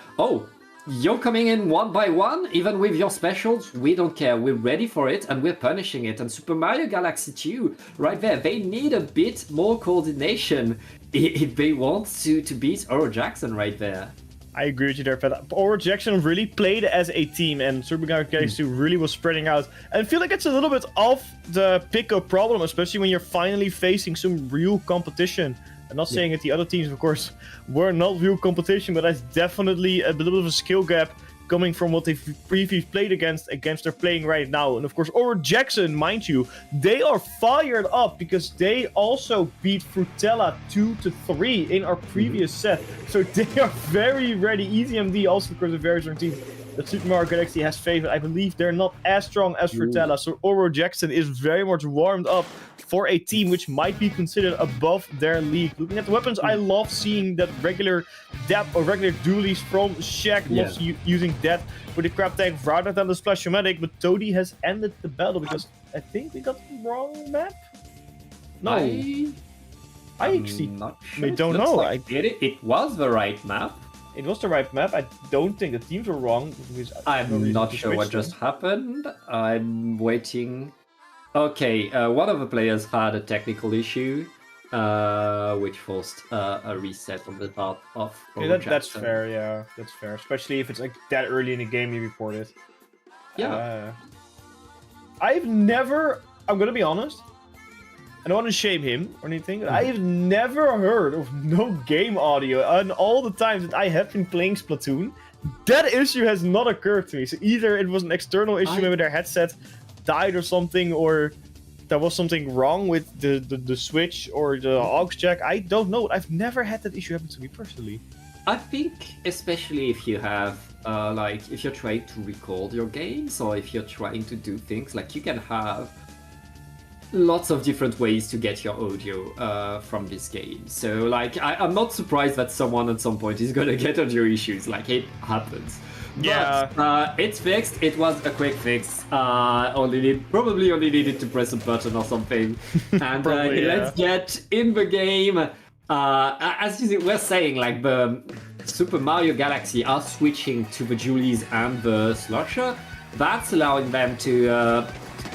you're coming in one by one, even with your specials, we don't care, we're ready for it, and we're punishing it. And Super Mario Galaxy 2, right there, they need a bit more coordination if they want to beat Jackson right there. I agree with you there, Pat. Jackson really played as a team, and Super Mario Galaxy 2 really was spreading out. And I feel like it's a little bit of the pickup problem, especially when you're finally facing some real competition. I'm not saying that the other teams, of course, were not real competition, but that's definitely a little bit of a skill gap coming from what they've previously played against they're playing right now. And of course, Jackson, mind you, they are fired up because they also beat Frutella 2-3 in our previous set. So they are very ready. EasyMD also, of course, a very strong team that Super Mario Galaxy has favored. I believe they're not as strong as Frutella, so Jackson is very much warmed up for a team which might be considered above their league. Looking at the weapons, I love seeing that regular dualies from Shaq. Loves using that for the Crab Tank rather than the Splashomatic, but Toadie has ended the battle because I think we got the wrong map? No. I actually not sure. don't know. Like it was the right map. It was the right map. I don't think the teams were wrong. I'm not sure what just happened. I'm waiting. Okay, one of the players had a technical issue, which forced a reset on the part of that's fair, yeah. That's fair. Especially if it's like that early in the game you report it. Yeah. I'm gonna be honest, I don't want to shame him or anything, but I have never heard of no game audio, and all the times that I have been playing Splatoon, that issue has not occurred to me. So either it was an external issue, maybe their headset died or something, or there was something wrong with the switch or the aux jack. I don't know. I've never had that issue happen to me personally. I think especially if you have if you're trying to record your games, or if you're trying to do things, like you can have lots of different ways to get your audio from this game. So like I'm not surprised that someone at some point is gonna get audio issues. Like, it happens. But it's fixed. It was a quick fix. Probably only needed to press a button or something. And let's get in the game. As you were saying, like the Super Mario Galaxy are switching to the Julies and the Slusher. That's allowing them to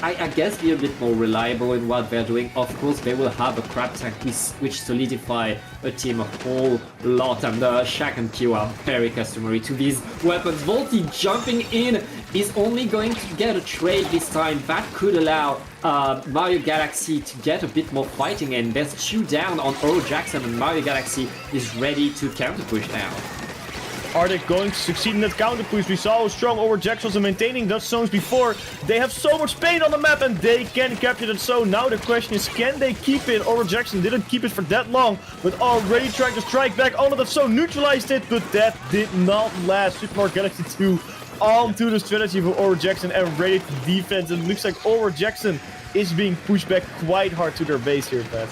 I guess, be a bit more reliable in what they're doing. Of course, they will have a crab tank which solidify a team a whole lot, and Shaq and Pew are very customary to these weapons. Volty jumping in is only going to get a trade this time. That could allow Mario Galaxy to get a bit more fighting in. There's 2 down on Oro Jackson, and Mario Galaxy is ready to counter push now. Are they going to succeed in that counter push? We saw how strong Oro Jackson was in maintaining Dutch zones before. They have so much pain on the map and they can capture that zone. Now the question is, can they keep it? Oro Jackson didn't keep it for that long, but already trying to strike back onto that zone. Neutralized it, but that did not last. Super Mario Galaxy 2 onto the strategy for Oro Jackson and ready to defense. It looks like Oro Jackson is being pushed back quite hard to their base here, Pat.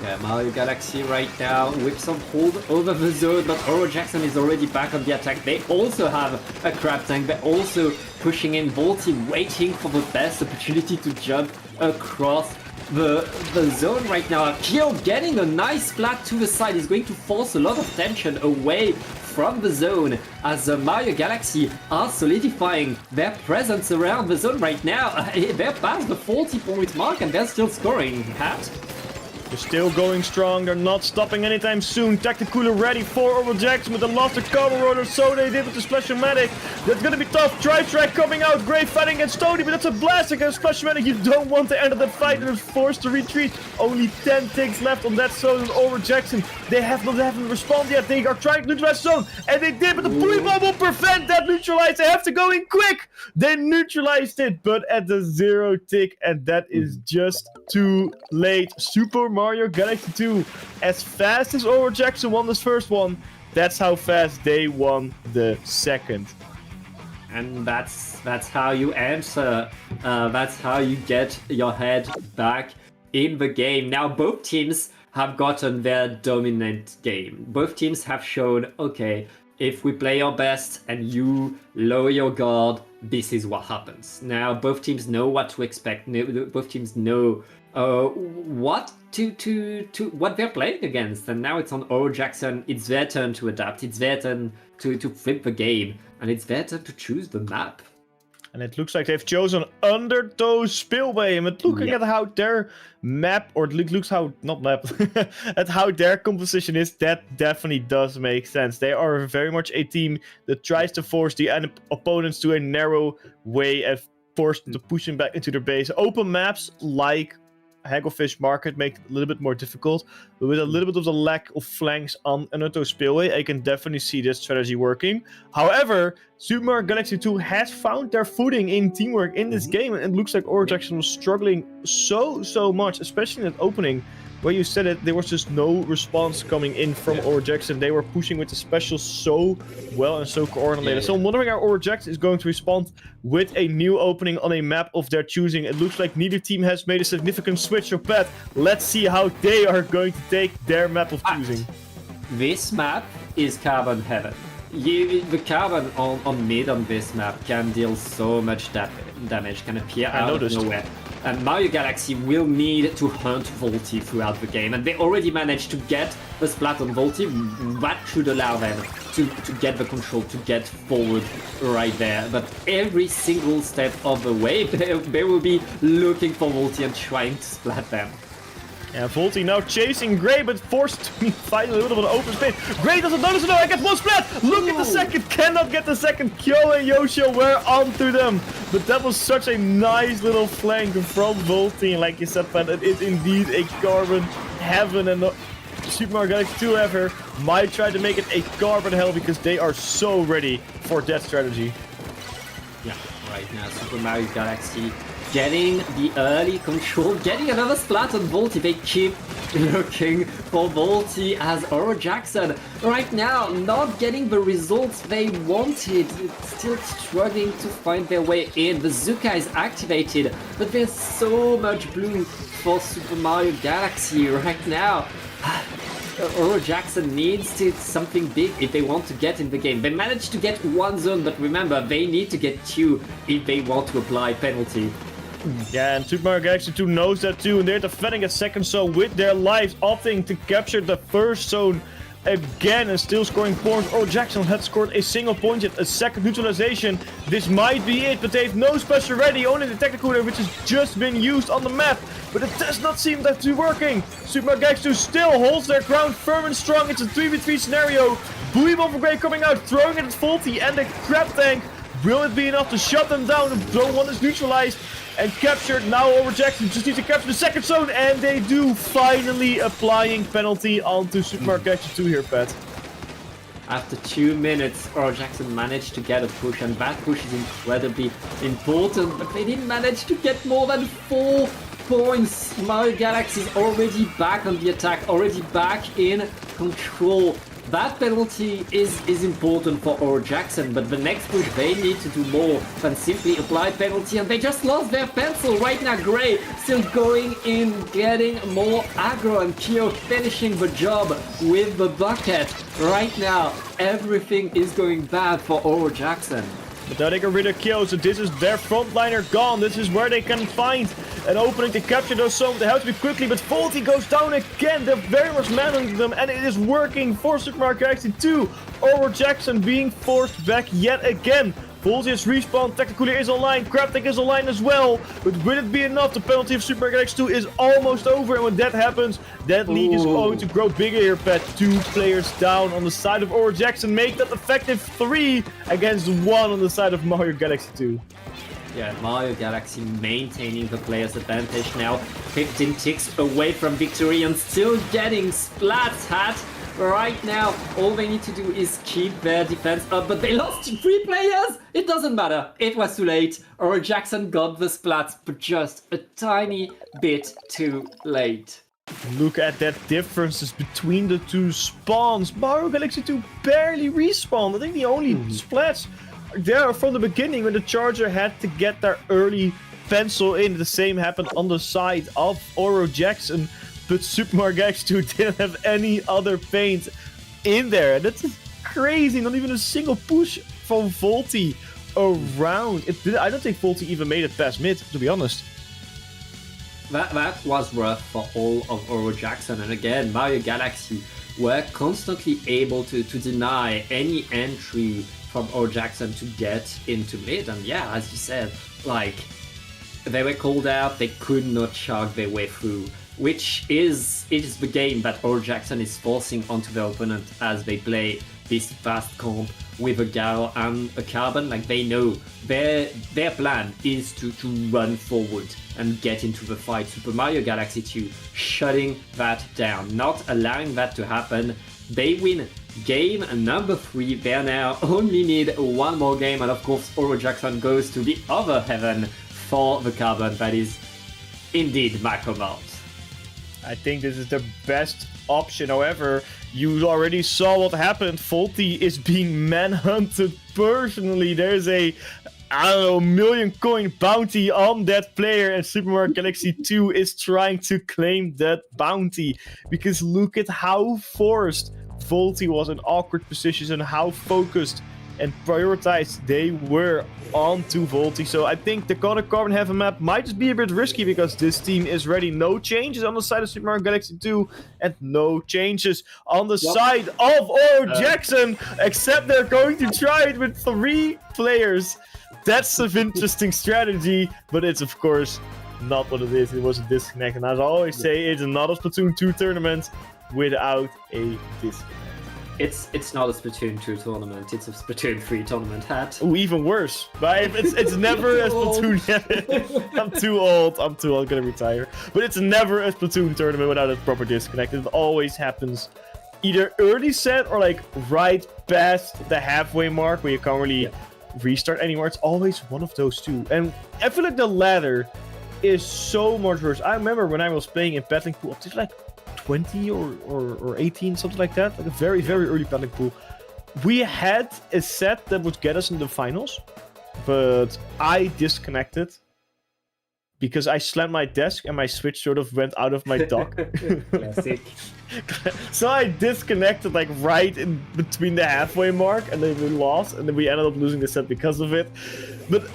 Yeah, Mario Galaxy right now with some hold over the zone, but Oro Jackson is already back on the attack. They also have a crab tank. They're also pushing in. Volty waiting for the best opportunity to jump across the zone right now. Kyo getting a nice splat to the side is going to force a lot of tension away from the zone as Mario Galaxy are solidifying their presence around the zone right now. They're past the 40-point mark and they're still scoring, Pat. They're still going strong, they're not stopping anytime soon. Tacticooler ready for Oro Jackson with the lost the cover roller, so they did with the Splash-O-Matic. That's gonna be tough. Drive Track coming out, great fighting against Stony, but that's a blast against Splash-O-Matic. You don't want to end that fight, they're forced to retreat. Only 10 ticks left on that zone with Oro Jackson. They haven't responded yet, they are trying to neutralize the zone, and they did, but the bully bomb will prevent that neutralize. They have to go in quick. They neutralized it, but at the 0 tick, and that is just too late. Super Mario Galaxy 2, as fast as Oro Jackson won this first one, that's how fast they won the second. And that's how you answer. That's how you get your head back in the game. Now both teams have gotten their dominant game. Both teams have shown, okay, if we play our best and you lower your guard, this is what happens. Now both teams know what to expect. Both teams know what what they're playing against, and now it's on Oro Jackson. It's their turn to adapt. It's their turn to flip the game, and it's their turn to choose the map. And it looks like they've chosen Undertow Spillway. And looking at how their map, or looks how, not map, at how their composition is, that definitely does make sense. They are very much a team that tries to force the opponents to a narrow way and force them to push them back into their base. Open maps like Hagglefish Market make it a little bit more difficult, but with a little bit of the lack of flanks on Undertow Spillway, I can definitely see this strategy working. However, Super Mario Galaxy 2 has found their footing in teamwork in this game, and it looks like Oro Jackson was struggling so much, especially in that opening, where you said it, there was just no response coming in from Oro Jackson. They were pushing with the specials so well and so coordinated. So I'm wondering how Oro Jackson is going to respond with a new opening on a map of their choosing. It looks like neither team has made a significant switch. So Pat, let's see how they are going to take their map of choosing. This map is Carbon Heaven. The Carbon on mid on this map can deal so much damage, can appear out of nowhere. And Mario Galaxy will need to hunt Volty throughout the game, and they already managed to get the splat on Volty. That should allow them to get the control, to get forward right there. But every single step of the way, they will be looking for Volty and trying to splat them. And Volty now chasing Gray, but forced to fight a little bit of an open space. Gray doesn't notice it. I get one splat. Look at the second. Cannot get the second. Kyo and Yoshio were onto them. But that was such a nice little flank from Volty. And like you said, Pat, it is indeed a Carbon Heaven. And Super Mario Galaxy 2 ever might try to make it a Carbon Hell because they are so ready for that strategy. Yeah, right now Super Mario Galaxy getting the early control, getting another splat on Volty. They keep looking for Volty as Oro Jackson right now not getting the results they wanted, still struggling to find their way in. The Bazooka is activated, but there's so much blue for Super Mario Galaxy right now. Oro Jackson needs something big if they want to get in the game. They managed to get one zone, but remember, they need to get two if they want to apply penalty. Yeah, and Super Mario Galaxy 2 knows that too, and they're defending a second zone with their lives, opting to capture the first zone again and still scoring points. Or Jackson had scored a single point yet, a second neutralization. This might be it, but they have no special ready, only the technical cooler which has just been used on the map. But it does not seem to be working. Super Galaxy 2 still holds their ground firm and strong. It's a 3v3 scenario. Buoy Bomb for Grey coming out, throwing it at Faulty and the Crab Tank. Will it be enough to shut them down? Zone 1 is neutralized and captured. Now over Jackson just needs to capture the second zone, and they do, finally applying penalty onto Super Galaxy 2 here, Pat. After 2 minutes, Oro Jackson managed to get a push, and that push is incredibly important, but they didn't manage to get more than 4 points. Mario Galaxy is already back on the attack, already back in control. That penalty is important for Oro Jackson, but the next push they need to do more than simply apply penalty, and they just lost their pencil. Right now Grey still going in, getting more aggro, and Kyo finishing the job with the bucket. Right now everything is going bad for Oro Jackson. But now they get rid of Kyo, so this is their frontliner gone. This is where they can find an opening to capture those zones. They have to be quickly, but Faulty goes down again. They're very much managing them, and it is working for Super Mario Galaxy 2. Oro Jackson being forced back yet again. Faulty has respawned, Tactically is online, Craptank is online as well. But will it be enough? The penalty of Super Mario Galaxy 2 is almost over, and when that happens, that lead is going to grow bigger here, Pat. 2 players down on the side of Oro Jackson. Make that effective 3 against 1 on the side of Mario Galaxy 2. Yeah, Mario Galaxy maintaining the player's advantage now. 15 ticks away from victory and still getting Splat's hat. Right now, all they need to do is keep their defense up, but they lost 3 players! It doesn't matter, it was too late. Oro Jackson got the Splats, but just a tiny bit too late. Look at that differences between the 2 spawns. Mario Galaxy 2 barely respawned. I think the only splats there from the beginning when the Charger had to get their early pencil in. The same happened on the side of Oro Jackson. But Super Mario Galaxy 2 didn't have any other paint in there. That's crazy. Not even a single push from Faulty around. I don't think Faulty even made it past mid, to be honest. That was rough for all of Oro Jackson. And again, Mario Galaxy were constantly able to deny any entry from Oro Jackson to get into mid. And yeah, as you said, like, they were called out. They could not chug their way through. Which is the game that Oro Jackson is forcing onto the opponent as they play this fast comp with a Garo and a Carbon. Like, they know their plan is to run forward and get into the fight. Super Mario Galaxy 2 shutting that down, not allowing that to happen. They win game number 3. They now only need 1 more game, and of course Oro Jackson goes to the other heaven for the Carbon. That is indeed Macro Mount. I think this is the best option. However, you already saw what happened. Faulty is being manhunted personally. There's a, I don't know, million coin bounty on that player, and Super Mario Galaxy 2 is trying to claim that bounty. Because look at how forced Faulty was in awkward positions and how focused and prioritized they were onto Faulty. So I think the Carbon Heaven map might just be a bit risky because this team is ready. No changes on the side of Super Mario Galaxy 2 and no changes on the side of Oro Jackson, except they're going to try it with 3 players. That's an interesting strategy, but it's of course not what it is. It was a disconnect, and as I always say, it's not a Splatoon 2 tournament without a disconnect. It's not a Splatoon 2 tournament, it's a Splatoon 3 tournament hat. Oh, even worse. But it's never a Splatoon. I'm too old, gonna retire. But it's never a Splatoon tournament without a proper disconnect. It always happens either early set or like right past the halfway mark where you can't really restart anymore. It's always one of those 2. And I feel like the latter is so much worse. I remember when I was playing in Battling Pool, up to like 20 or 18, something like that. Like a very, very early Battling Pool. We had a set that would get us in the finals, but I disconnected because I slammed my desk and my Switch sort of went out of my dock. Classic. So I disconnected like right in between the halfway mark, and then we lost, and then we ended up losing the set because of it. But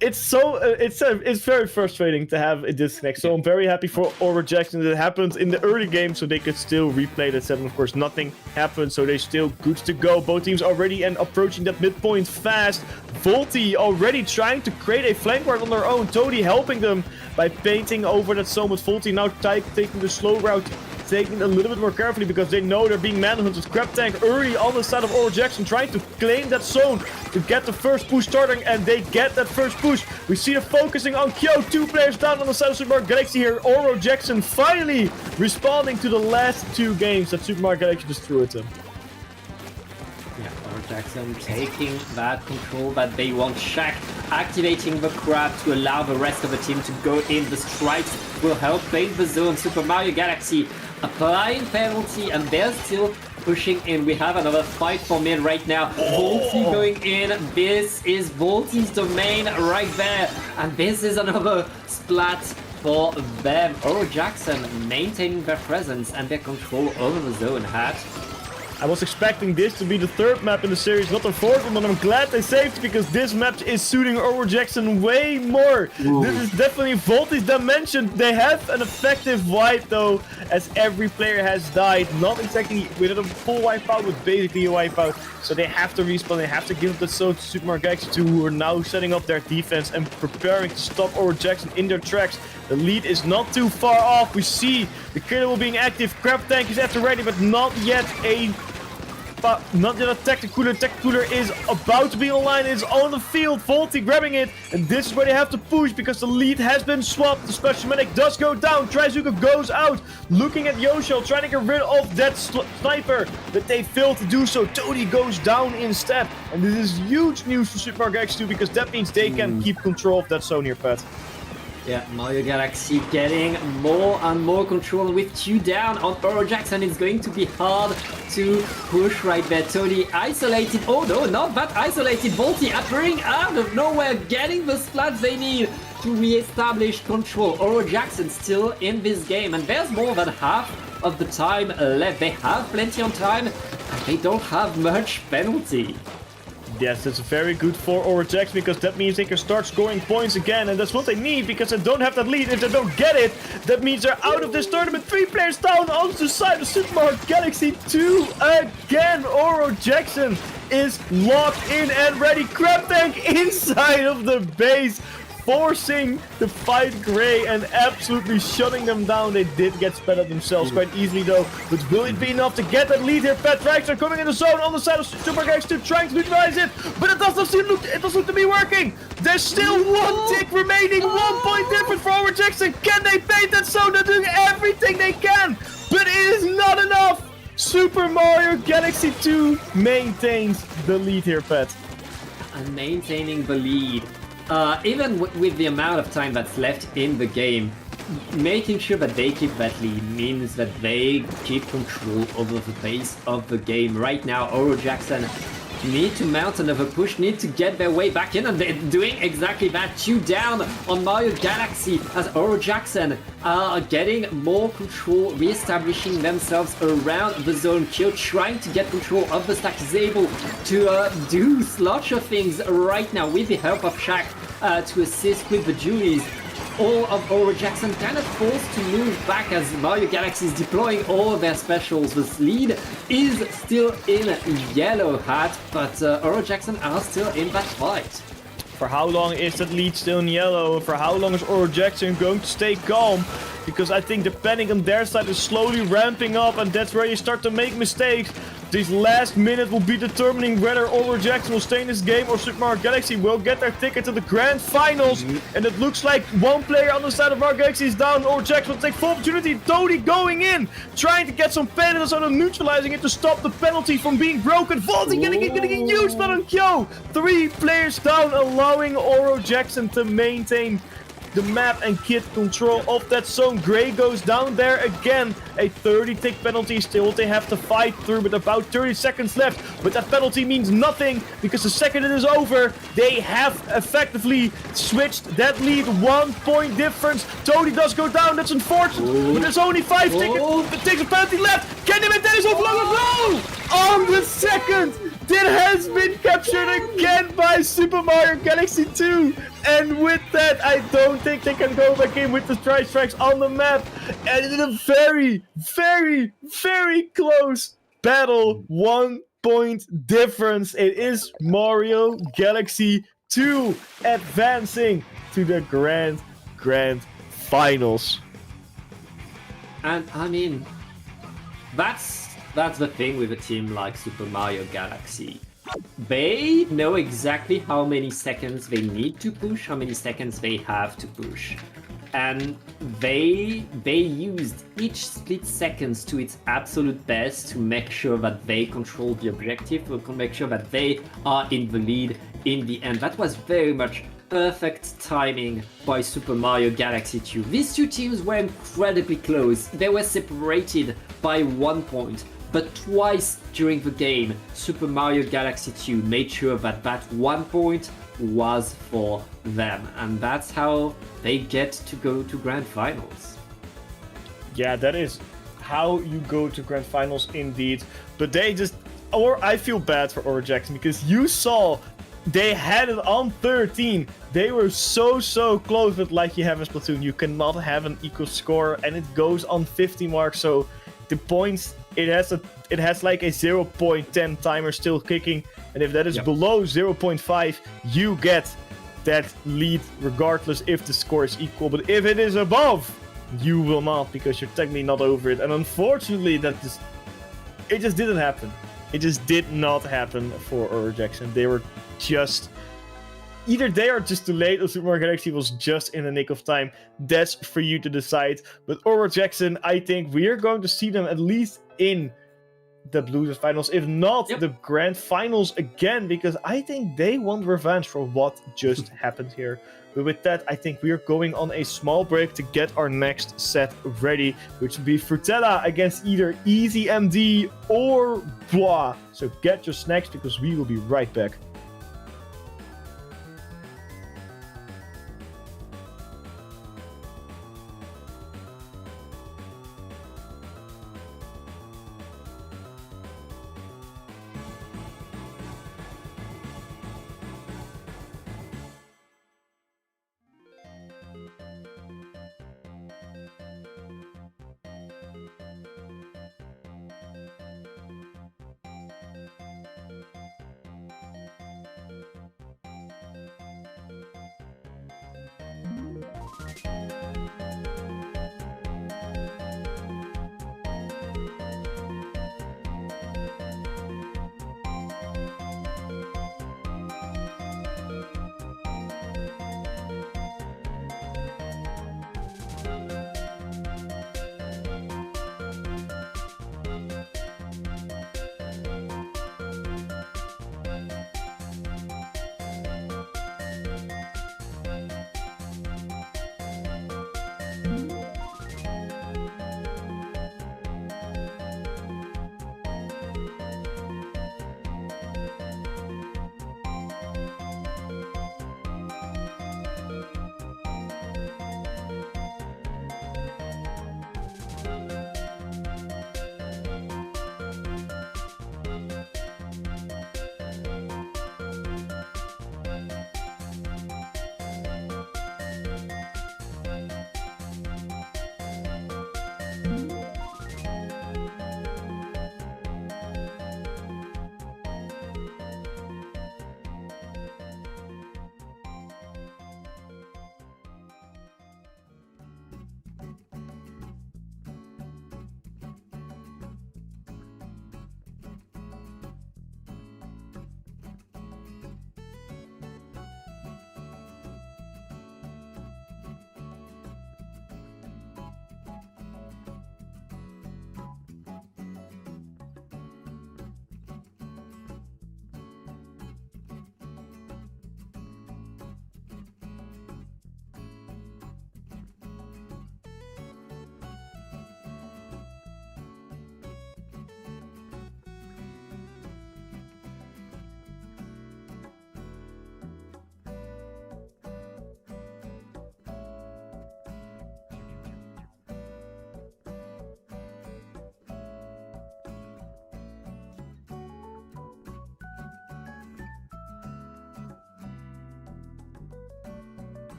it's very frustrating to have a disconnect. So I'm very happy for Aura Jackson that it happened in the early game, so they could still replay that set. And of course, nothing happened, so they're still good to go. Both teams already and approaching that midpoint fast. Volti already trying to create a flank guard on their own. Todi helping them by painting over that zone, with Volti now taking the slow route, taking it a little bit more carefully because they know they're being manhunted. Crab Tank early on the side of Aura Jackson trying to claim that zone to get the first push starting, and they get that first push. We see them focusing on Kyo. 2 players down on the side of Super Mario Galaxy here. Aura Jackson finally responding to the last 2 games that Super Mario Galaxy just threw at them. Yeah, Aura Jackson taking that control that they want. Shaq activating the crab to allow the rest of the team to go in. The strikes will help claim the zone. Super Mario Galaxy applying penalty, and they're still pushing in. We have another fight for mid right now. Volti going in. This is Volti's domain right there, and this is another splat for them. Aura Jackson maintaining their presence and their control over the zone. Hat. I was expecting this to be the 3rd map in the series, not the 4th one, but I'm glad they saved it because this map is suiting Aura Jackson way more. Ooh. This is definitely Volti's dimension. They have an effective wipe though, as every player has died. Not exactly with a full wipeout, but basically a wipeout. So they have to respawn, they have to give the zone to Super Mario Galaxy 2, who are now setting up their defense and preparing to stop Aura Jackson in their tracks. The lead is not too far off. We see the Killer being active. Crab Tank is at the ready, but not yet a Tactic Cooler. Tactic Cooler is about to be online. It's on the field. Volti grabbing it. And this is where they have to push because the lead has been swapped. The Special Medic does go down. Trizuka goes out. Looking at Yoshio, trying to get rid of that sniper. But they fail to do so. Todi goes down instead. And this is huge news for Super Mario Galaxy 2 because that means they can keep control of that zone here, Pat. Yeah, Mario Galaxy getting more and more control. With 2 down on Aura Jackson, it's going to be hard to push right there. Todi isolated. Oh no, not that isolated. Volti appearing out of nowhere, getting the splats they need to re-establish control. Aura Jackson still in this game, and there's more than half of the time left. They have plenty of time, and they don't have much penalty. Yes, that's very good for Aura Jackson because that means they can start scoring points again, and that's what they need because they don't have that lead. If they don't get it, that means they're out of this tournament. 3 players down on the side of Super Mario Galaxy 2 again. Aura Jackson is locked in and ready. Crab Tank inside of the base, forcing the fight Gray and absolutely shutting them down. They did get sped up themselves quite easily though, but will it be enough to get that lead here? Pat Dragster coming in the zone on the side of Super Galaxy 2, trying to neutralize it, but it doesn't look to be working. There's still 1 tick remaining, 1 point difference for Aura Jackson. Can they paint that zone? They're doing everything they can, but it is not enough. Super Mario Galaxy 2 maintains the lead here, Pat. And maintaining the lead. Even with the amount of time that's left in the game, making sure that they keep that lead means that they keep control over the pace of the game. Right now, Aura Jackson need to mount another push, need to get their way back in, and they're doing exactly that. 2 down on Mario Galaxy as Aura Jackson are getting more control, re-establishing themselves around the zone. Kyo trying to get control of the stack, is able to do lots of things right now with the help of Shaq to assist with the Julies. All of Aura Jackson kind of forced to move back as Mario Galaxy is deploying all of their specials. This lead is still in yellow hat, but Aura Jackson are still in that fight. For how long is that lead still in yellow? For how long is Aura Jackson going to stay calm? Because I think the panic on their side is slowly ramping up, and that's where you start to make mistakes. This last minute will be determining whether Aura Jackson will stay in this game or Super Mario Galaxy will get their ticket to the grand finals. And it looks like 1 player on the side of Mario Galaxy is down. Aura Jackson will take full opportunity. Todi going in, trying to get some penalties out of neutralizing it to stop the penalty from being broken. Volti getting a huge spot on Kyo. 3 players down, allowing Aura Jackson to maintain the map and get control of that zone. Gray goes down there again. A 30-tick penalty still they have to fight through with about 30 seconds left. But that penalty means nothing because the second it is over, they have effectively switched that lead. 1 point difference. Todi does go down. That's unfortunate. But there's only 5 ticks of penalty left. Can they maintain this off long as well? On the second, That has been captured again by Super Mario Galaxy 2. And with that, I don't think they can go back in with the strike strikes on the map. And in a very, very, very close battle. 1 point difference. It is Mario Galaxy 2 advancing to the grand finals. And I mean, that's the thing with a team like Super Mario Galaxy. They know exactly how many seconds they need to push, how many seconds they have to push. And they used each split seconds to its absolute best to make sure that they control the objective, to make sure that they are in the lead in the end. That was very much perfect timing by Super Mario Galaxy 2. These two teams were incredibly close. They were separated by 1 point, but twice during the game, Super Mario Galaxy 2 made sure that that 1 point was for them, and that's how they get to go to grand finals. Yeah, that is how you go to grand finals indeed. But they just, or I feel bad for Aura Jackson, because you saw they had it on 13. They were so close, but like you have in Splatoon, you cannot have an equal score, and it goes on 50 marks. So the points, it has like a 0.10 timer still kicking, and if that is below 0.5, you get that lead regardless if the score is equal. But if it is above, you will not, because you're technically not over it. And unfortunately, it just didn't happen. It just did not happen for Aura Jackson. They were just, either they are just too late, or Super Mario Galaxy was just in the nick of time. That's for you to decide. But Aura Jackson, I think we are going to see them at least in the Blues finals, if not the grand finals again, because I think they want revenge for what just happened here. But with that, I think we are going on a small break to get our next set ready, which will be Frutella against either Easy MD or Bois. So get your snacks, because we will be right back.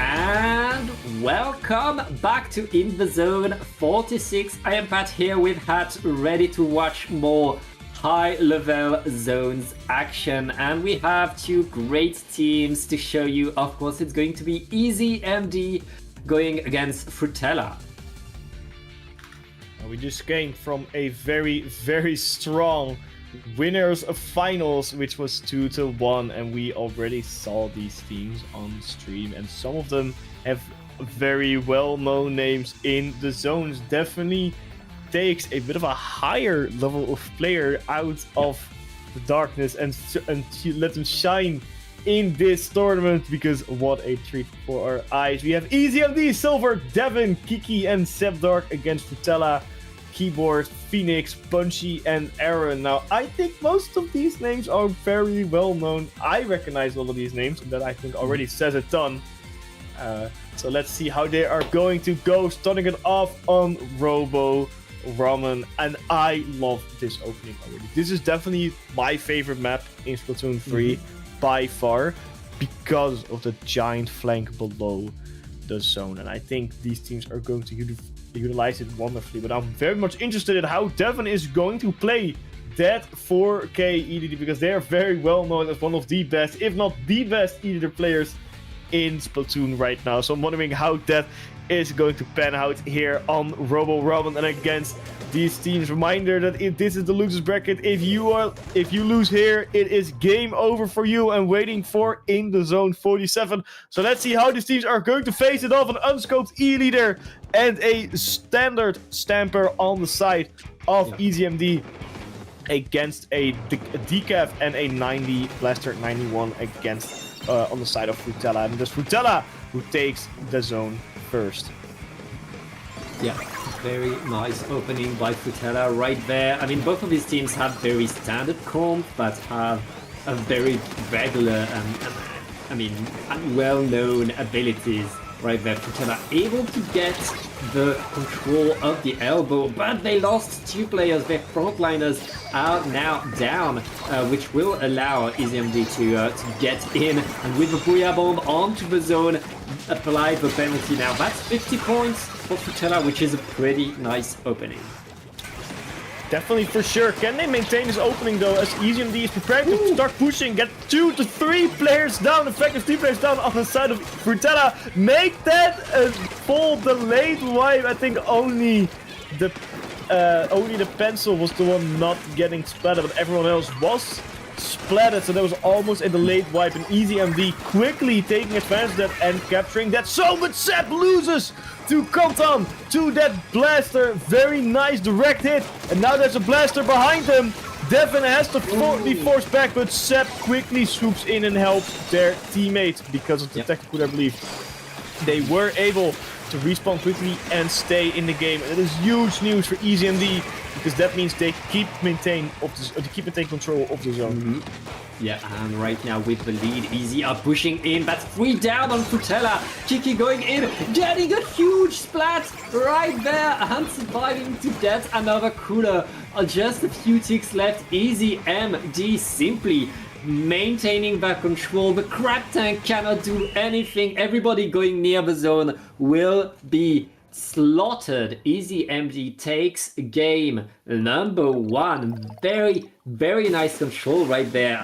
And welcome back to In the Zone 46. I am Pat here with Hat, ready to watch more high-level zones action. And we have two great teams to show you. Of course, it's going to be Easy MD going against Frutella. We just came from a very, very strong winners of finals, which was 2-1, and we already saw these teams on stream, and some of them have very well-known names in the zones. Definitely takes a bit of a higher level of player out of the darkness and let them shine in this tournament, because what a treat for our eyes. We have EasyMD, Silver, Devin, Kiki, and Sebdark against Frutella, Keyboard, Phoenix, Punchy, and Aaron. Now, I think most of these names are very well known. I recognize all of these names, and that I think already says a ton. So let's see how they are going to go, starting it off on Robo Ramen, and I love this opening already. This is definitely my favorite map in Splatoon 3 by far, because of the giant flank below the zone, and I think these teams are going to utilize it wonderfully. But I'm very much interested in how Devin is going to play that 4K EDD, because they are very well known as one of the best, if not the best EDD players in Splatoon right now. So I'm wondering how that is going to pan out here on Robo Ramen and against these teams. Reminder that if this is the losers bracket, if you lose here, it is game over for you and waiting for In the Zone 47. So let's see how these teams are going to face it off. An unscoped E-leader and a standard stamper on the side of EasyMD against a decaf and a 90 blaster 91 against on the side of Frutella. And it's Frutella who takes the zone first. Yeah, very nice opening by Frutella right there. I mean, both of these teams have very standard comp, but have a very regular and well-known abilities right there. Frutella able to get the control of the elbow, but they lost two players. Their frontliners are now down, which will allow EasyMD to get in, and with the Booyah Bomb onto the zone, apply the penalty. Now that's 50 points for Frutella, which is a pretty nice opening. Definitely, for sure. Can they maintain this opening though, as EasyMD is preparing to start pushing, get 2 to 3 players down, effective 3 players down on the side of Frutella, make that a full delayed wipe. I think only the pencil was the one not getting splattered, but everyone else was splattered, so that was almost a delayed wipe, and EasyMD quickly taking advantage of that and capturing that. So, but Seb loses to Kantan, to that blaster. Very nice direct hit, and now there's a blaster behind him. Devin has to be forced back, but Seb quickly swoops in and helps their teammate because of the technical, I believe. They were able to respawn quickly and stay in the game. And it is huge news for EasyMD, because that means they keep maintain control of the zone. Yeah, and right now with the lead, Easy are pushing in. That's 3 down on Frutella. Kiki going in, getting a huge splat right there, and surviving to get another cooler. Just a few ticks left. EasyMD simply maintaining that control. The crab tank cannot do anything. Everybody going near the zone will be slaughtered. EasyMD takes game number 1. Very, very nice control right there.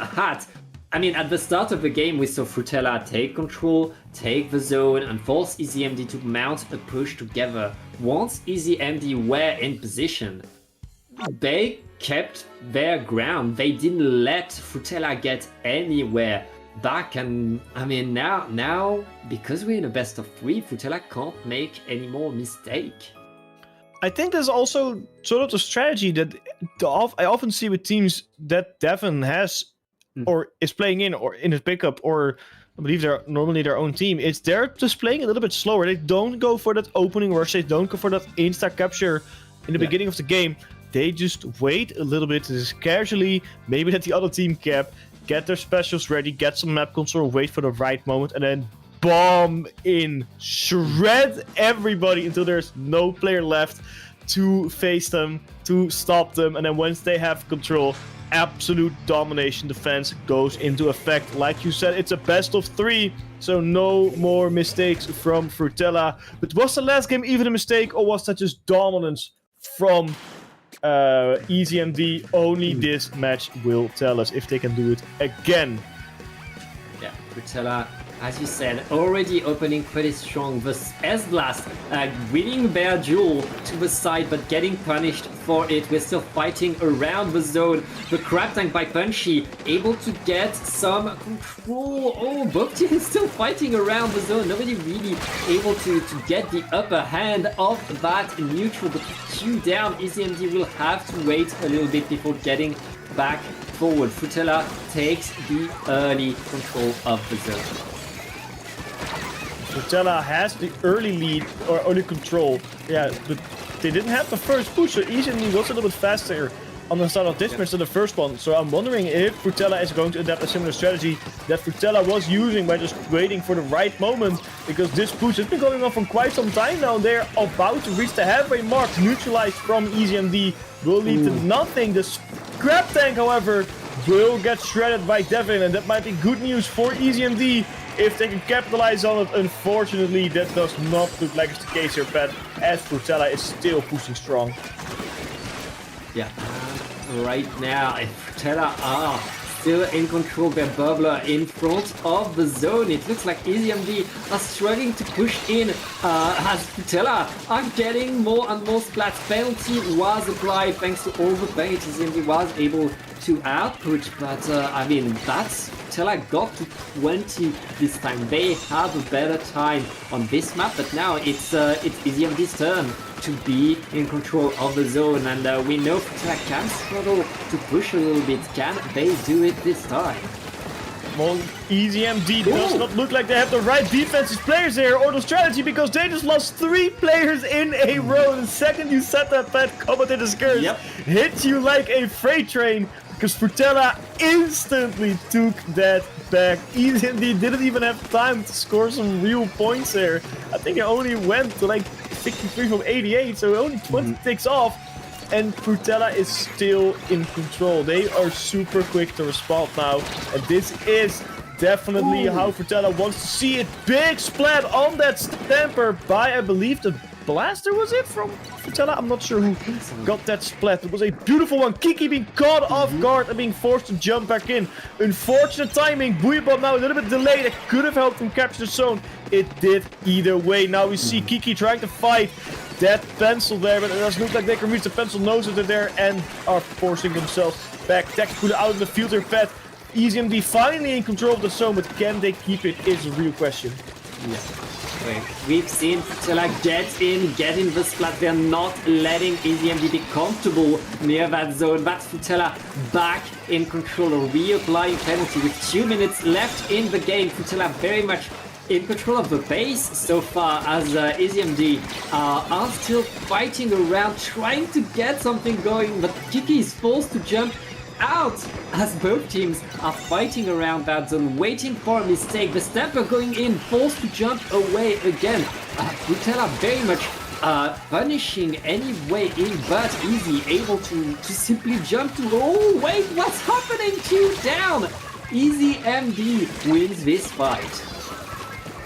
I mean, at the start of the game, we saw Frutella take control, take the zone, and force EasyMD to mount a push together. Once EasyMD were in position, they kept their ground. They didn't let Frutella get anywhere back, and I mean now because we're in a best of 3, Frutella can't make any more mistake. I think there's also sort of the strategy that I often see with teams that Devin has or is playing in, or in his pickup, or I believe they're normally their own team. They're just playing a little bit slower. They don't go for that opening rush. They don't go for that insta capture in the beginning of the game. They just wait a little bit, just casually, maybe let the other team cap, get their specials ready, get some map control, wait for the right moment, and then bomb in, shred everybody until there's no player left to face them, to stop them, and then once they have control, absolute domination defense goes into effect. Like you said, it's a best of 3, so no more mistakes from Frutella. But was the last game even a mistake, or was that just dominance from EZMD? Only this match will tell us if they can do it again. Yeah, Frutella, as you said, already opening pretty strong. The S-Blast winning their duel to the side, but getting punished for it. We're still fighting around the zone. The Crab Tank by Punchy able to get some control. Oh, both teams still fighting around the zone. Nobody really able to get the upper hand of that neutral. But 2 down, EZMD will have to wait a little bit before getting back forward. Frutella takes the early control of the zone. Frutella has the early lead, or early control. Yeah, but they didn't have the first push, so EZMD was a little bit faster on the start of this match than the first one. So I'm wondering if Frutella is going to adapt a similar strategy that Frutella was using by just waiting for the right moment, because this push has been going on for quite some time now. They're about to reach the halfway mark. Neutralized from EZMD will lead to nothing. The Scrap Tank, however, will get shredded by Devin, and that might be good news for EZMD if they can capitalize on it. Unfortunately, that does not look like it's the case here, Pat, as Frutella is still pushing strong. Yeah, right now, if Frutella are still in control, their bubbler in front of the zone. It looks like EZMD are struggling to push in as Frutella are getting more and more splats. Penalty was applied thanks to all the bait EZMD was able to output, but I mean, that's Frutella got to 20 this time. They have a better time on this map, but now it's EZMD's turn to be in control of the zone, and we know Frutella can struggle to push a little bit. Can they do it this time? Well, EZMD does not look like they have the right defensive players here or the strategy, because they just lost 3 players in a row. The second you set that Pat commentator's curse hit you like a freight train, because Frutella instantly took that back. EZMD didn't even have time to score some real points there. I think it only went to like 63 from 88, so only 20 takes off. And Frutella is still in control. They are super quick to respond now. And this is definitely how Frutella wants to see it. Big splat on that stamper by, I believe, the Blaster, was it, from Frutella? I'm not sure who got that splat. It was a beautiful one. Kiki being caught off guard and being forced to jump back in. Unfortunate timing. Booyabomb now a little bit delayed. It could have helped him capture the zone. It did either way. Now we see Kiki trying to fight that pencil there, but it doesn't look like they can reach the pencil nose that they're there and are forcing themselves back. Tactical out in the field there, Pat. EZMD finally in control of the zone, but can they keep it is a real question. Yeah. We've seen Frutella get in the splat. They're not letting EZMD be comfortable near that zone. That's Frutella back in control, reapplying penalty with 2 minutes left in the game. Frutella very much in control of the base so far, as EZMD are still fighting around, trying to get something going, but Kiki is forced to jump out as both teams are fighting around that zone, waiting for a mistake. The Stamper going in, forced to jump away again. Frutella very much punishing any way in, but Easy able to simply jump to... Oh, wait, what's happening? 2 down! EZMD wins this fight.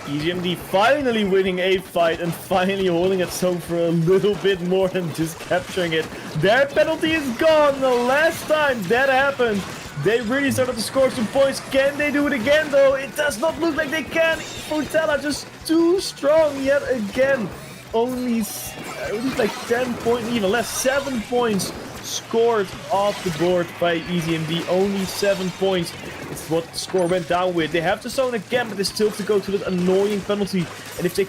EZMD finally winning a fight and finally holding its own for a little bit more than just capturing it. Their penalty is gone. The last time that happened, they really started to score some points. Can they do it again, though? It does not look like they can. Frutella just too strong yet again. Only like 10 points, even less, 7 points scored off the board by EZMD. Only 7 points. It's what the score went down with. They have to zone again, but they still have to go to that annoying penalty. And if they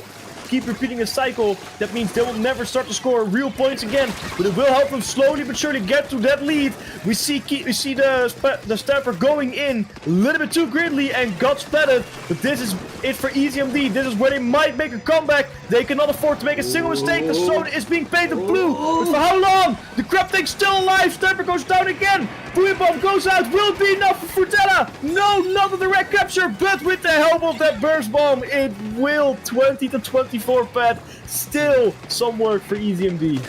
keep repeating a cycle, that means they will never start to score real points again. But it will help them slowly but surely get to that lead. We see the Stamper going in a little bit too greedily and got splatted. But this is it for EZMD. This is where they might make a comeback. They cannot afford to make a single mistake. The zone is being painted blue. But for how long? The Crab Tank's still alive. Stamper goes down again. Booyabomb goes out. Will it be enough for Frutella? No, not the direct capture, but with the help of that burst bomb, it will. 20 to 24, Pat. Still some work for EZMD.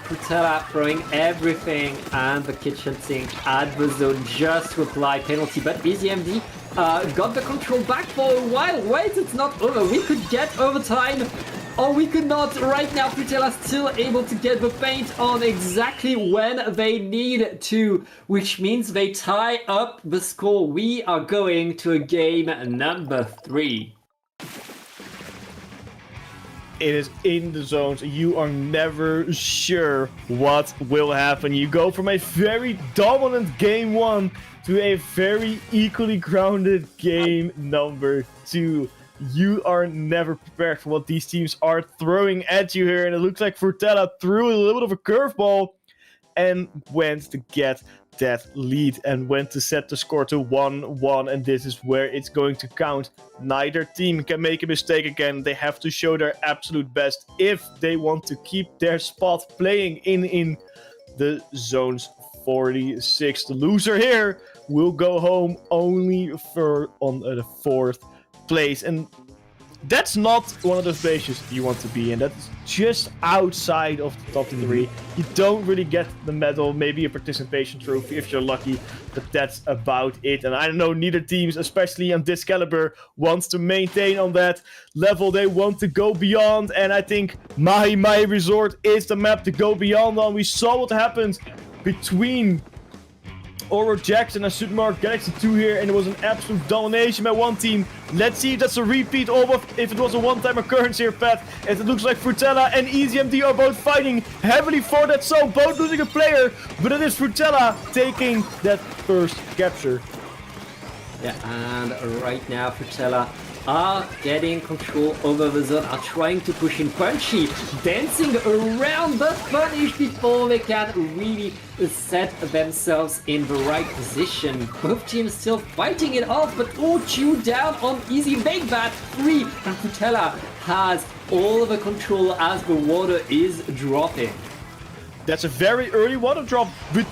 Frutella throwing everything and the kitchen sink at the zone just to apply penalty, but EasyMD got the control back for a while. Wait, it's not over. We could get overtime, or we could not. Right now, Frutella still able to get the paint on exactly when they need to, which means they tie up the score. We are going to a game number 3. It is in the zones. You are never sure what will happen. You go from a very dominant game 1 to a very equally grounded game number 2. You are never prepared for what these teams are throwing at you here. And it looks like Frutella threw a little bit of a curveball and went to get that lead and went to set the score to 1-1, and this is where it's going to count. Neither team can make a mistake again. They have to show their absolute best if they want to keep their spot playing in the zones 46. The loser here will go home only on the 4th place, and that's not one of those places you want to be in. That's just outside of the top 3. You don't really get the medal, maybe a participation trophy if you're lucky, but that's about it. And I know neither teams, especially on this caliber, wants to maintain on that level. They want to go beyond, and I think Mahi Resort is the map to go beyond on. We saw what happened between Oro Jackson and Supermarket Galaxy 2 here, and it was an absolute domination by one team. Let's see if that's a repeat or if it was a one-time occurrence here, Pat. As it looks like Frutella and EasyMD are both fighting heavily for that zone, both losing a player, but it is Frutella taking that first capture. Yeah, and right now Frutella are getting control over the zone, are trying to push in Punchy, dancing around the punish before they can really set themselves in the right position. Both teams still fighting it off, but all chewed down on Easy Big Bat 3, and Frutella has all the control as the water is dropping. That's a very early water drop, but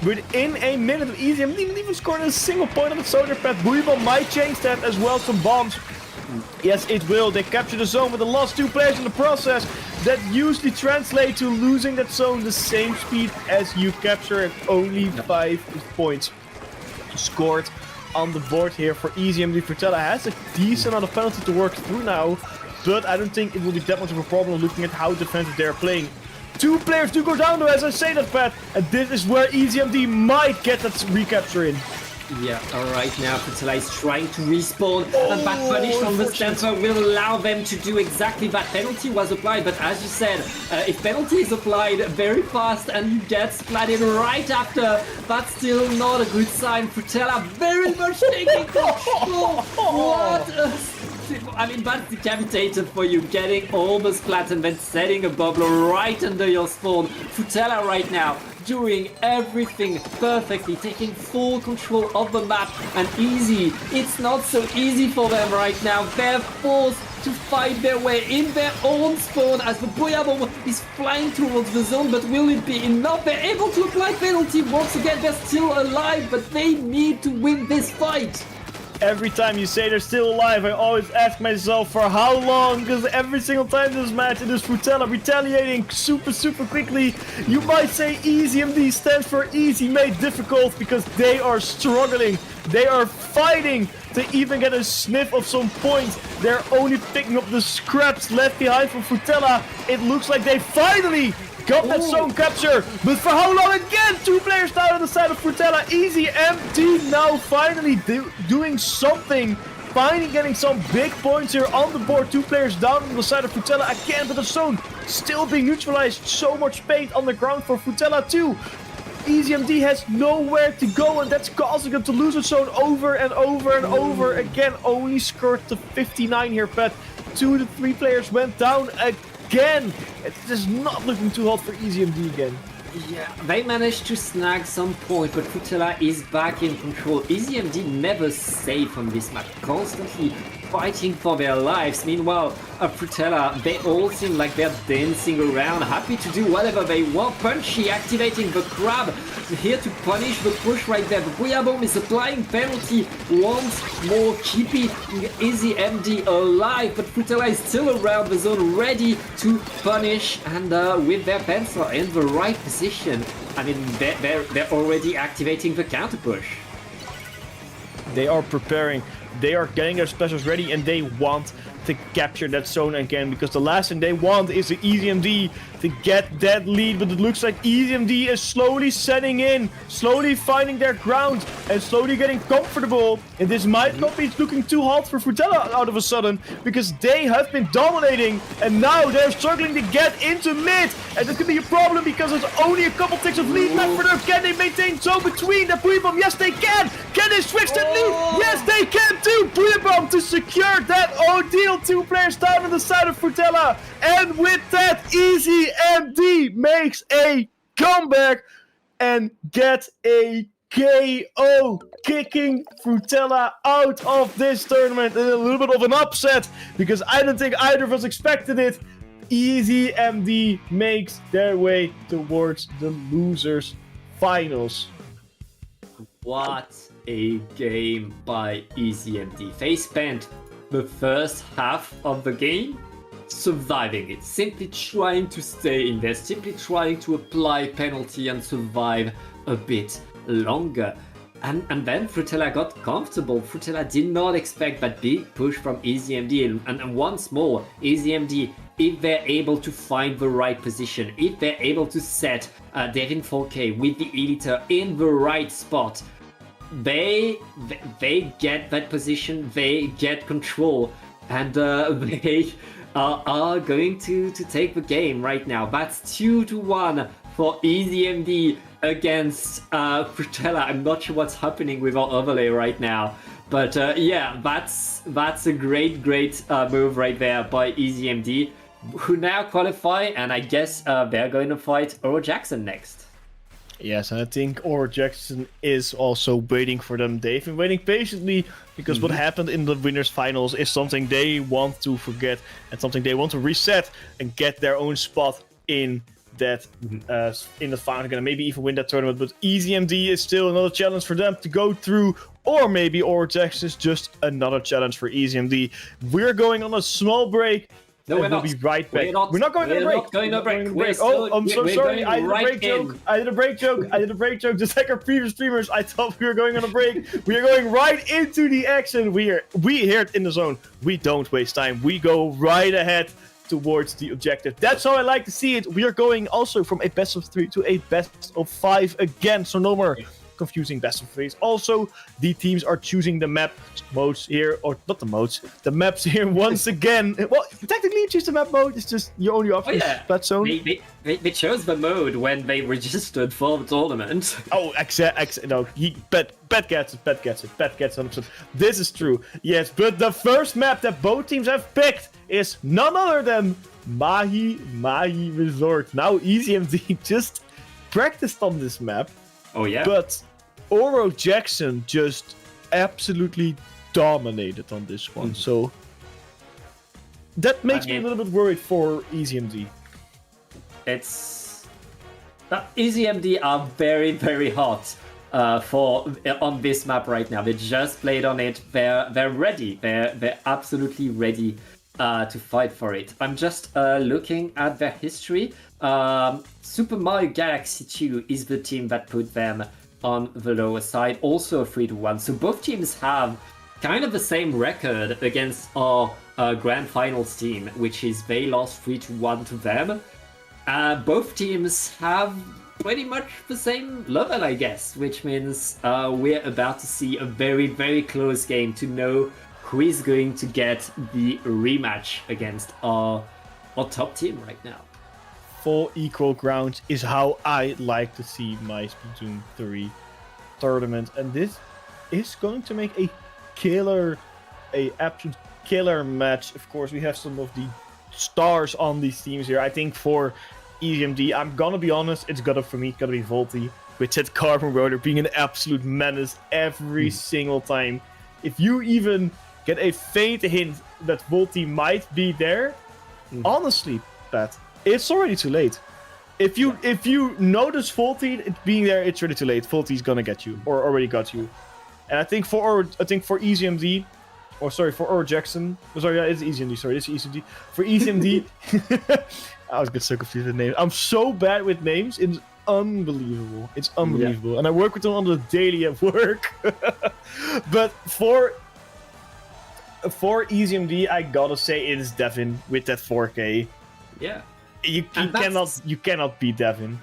within a minute of EasyMD didn't even score a single point on the soldier pad. Buibo might change that as well, some bombs. Yes, it will. They capture the zone with the last 2 players in the process. That usually translates to losing that zone the same speed as you capture, and only 5 points scored on the board here for EasyMD. Frutella has a decent amount of penalty to work through now, but I don't think it will be that much of a problem looking at how defensive they're playing. 2 players do go down though, as I say that, Pat, and this is where EasyMD might get that recapture in. Yeah, right now Frutella is trying to respawn, and that punish from the Stanford will allow them to do exactly that. Penalty was applied, but as you said, if penalty is applied very fast and you get splatted right after, that's still not a good sign. Frutella very much taking control. What I mean, that's decapitated for you, getting all the splat and then setting a bubble right under your spawn. Frutella right now doing everything perfectly, taking full control of the map, and easy. It's not so easy for them right now. They're forced to fight their way in their own spawn as the Boyabo is flying towards the zone, but will it be enough? They're able to apply penalty once again. They're still alive, but they need to win this fight. Every time you say they're still alive, I always ask myself for how long, because every single time this match it is Frutella retaliating super quickly. You might say EasyMD stands for easy made difficult, because they are struggling. They are fighting to even get a sniff of some points. They're only picking up the scraps left behind from Frutella. It looks like they finally got that zone capture, but for how long again? 2 players down on the side of Frutella. EasyMD now finally doing something. Finally getting some big points here on the board. 2 players down on the side of Frutella again, but the zone still being neutralized. So much paint on the ground for Frutella too. EasyMD has nowhere to go, and that's causing them to lose the zone over and over again. Only scored to 59 here, Pat. 2 to 3 players went down again. It is not looking too hot for EasyMD again. Yeah, they managed to snag some point, but Frutella is back in control. EasyMD never safe on this map, constantly fighting for their lives. Meanwhile, Frutella, they all seem like they're dancing around, happy to do whatever they want. Punchy activating the crab, here to punish the push right there. The Booyah Bomb is applying penalty once more, keeping Easy MD alive, but Frutella is still around the zone, ready to punish, and with their pencil in the right position. I mean, they're already activating the counter push. They are preparing, they are getting their specials ready, and they want to capture that zone again, because the last thing they want is the EasyMD to get that lead. But it looks like EasyMD is slowly setting in, slowly finding their ground, and slowly getting comfortable. And this might not be looking too hot for Frutella out of a sudden, because they have been dominating, and now they're struggling to get into mid. And this could be a problem, because there's only a couple ticks of lead left for them. Can they maintain zone between the Booyah Bomb? Yes, they can. Can they switch that lead? Yes, they can too. Booyah Bomb to secure that deal. 2 players down on the side of Frutella. And with that, EasyMD makes a comeback and gets a KO, kicking Frutella out of this tournament. And a little bit of an upset, because I don't think either of us expected it. EasyMD makes their way towards the losers finals. What a game by EasyMD. They spent the first half of the game surviving it, simply trying to stay in there, simply trying to apply penalty and survive a bit longer. And then Frutella got comfortable. Frutella did not expect that big push from EasyMD. And once more, EasyMD, if they're able to find the right position, if they're able to set Devin 4K with the Eliter in the right spot, they get that position, they get control, and they are going to take the game right now. That's 2-1 for EasyMD against Frutella. I'm not sure what's happening with our overlay right now, but yeah, that's a great move right there by EasyMD, who now qualify, and I guess they're going to fight Oro Jackson next. Yes, and I think Oro Jackson is also waiting for them. They've been waiting patiently, because what happened in the winners finals is something they want to forget, and something they want to reset and get their own spot in that in the final again, and maybe even win that tournament. But EasyMD is still another challenge for them to go through, or maybe Oro Jackson is just another challenge for EasyMD. We're going on a small break. No, we're not. We'll be right back. We're not going on a break. Not going on a break. I'm so sorry. I did a break joke. Just like our previous streamers, I thought we were going on a break. We are going right into the action. We here in the zone. We don't waste time. We go right ahead towards the objective. That's how I like to see it. We are going also from a best of 3 to a best of 5 again. So no more confusing best of 3s. Also, the teams are choosing the map modes here, or not the modes, the maps here once again. Well, technically you choose the map mode, it's just your only option is Flat Zone. They chose the mode when they registered for the tournament. Oh, no, Bet gets it. This is true, yes, but the first map that both teams have picked is none other than Mahi Resort. Now EasyMD just practiced on this map. Oh yeah. But Oro Jackson just absolutely dominated on this one. So that makes me a little bit worried for EasyMD. It's EasyMD are very, very hot on this map right now. They just played on it. They're ready. They're absolutely ready to fight for it. I'm just looking at their history. Super Mario Galaxy 2 is the team that put them on the lower side, also 3-1. So both teams have kind of the same record against our grand finals team, which is they lost 3-1 to them. Both teams have pretty much the same level, I guess, which means we're about to see a very, very close game to know who is going to get the rematch against our top team right now. Full equal ground is how I like to see my Splatoon 3 tournament, and this is going to make a absolute killer match. Of course, we have some of the stars on these teams here. I think for EasyMD, I'm gonna be honest, it's gotta be Volty, with that carbon roller being an absolute menace every single time. If you even get a faint hint that Volty might be there, honestly, Pat, it's already too late. If you notice Volty being there, it's already too late. Volty's gonna get you, or already got you. And I think for EasyMD, or sorry, for Or Jackson. Oh, sorry, yeah, it's EasyMD. Sorry, it's EasyMD. For EasyMD, I was getting so confused with names. I'm so bad with names. It's unbelievable. It's unbelievable. And I work with them on the daily at work. But for EasyMD, I gotta say it is Devin with that 4K. Yeah. You cannot beat Devin.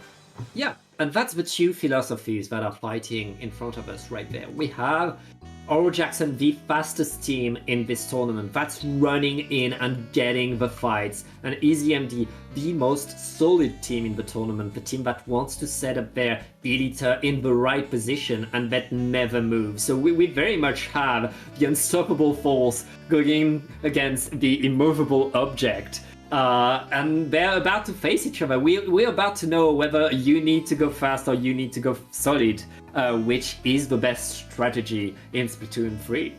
Yeah, and that's the two philosophies that are fighting in front of us right there. We have Oro Jackson, the fastest team in this tournament, that's running in and getting the fights, and EasyMD, the most solid team in the tournament, the team that wants to set up their editor in the right position and that never moves. So we very much have the unstoppable force going against the immovable object. And they're about to face each other. We're about to know whether you need to go fast or you need to go solid, which is the best strategy in Splatoon 3.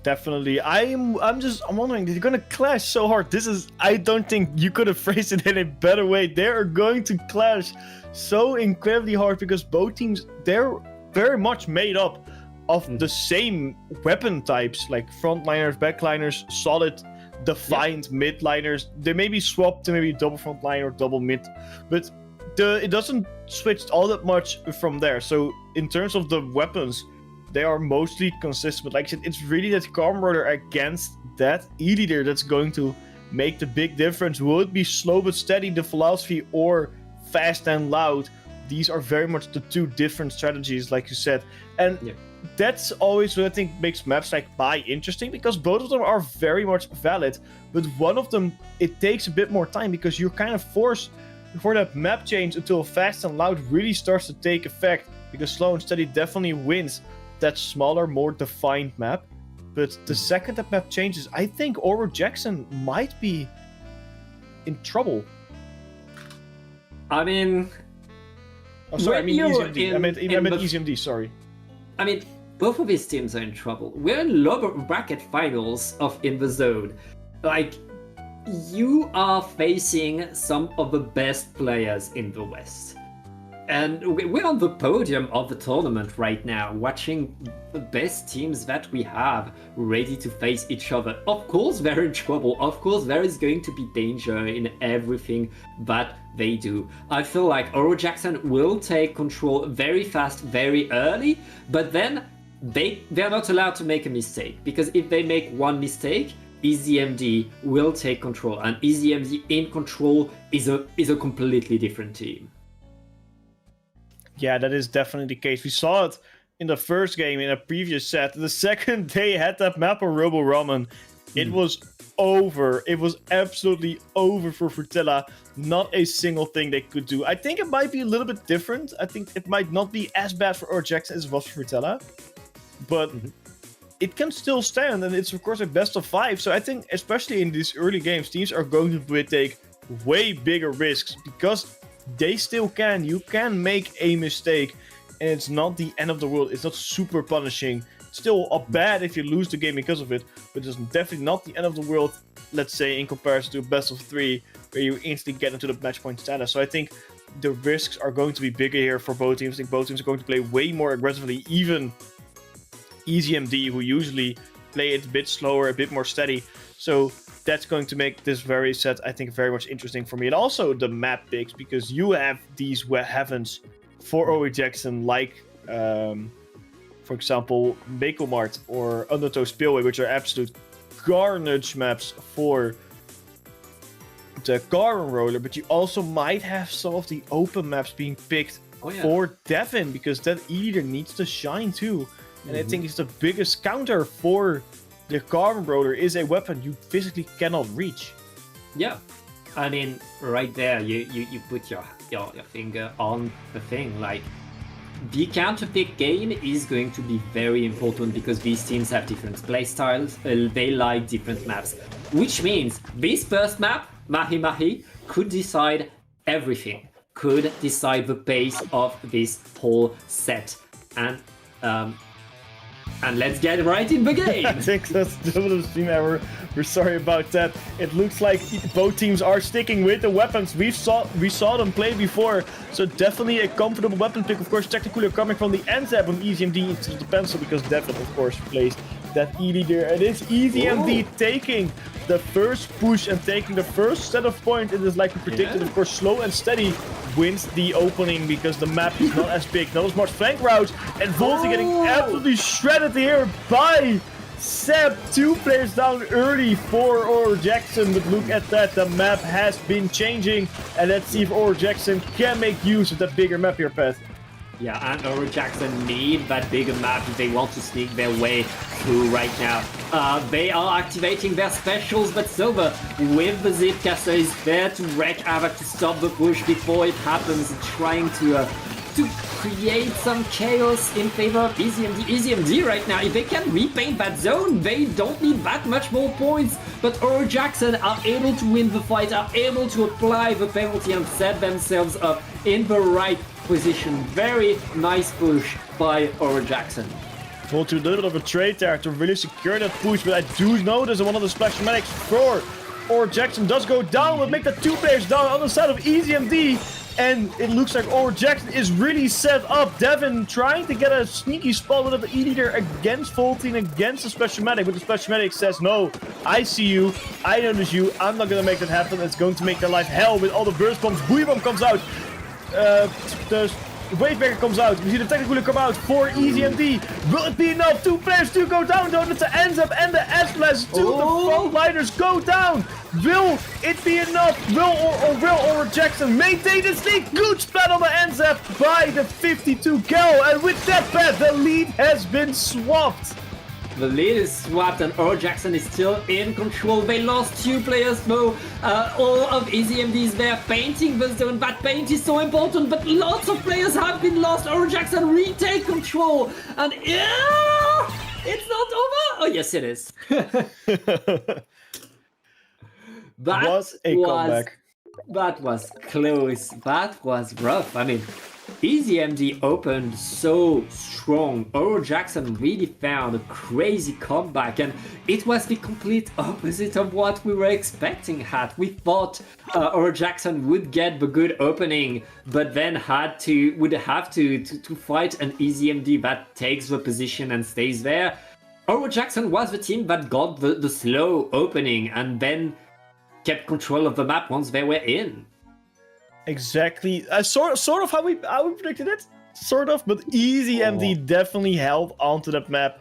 Definitely. I'm wondering, they're gonna clash so hard. I don't think you could have phrased it in a better way. They are going to clash so incredibly hard because both teams, they're very much made up of the same weapon types, like frontliners, backliners, solid, defined midliners. They may be swapped to maybe double frontline or double mid, but it doesn't switch all that much from there. So in terms of the weapons, they are mostly consistent. But like I said, it's really that Carbon Roller against that E-Leader that's going to make the big difference. Will it be slow but steady, the philosophy, or fast and loud? These are very much the two different strategies, like you said. And that's always what I think makes maps like Pi interesting, because both of them are very much valid, but one of them, it takes a bit more time because you're kind of forced for that map change until fast and loud really starts to take effect, because slow and steady definitely wins that smaller, more defined map. But the second that map changes, I think Oro Jackson might be in trouble. I mean... Oh, sorry, I mean EasyMD. I meant EasyMD, sorry. I mean, both of these teams are in trouble. We're in lower bracket finals of In the Zone. Like, you are facing some of the best players in the West. And we're on the podium of the tournament right now, watching the best teams that we have ready to face each other. Of course they're in trouble. Of course there is going to be danger in everything that they do. I feel like Oro Jackson will take control very fast, very early, but then they're not allowed to make a mistake, because if they make one mistake, EasyMD will take control, and EasyMD in control is a completely different team. Yeah, that is definitely the case. We saw it in the first game in a previous set. The second they had that map of Robo Ramen, it was over. It was absolutely over for Frutella. Not a single thing they could do. I think it might be a little bit different. I think it might not be as bad for Oro Jackson as it was for Frutella. But it can still stand, and it's of course a best of 5. So I think, especially in these early games, teams are going to take way bigger risks, because they still can. You can make a mistake, and it's not the end of the world. It's not super punishing. It's still bad if you lose the game because of it, but it's definitely not the end of the world, let's say, in comparison to a best of 3, where you instantly get into the match point status. So I think the risks are going to be bigger here for both teams. I think both teams are going to play way more aggressively, even EasyMD, who usually play it a bit slower, a bit more steady. So that's going to make this very set, I think, very much interesting for me. And also the map picks, because you have these heavens for Oro Jackson, like, for example, Bakelmart or Undertow Spillway, which are absolute carnage maps for the Carbon Roller. But you also might have some of the open maps being picked for Devin, because that either needs to shine too. And I think it's the biggest counter for the Carbon Roller is a weapon you physically cannot reach. Yeah, I mean, right there, you put your finger on the thing. Like, the counter pick game is going to be very important, because these teams have different playstyles. They like different maps, which means this first map, Mahi Mahi, could decide everything. Could decide the pace of this whole set. And And let's get right in the game. I think that's a little stream error. We're sorry about that. It looks like both teams are sticking with the weapons. We saw them play before, so definitely a comfortable weapon pick. Of course, technically coming from the NZAP on EZMD instead of the pencil, because Devin, of course, placed that E leader. It is EZMD taking the first push and taking the first set of points. It is like we predicted, of course, slow and steady wins the opening because the map is not as big, not as much flank routes, and Volty getting absolutely shredded here by Seb. 2 players down early for Oro Jackson, but look at that, the map has been changing, and let's see if Oro Jackson can make use of that bigger map here, Pat. Yeah, and Oro Jackson need that bigger map if they want to sneak their way through right now. They are activating their specials, but Silver with the Zipcaster is there to wreak havoc, to stop the push before it happens, trying to create some chaos in favor of EZMD. EZMD right now, if they can repaint that zone, they don't need that much more points, but Oro Jackson are able to win the fight, are able to apply the penalty and set themselves up in the right position. Very nice push by Oro Jackson. Well, to a little bit of a trade there to really secure that push, but I do notice that one of the splash medics for Oro Jackson does go down, but make the 2 players down on the side of EZMD, and it looks like Oro Jackson is really set up. Devin trying to get a sneaky spot with the E-leader against Volty and against the special medic, but the special medic says, no, I see you, I notice you, I'm not gonna make that happen. It's going to make their life hell with all the burst bombs. Buoy bomb comes out. The Wavebreaker comes out. We see the technical come out for EZMD. Will it be enough? 2 players do go down though. That's the NZAP and the S-Blast. 2 of the frontliners go down. Will it be enough? Will Oro Jackson maintain this lead? Good splat on the NZAP by the 52 cal. And with that bet, the lead has been swapped. The lead is swapped and Oro Jackson is still in control. They lost 2 players though. All of EZMD is there painting the zone. That paint is so important, but lots of players have been lost. Oro Jackson retake control. And yeah, it's not over. Oh yes, it is. That was a comeback. That was close. That was rough. I mean, EZMD opened so strong. Oro Jackson really found a crazy comeback, and it was the complete opposite of what we were expecting. We thought Oro Jackson would get the good opening, but then would have to fight an EZMD that takes the position and stays there. Oro Jackson was the team that got the slow opening and then kept control of the map once they were in. Exactly. Sort of how we predicted it. Sort of, but EZMD definitely held onto that map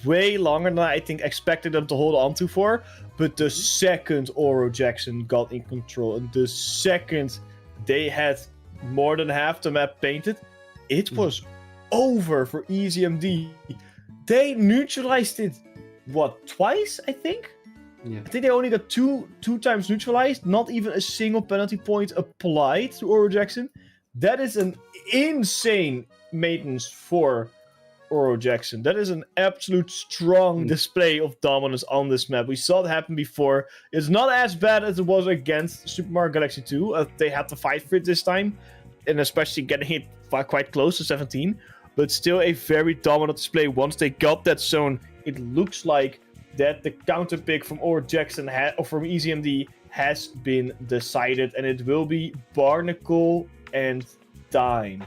way longer than I think expected them to hold on to for. But the second Oro Jackson got in control, and the second they had more than half the map painted, it was over for EZMD. They neutralized it, what, twice, I think? Yeah. I think they only got two times neutralized, not even a single penalty point applied to Oro Jackson. That is an insane maintenance for Oro Jackson. That is an absolute strong display of dominance on this map. We saw it happen before. It's not as bad as it was against Super Mario Galaxy 2. They had to fight for it this time, and especially getting it quite close to 17. But still a very dominant display. Once they got that zone, it looks like that the counter pick from Oro Jackson or from EZMD has been decided, and it will be Barnacle and Dime.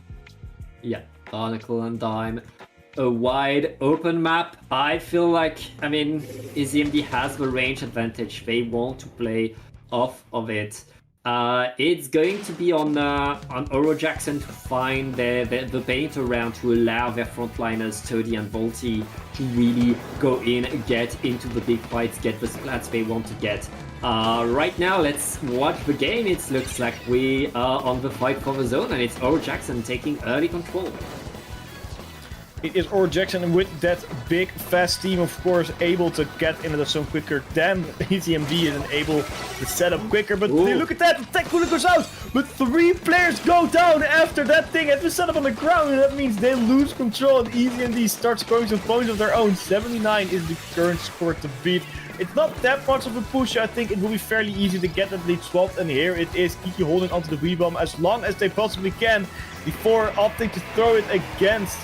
Yeah, Barnacle and Dime. A wide open map. I feel like, I mean, EZMD has the range advantage. They want to play off of it. It's going to be on Oro Jackson to find the paint around to allow their frontliners, Toadie and Volty, to really go in, get into the big fights, get the splats they want to get. Right now, let's watch the game. It looks like we are on the fight for the zone, and it's Oro Jackson taking early control. It is Oro Jackson, and with that big, fast team, of course, able to get into the zone quicker than EZMD and able to set up quicker. But look at that, the tech bullet goes out, but 3 players go down after that thing has been set up on the ground, and that means they lose control, and EZMD starts scoring some points of their own. 79 is the current score to beat. It's not that much of a push. I think it will be fairly easy to get that lead swapped, and here it is, Kiki holding onto the V-bomb as long as they possibly can before opting to throw it against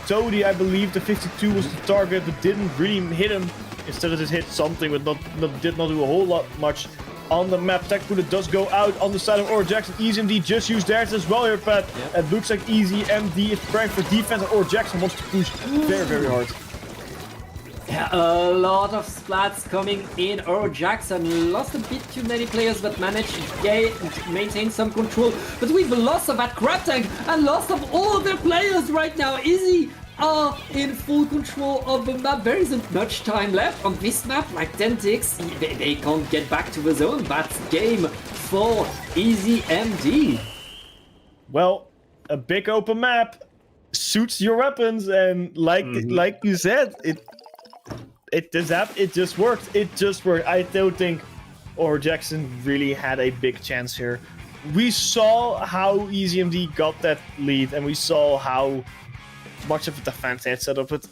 Toadie, I believe the 52 was the target, but didn't really hit him. Instead of just hit something, but did not do a whole lot much on the map. Tactical does go out on the side of Aura Jackson. EasyMD just used theirs as well here, Pat. Yep. It looks like EasyMD is preparing for defense, and Aura Jackson wants to push very, very hard. Yeah, a lot of splats coming in. Aura Jackson lost a bit too many players, but managed to maintain some control. But with the loss of that crab tank and loss of all of their players right now, Easy are in full control of the map. There isn't much time left on this map, like 10 ticks. They can't get back to the zone. That's game for EasyMD. Well, a big open map suits your weapons, and like you said, it just worked. It just worked. I don't think Aura Jackson really had a big chance here. We saw how EasyMD got that lead, and we saw how much of a defense they had set up. But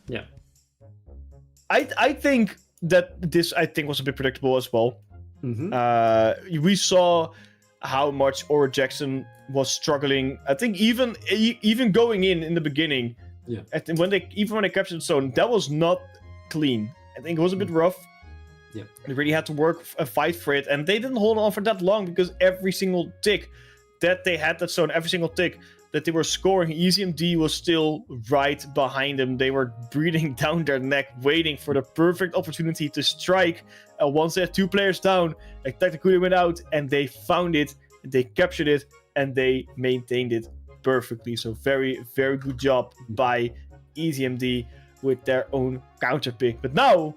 yeah, I think that this was a bit predictable as well. We saw how much Aura Jackson was struggling. I think even going in the beginning, when they captured the zone, that was not clean. I think it was a bit rough. Yeah, they really had to work a fight for it, and they didn't hold on for that long because every single tick that they had that zone, every single tick that they were scoring, EasyMD was still right behind them. They were breathing down their neck, waiting for the perfect opportunity to strike. And once they had 2 players down, Tactically went out, and they found it, they captured it, and they maintained it perfectly. So very, very good job by EasyMD with their own counter pick. But now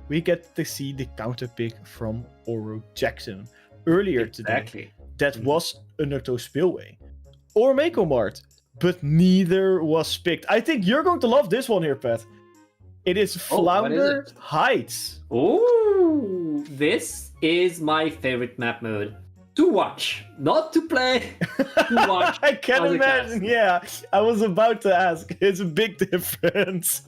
we get to see the counter pick from Aura Jackson. Earlier today, that was Undertow Spillway or Mako Mart, but neither was picked. I think you're going to love this one here, Pat. It is Flounder Heights. Oh, this is my favorite map mode. To watch, not to play, to watch. I can imagine, yeah. I was about to ask. It's a big difference.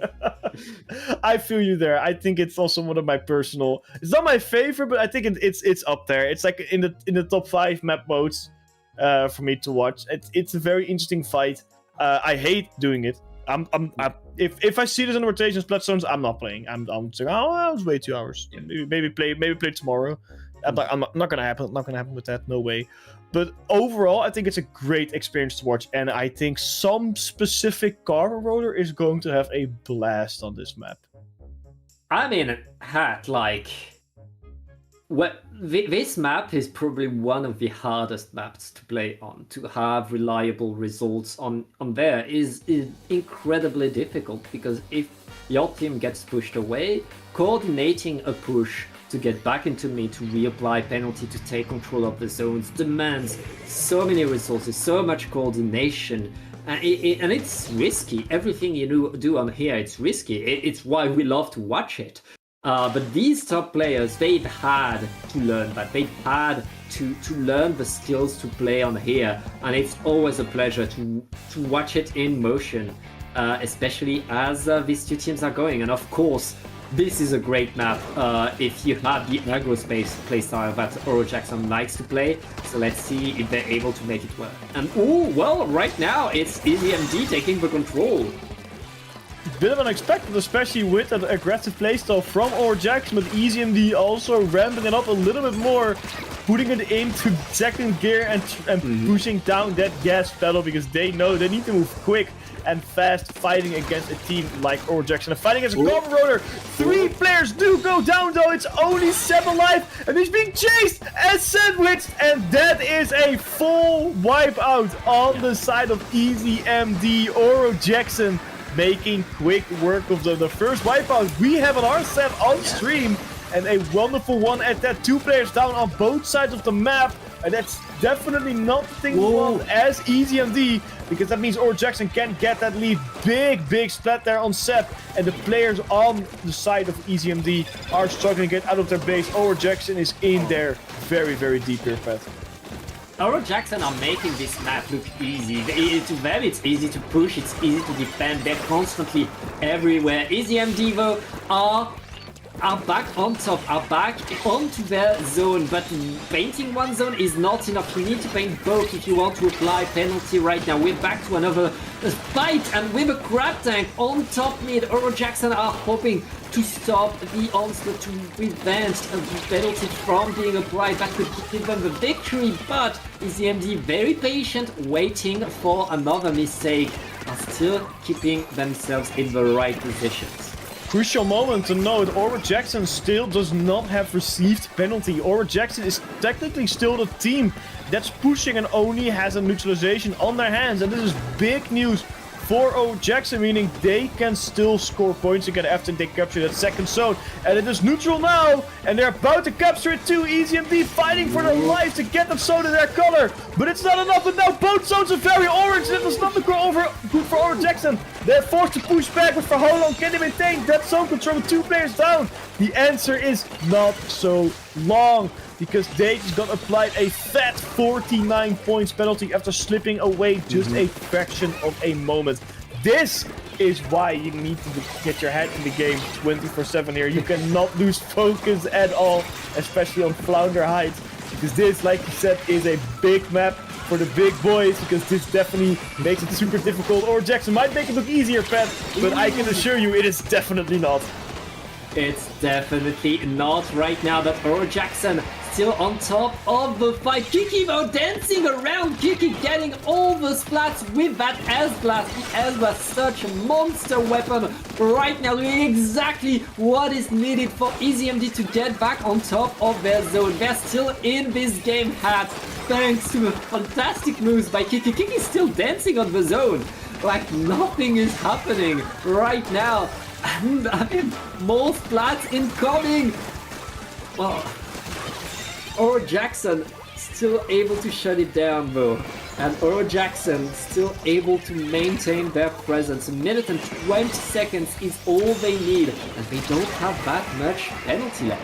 I feel you there. I think it's also one of my personal... It's not my favorite, but I think it's up there. It's like in the top 5 map modes for me to watch. It's a very interesting fight. I hate doing it. If I see this in the rotation splat zones, I'm not playing. I'm saying, I'll just wait 2 hours. Maybe play tomorrow. I'm not gonna happen. Not gonna happen with that. No way. But overall, I think it's a great experience to watch, and I think some specific car roller is going to have a blast on this map. I mean, this map is probably one of the hardest maps to play on. To have reliable results on there is incredibly difficult, because if your team gets pushed away, coordinating a push to get back into mid, to reapply penalty, to take control of the zones, demands so many resources, so much coordination, and it's risky. Everything you do on here, it's risky. It's why we love to watch it. But these top players, they've had to learn that. They've had to learn the skills to play on here, and it's always a pleasure to watch it in motion, especially as these 2 teams are going. And of course, this is a great map if you have the aggro space playstyle that Aura Jackson likes to play. So let's see if they're able to make it work. And right now it's EasyMD taking the control. Bit of unexpected, especially with an aggressive playstyle from Aura Jackson, but EasyMD also ramping it up a little bit more, putting it into second gear and pushing down that gas pedal, because they know they need to move quick and fast, fighting against a team like Aura Jackson. And fighting against a cover roller. 3 players do go down though. It's only 7 life, and he's being chased and sandwiched, and that is a full wipeout on the side of EasyMD. Aura Jackson making quick work of the first wipeout we have on our set on stream, and a wonderful one at that. 2 players down on both sides of the map, and that's definitely not the thing we want as EasyMD, because that means Aura Jackson can get that lead. Big splat there on Sep, and the players on the side of EasyMD are struggling to get out of their base. Aura Jackson is in there very deep here, Pat. Aura Jackson are making this map look easy. To them, it's easy to push, it's easy to defend. They're constantly everywhere. EasyMD, though, are are back on top, are back onto their zone, but painting one zone is not enough. You need to paint both if you want to apply penalty right now. We're back to another fight, and with a grab tank on top mid, Oro Jackson are hoping to stop the onslaught, to prevent the penalty from being applied. That could give them the victory, but EZMD very patient, waiting for another mistake, are still keeping themselves in the right positions. Crucial moment to note, Oro Jackson still does not have received penalty. Oro Jackson is technically still the team that's pushing and only has a neutralization on their hands. And this is big news for Oro Jackson, meaning they can still score points again after they capture that second zone. And it is neutral now, and they're about to capture it too. EZMD fighting for their lives to get that zone in their color. But it's not enough, and now both zones are very orange. And it does not look good for Oro Jackson. They're forced to push back, but for how long can they maintain that zone control with 2 players down? The answer is not so long, because they just got applied a fat 49 points penalty after slipping away just a fraction of a moment. This is why you need to get your head in the game 24/7 here. You cannot lose focus at all, especially on Flounder Heights, because this, like you said, is a big map for the big boys, because this definitely makes it super difficult. Or Jackson might make it look easier, Pat, but I can assure you it is definitely not. It's definitely not right now, that Oro Jackson still on top of the fight. Kiki though dancing around, Kiki getting all the splats with that S-Blast. The S-Blast, such a monster weapon right now, doing exactly what is needed for EZMD to get back on top of their zone. They're still in this game, hat, thanks to fantastic moves by Kiki. Kiki's still dancing on the zone like nothing is happening right now. And I mean, more splats incoming. Well, Oro Jackson still able to shut it down though. And Oro Jackson still able to maintain their presence. 1 minute and 20 seconds is all they need. And they don't have that much penalty left.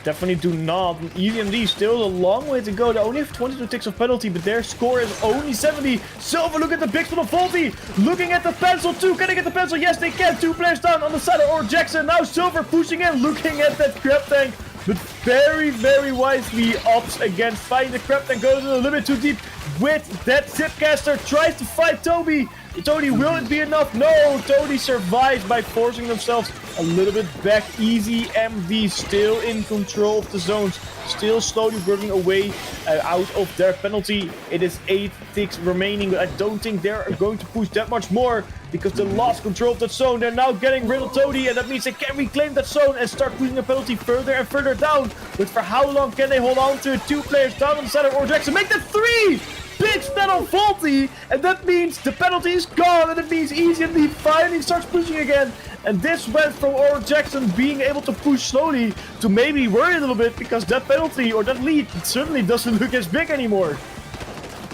Definitely do not. EZMD still a long way to go. They only have 22 ticks of penalty, but their score is only 70. Silver, look at the big spin of Volty. Looking at the pencil too. Can they get the pencil? Yes, they can. 2 players down on the side of Oro Jackson. Now Silver pushing in, looking at that grab tank. But very, very wisely opts against fighting the grab tank. Goes a little bit too deep with that Zipcaster. Tries to fight Toby. Tony, will it be enough? No, Tony survives by forcing themselves a little bit back. EZMD still in control of the zones, still slowly working away out of their penalty. It is 8 ticks remaining, but I don't think they're going to push that much more, because they lost control of that zone. They're now getting rid of Tony, and that means they can reclaim that zone and start pushing the penalty further and further down. But for how long can they hold on to it? 2 players down on the side of Oro Jackson. Make that 3! Big spin on Volty, and that means the penalty is gone, and it means EZMD finally starts pushing again. And this went from Oro Jackson being able to push slowly to maybe worry a little bit, because that penalty or that lead certainly doesn't look as big anymore.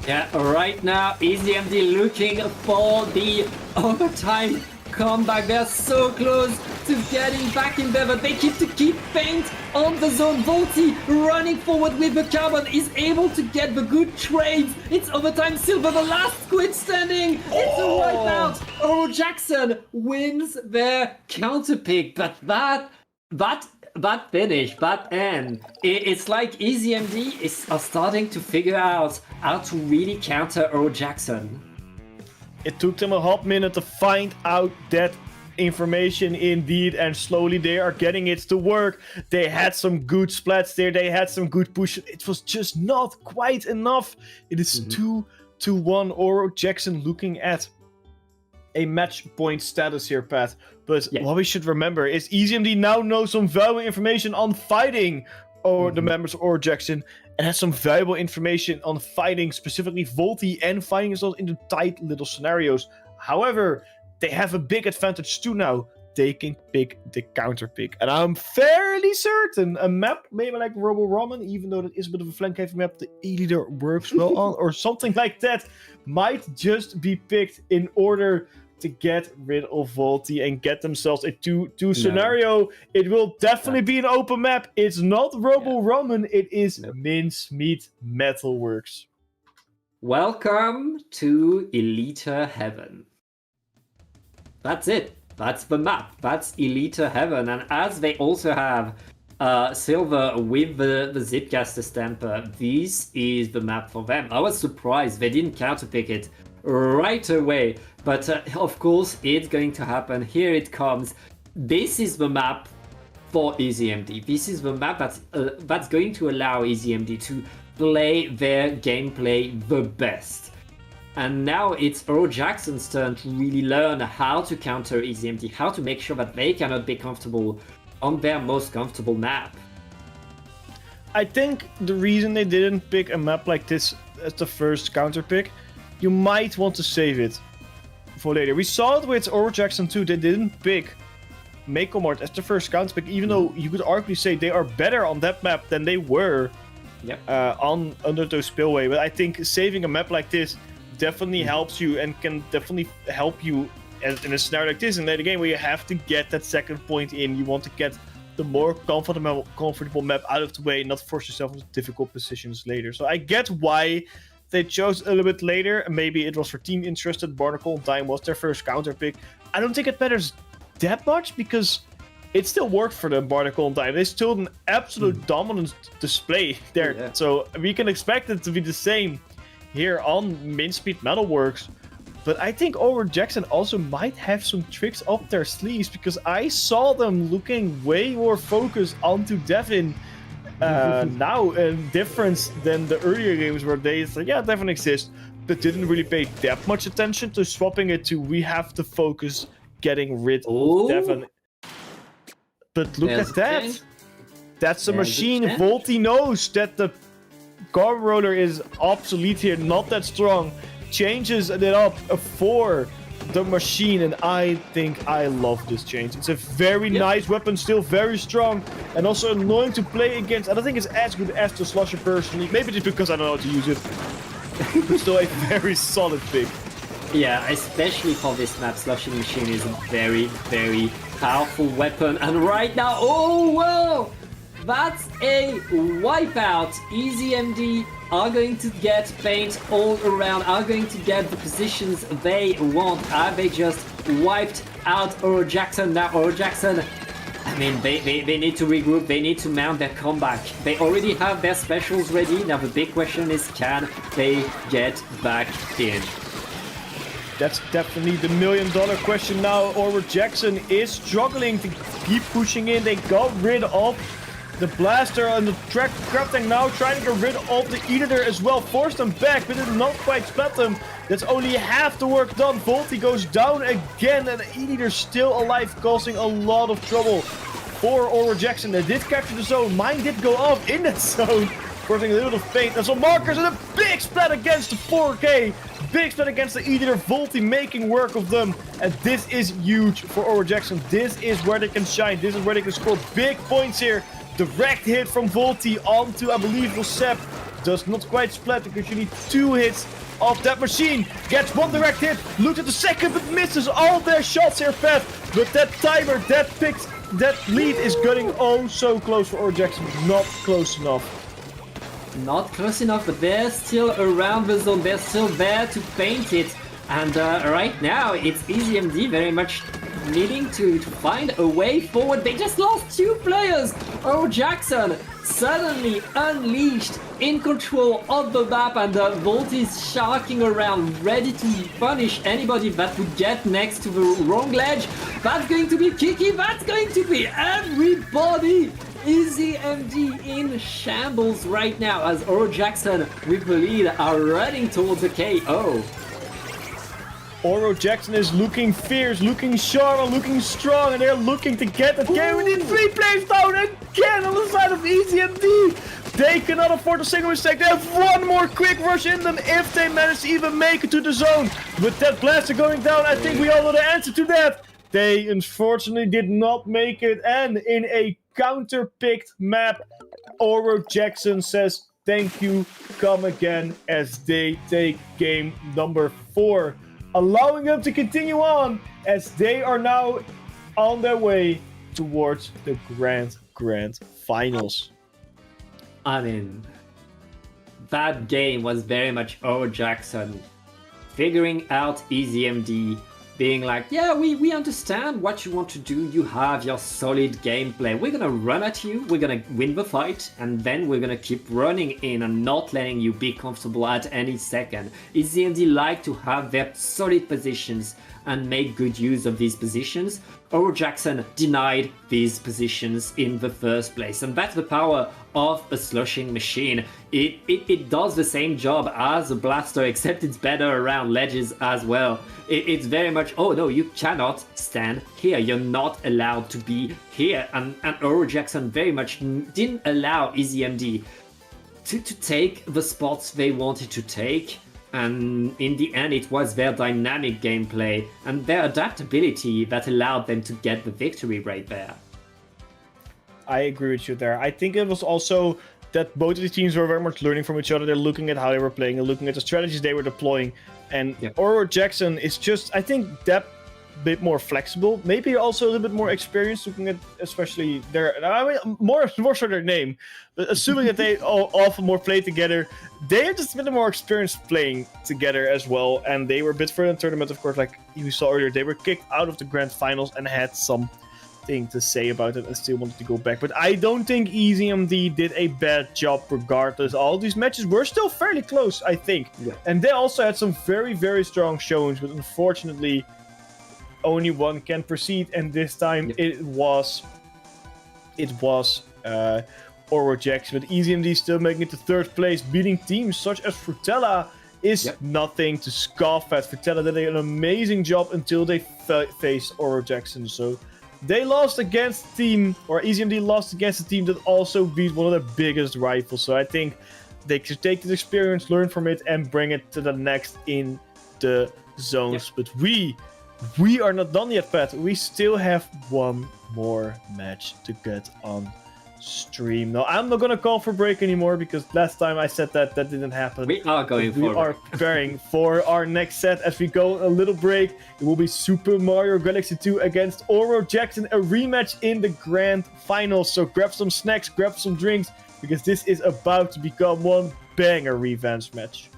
Yeah, right now EZMD looking for the overtime comeback. They're so close to getting back in there, but they keep paint on the zone. Volty running forward with the carbon is able to get the good trades. It's overtime. Silver, the last squid standing. It's a wipeout. Oro Jackson wins their counter pick, but that finish, that end, it's like EZMD are starting to figure out how to really counter Oro Jackson. It took them a hot minute to find out that information indeed, and slowly they are getting it to work. They had some good splats there, they had some good push. It was just not quite enough. It is 2-1 Oro Jackson, looking at a match point status here, Pat. But what we should remember is EZMD now knows some valuable information on fighting the members of Oro Jackson, and has some valuable information on fighting specifically Volty and fighting themselves into tight little scenarios. However, they have a big advantage too now. They can pick the counter pick. And I'm fairly certain a map, maybe like Robo Ramen, even though that is a bit of a flank heavy map, the E-leader works well on, or something like that, might just be picked in order to get rid of Volty and get themselves a 2-2 scenario. It will definitely be an open map. It's not Robo Ramen, it is Mincemeat Metalworks. Welcome to Elite Heaven. That's it. that's the map. That's Elite Heaven. And as they also have Silver with the Zipcaster Stamper, this is the map for them. I was surprised they didn't counterpick it right away. But of course, it's going to happen. Here it comes. This is the map for EasyMD. This is the map that's going to allow EasyMD to play their gameplay the best. And now it's Earl Jackson's turn to really learn how to counter EasyMD, how to make sure that they cannot be comfortable on their most comfortable map. I think the reason they didn't pick a map like this as the first counter pick, you might want to save it for later. We saw it with Earl Jackson too. They didn't pick Mako Mart as the first counter pick, even though you could arguably say they are better on that map than they were on Undertow Spillway. But I think saving a map like this definitely helps you and can definitely help you in a scenario like this in later game where you have to get that second point in. You want to get the more comfortable map out of the way, not force yourself into difficult positions later. So I get why they chose a little bit later. Maybe it was for team interest that Barnacle and Time was their first counter pick. I don't think it matters that much because it still worked for them, Barnacle and Time. They still had an absolute dominant display there. Yeah. So we can expect it to be the same here on Main Speed Metalworks. But I think Over Jackson also might have some tricks up their sleeves because I saw them looking way more focused onto Devin now, a difference than the earlier games where they said, yeah, Devin exists, but didn't really pay that much attention to swapping it to we have to focus getting rid of Devin. But look at that. That's a machine. Volty knows that the Garb Roller is obsolete here, not that strong. Changes it up for the machine, and I think I love this change. It's a very nice weapon, still very strong, and also annoying to play against. I don't think it's as good as the Slusher personally. Maybe just because I don't know how to use it. But still a very solid pick. Yeah, especially for this map, Slushing Machine is a very, very powerful weapon. And right now, oh, whoa! That's a wipeout. EasyMD are going to get paint all around, are going to get the positions they want. Are they just wiped out Oro Jackson? Now Oro Jackson, I mean, they need to regroup, they need to mount their comeback. They already have their specials ready. Now the big question is, can they get back in? That's definitely the million-dollar question now. Oro Jackson is struggling to keep pushing in. They got rid of the blaster and the track grab tank now, trying to get rid of the Editor as well. Forced them back, but did not quite splat them. That's only half the work done. Volty goes down again, and the Editor still alive, causing a lot of trouble for Oro Jackson. They did capture the zone. Mine did go off in that zone, causing a little bit of pain. There's some markers and a big splat against the 4K. Big split against the Editor. Volty making work of them. And this is huge for Oro Jackson. This is where they can shine. This is where they can score big points here. Direct hit from Volty onto, I believe, it was Sep. Does not quite splat because you need 2 hits of that machine. Gets 1 direct hit. Looks at the second, but misses all their shots here, Pat. But that timer, that lead is getting oh so close for Oro Jackson. Not close enough. Not close enough, but they're still around the zone. They're still there to paint it. And right now, it's EasyMD very much needing to find a way forward. They just lost 2 players. Oh, Jackson suddenly unleashed, in control of the map, and Volt is sharking around, ready to punish anybody that would get next to the wrong ledge. That's going to be Kiki. That's going to be everybody. EasyMD in shambles right now as Oro Jackson with the lead are running towards a KO. Oro Jackson is looking fierce, looking sharp, and looking strong, and they're looking to get that game. We need 3 players down again on the side of EasyMD. They cannot afford a single mistake. They have 1 more quick rush in them if they manage to even make it to the zone. With that blaster going down, I think we all know the answer to that. They unfortunately did not make it, and in a counter-picked map, Oro Jackson says thank you, come again, as they take game number 4. Allowing them to continue on as they are now on their way towards the grand finals. I mean, that game was very much Oro Jackson figuring out EasyMD, being like, yeah, we understand what you want to do. You have your solid gameplay. We're gonna run at you. We're gonna win the fight, and then we're gonna keep running in and not letting you be comfortable at any second. EZMD like to have their solid positions and make good use of these positions. Oro Jackson denied these positions in the first place, and that's the power of a slushing machine. It does the same job as a blaster, except it's better around ledges as well. It's very much, oh no, you cannot stand here. You're not allowed to be here. And Oro Jackson very much didn't allow EZMD to take the spots they wanted to take. And in the end, it was their dynamic gameplay and their adaptability that allowed them to get the victory right there. I agree with you there. I think it was also that both of the teams were very much learning from each other. They're looking at how they were playing and looking at the strategies they were deploying. And Oro Jackson is just, I think, that bit more flexible. Maybe also a little bit more experienced, looking at especially their, I mean, more so their name. But assuming that they often more play together, they are just a bit more experienced playing together as well. And they were a bit further in the tournament, of course, like you saw earlier. They were kicked out of the grand finals and had something to say about it and still wanted to go back. But I don't think EZMD did a bad job regardless. All these matches were still fairly close, I think. Yeah. And they also had some very, very strong showings, but unfortunately only one can proceed, and this time it was Oro Jackson, but EZMD still making it to third place, beating teams such as Frutella is nothing to scoff at. Frutella did an amazing job until they faced Oro Jackson, so they lost against the team, or EZMD lost against a team that also beat one of their biggest rivals, so I think they should take this experience, learn from it, and bring it to the next in the zones. But we are not done yet, Pat. We still have one more match to get on stream. Now, I'm not going to call for break anymore because last time I said that didn't happen. We are going for We are preparing for our next set. As we go a little break, it will be Super Mario Galaxy 2 against Oro Jackson, a rematch in the grand finals. So grab some snacks, grab some drinks, because this is about to become one banger revenge match.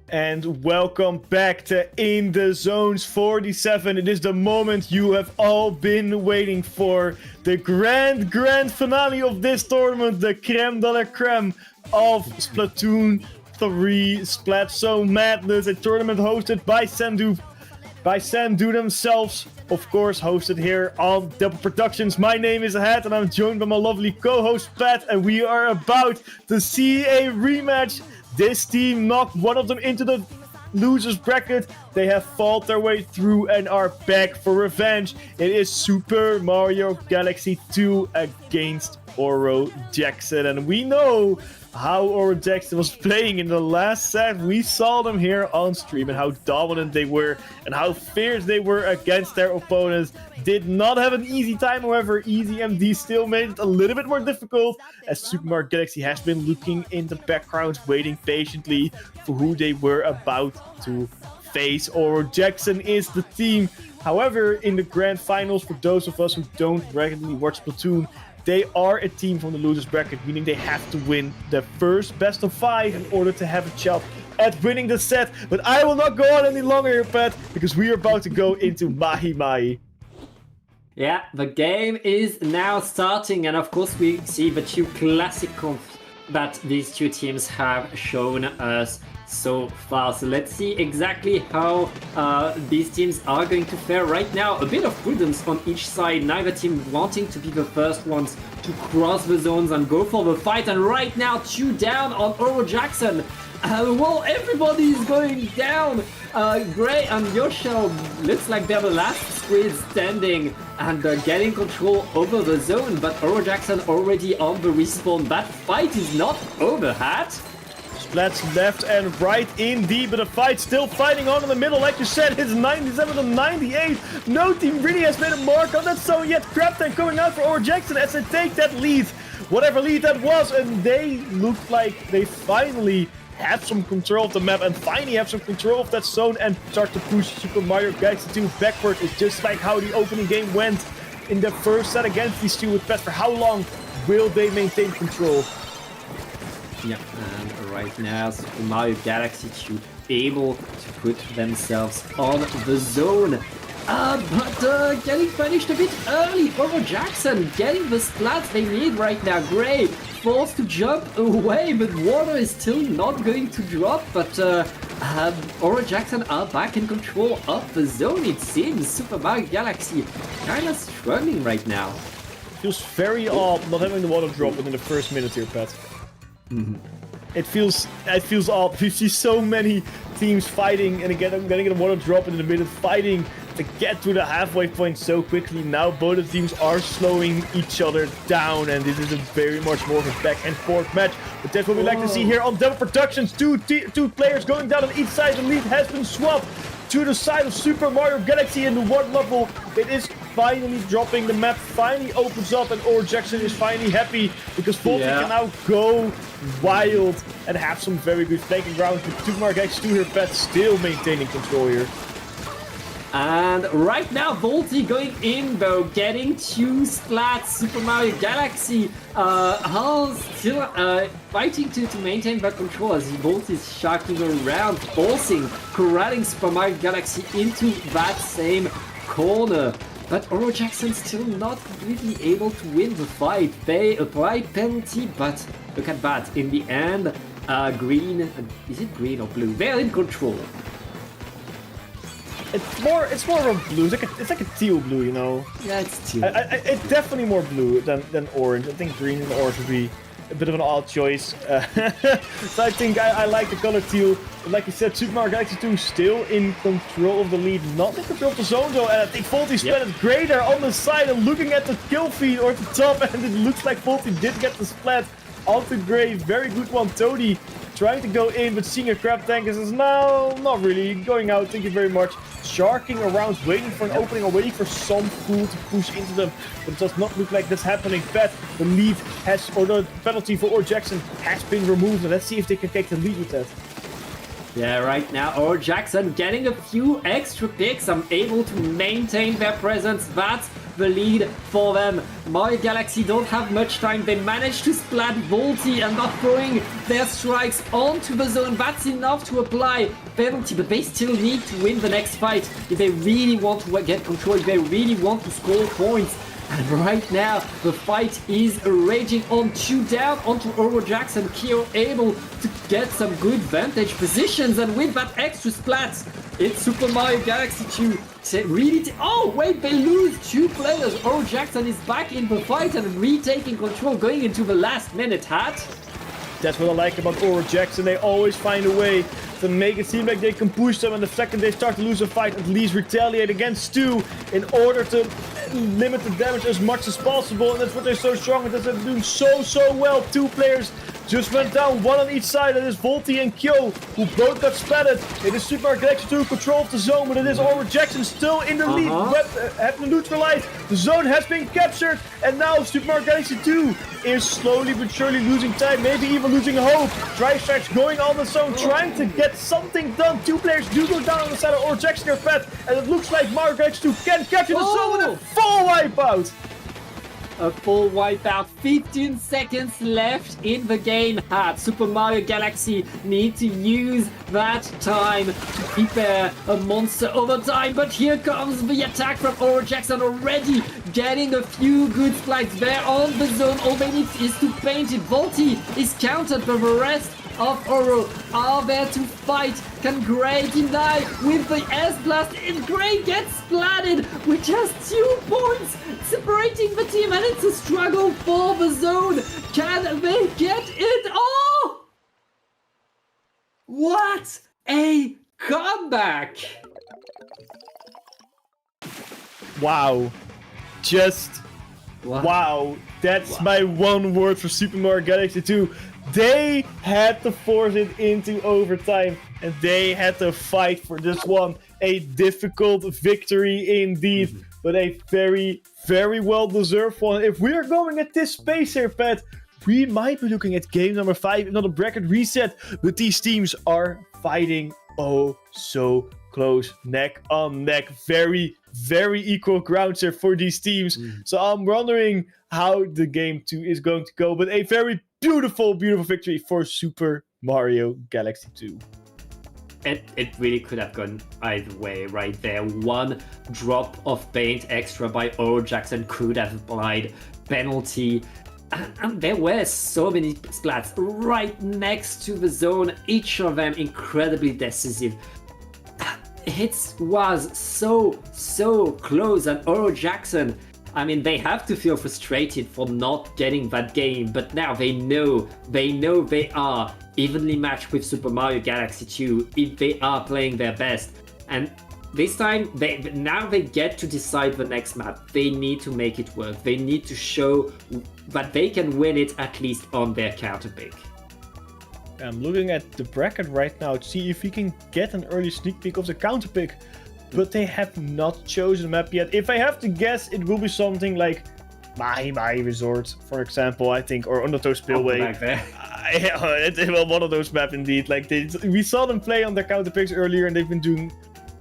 And welcome back to In the Zones 47. It is the moment you have all been waiting for. The grand finale of this tournament. The creme de la creme of Splatoon 3 Splat Zone Madness. A tournament hosted by Sandu themselves. Of course, hosted here on Dapple Productions. My name is Ahead and I'm joined by my lovely co-host Pat. And we are about to see a rematch. This team knocked one of them into the losers bracket. They have fought their way through and are back for revenge. It is Super Mario Galaxy 2 against Oro Jackson. And we know how Oro Jackson was playing in the last set. We saw them here on stream and how dominant they were and how fierce they were against their opponents. Did not have an easy time, however. EasyMD still made it a little bit more difficult as Super Mario Galaxy has been looking in the background, waiting patiently for who they were about to face. Oro Jackson is the team. However, in the grand finals, for those of us who don't regularly watch Splatoon, they are a team from the losers bracket, meaning they have to win the first best of 5 in order to have a shot at winning the set. But I will not go on any longer here, Pat, because we are about to go into Mahi Mahi. Yeah, the game is now starting, and of course we see the two classic comps that these two teams have shown us so far. So let's see exactly how these teams are going to fare right now. A bit of prudence on each side, neither team wanting to be the first ones to cross the zones and go for the fight. And right now, 2 down on Oro Jackson. Well, everybody is going down. Gray and Yoshel looks like they're the last squid standing and getting control over the zone. But Oro Jackson already on the respawn. That fight is not over, Hat. Splats left and right indeed, but the fight still fighting on in the middle. Like you said, it's 97 to 98. No team really has made a mark on that zone yet. Craptank coming out for Oro Jackson as they take that lead. Whatever lead that was, and they looked like they finally have some control of the map and finally have some control of that zone and start to push Super Mario Galaxy 2 backward. It's just like how the opening game went in the first set against these two with Pet. For how long will they maintain control? Yeah, and right now Super Mario Galaxy 2 able to put themselves on the zone. But getting punished a bit early. Oro Jackson getting the splats they need right now. Gray forced to jump away, but water is still not going to drop. But Oro Jackson are back in control of the zone, it seems. Super Mario Galaxy kind of struggling right now. Feels very odd not having the water drop within the first minute here, Pat. Mm-hmm. It feels odd. We see so many teams fighting and getting a water drop in the middle, fighting to get to the halfway point so quickly. Now both the teams are slowing each other down, and this is a very much more of a back and forth match. But that's what we like to see here on Dapple Productions. Two players going down on each side. The lead has been swapped to the side of Super Mario Galaxy in the one level. It is finally dropping. The map finally opens up, and Oro Jackson is finally happy because Volty can now go wild and have some very good flanking rounds. But Super Mario Galaxy 2 here, Pat, still maintaining control here. And right now, Volty going in though, getting 2 splats. Super Mario Galaxy are still fighting to maintain that control as Volty is sharking around, forcing, corralling Super Mario Galaxy into that same corner. But Oro Jackson still not completely able to win the fight. They apply penalty, but look at that. In the end, green, is it green or blue? They're in control. It's more of a blue. It's like a teal blue, you know. Yeah, it's teal. It's definitely more blue than orange. I think green and orange would be a bit of an odd choice. So I think I like the color teal. But like you said, Super Mario Galaxy 2 still in control of the lead, not in control of the zone though. And I think Volty split it great there on the side and looking at the kill feed or the top, and it looks like Volty did get the splat onto Gray. Very good one, Toadie trying to go in, but seeing a Craptank is no, not really going out. Thank you very much. Sharking around, waiting for an opening or waiting for some food to push into them, but it does not look like that's happening. But the lead has, or the penalty for Oro Jackson has been removed, and let's see if they can take the lead with that. Yeah, right now, Oro Jackson getting a few extra picks. I'm able to maintain their presence. That's the lead for them. Mario Galaxy don't have much time. They managed to splat Volty and they're throwing their strikes onto the zone. That's enough to apply penalty, but they still need to win the next fight if they really want to get control, if they really want to score points. And right now, the fight is raging on. 2 down onto Oro Jackson. Kyo able to get some good vantage positions, and with that extra splat, it's Super Mario Galaxy 2 oh wait, they lose 2 players. Oro Jackson is back in the fight and retaking control going into the last minute, Hat. That's what I like about Oro Jackson. They always find a way to make it seem like they can push them, and the second they start to lose a fight, at least retaliate against Stu in order to limit the damage as much as possible. And that's what they're so strong at. They're doing so well. 2 players just went down, 1 on each side. It is Volty and Kyo, who both got splatted. It is Super Mario Galaxy 2 control of the zone, but it is Oro Jackson still in the lead, having neutralized. The zone has been captured, and now Super Mario Galaxy 2 is slowly but surely losing time, maybe even losing hope. Drive strikes going on the zone, trying to get something done. 2 players do go down on the side of Oro Jackson here, Pat, and it looks like Mario Galaxy 2 can capture the zone with a full wipeout. A full wipeout, 15 seconds left in the game. Super Mario Galaxy need to use that time to prepare a monster overtime, but here comes the attack from Oro Jackson, already getting a few good slides there on the zone. All they need is to paint it. Volty is countered, but the rest of Oro are there to fight. Can Gray deny with the S-Blast? And Gray gets splatted with just 2 points separating the team, and it's a struggle for the zone. Can they get it? Oh! What a comeback! Wow. Just wow. That's my one word for Super Mario Galaxy 2. They had to force it into overtime, and they had to fight for this one. A difficult victory indeed, but a very, very well-deserved one. If we are going at this pace here, Pat, we might be looking at game number 5, another bracket reset, but these teams are fighting oh so close, neck on neck. Very, very equal grounds here for these teams. So I'm wondering how the game 2 is going to go, but a very beautiful victory for Super Mario Galaxy 2. It really could have gone either way right there. 1 drop of paint extra by Oro Jackson could have applied penalty. And there were so many splats right next to the zone, each of them incredibly decisive. It was so close, and Oro Jackson, I mean, they have to feel frustrated for not getting that game, but now they know they are evenly matched with Super Mario Galaxy 2 if they are playing their best. And this time, now they get to decide the next map. They need to make it work. They need to show that they can win it at least on their counter pick. I'm looking at the bracket right now to see if we can get an early sneak peek of the counter pick, but they have not chosen a map yet. If I have to guess, it will be something like Mahi Resort, for example, I think, or Undertow Spillway. It will one of those maps indeed. Like we saw them play on their counter picks earlier, and they've been doing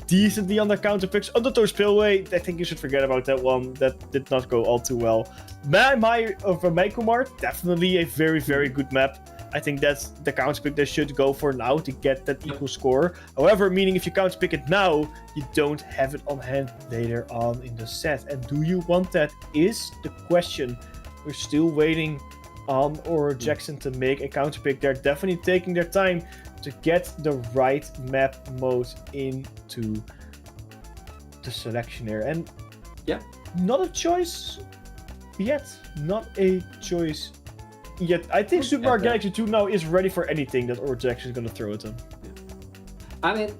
decently on their counter picks. Undertow Spillway, I think you should forget about that one. That did not go all too well. Maikumar, definitely a very, very good map. I think that's the counter pick they should go for now to get that equal score. However, meaning if you counter pick it now, you don't have it on hand later on in the set. And do you want that is the question. We're still waiting on Oro Jackson to make a counter pick. They're definitely taking their time to get the right map mode into the selection here. And yeah, not a choice yet. Not a choice yet. I think Super Mario Galaxy 2 now is ready for anything that Oro Jackson is going to throw at them. I mean,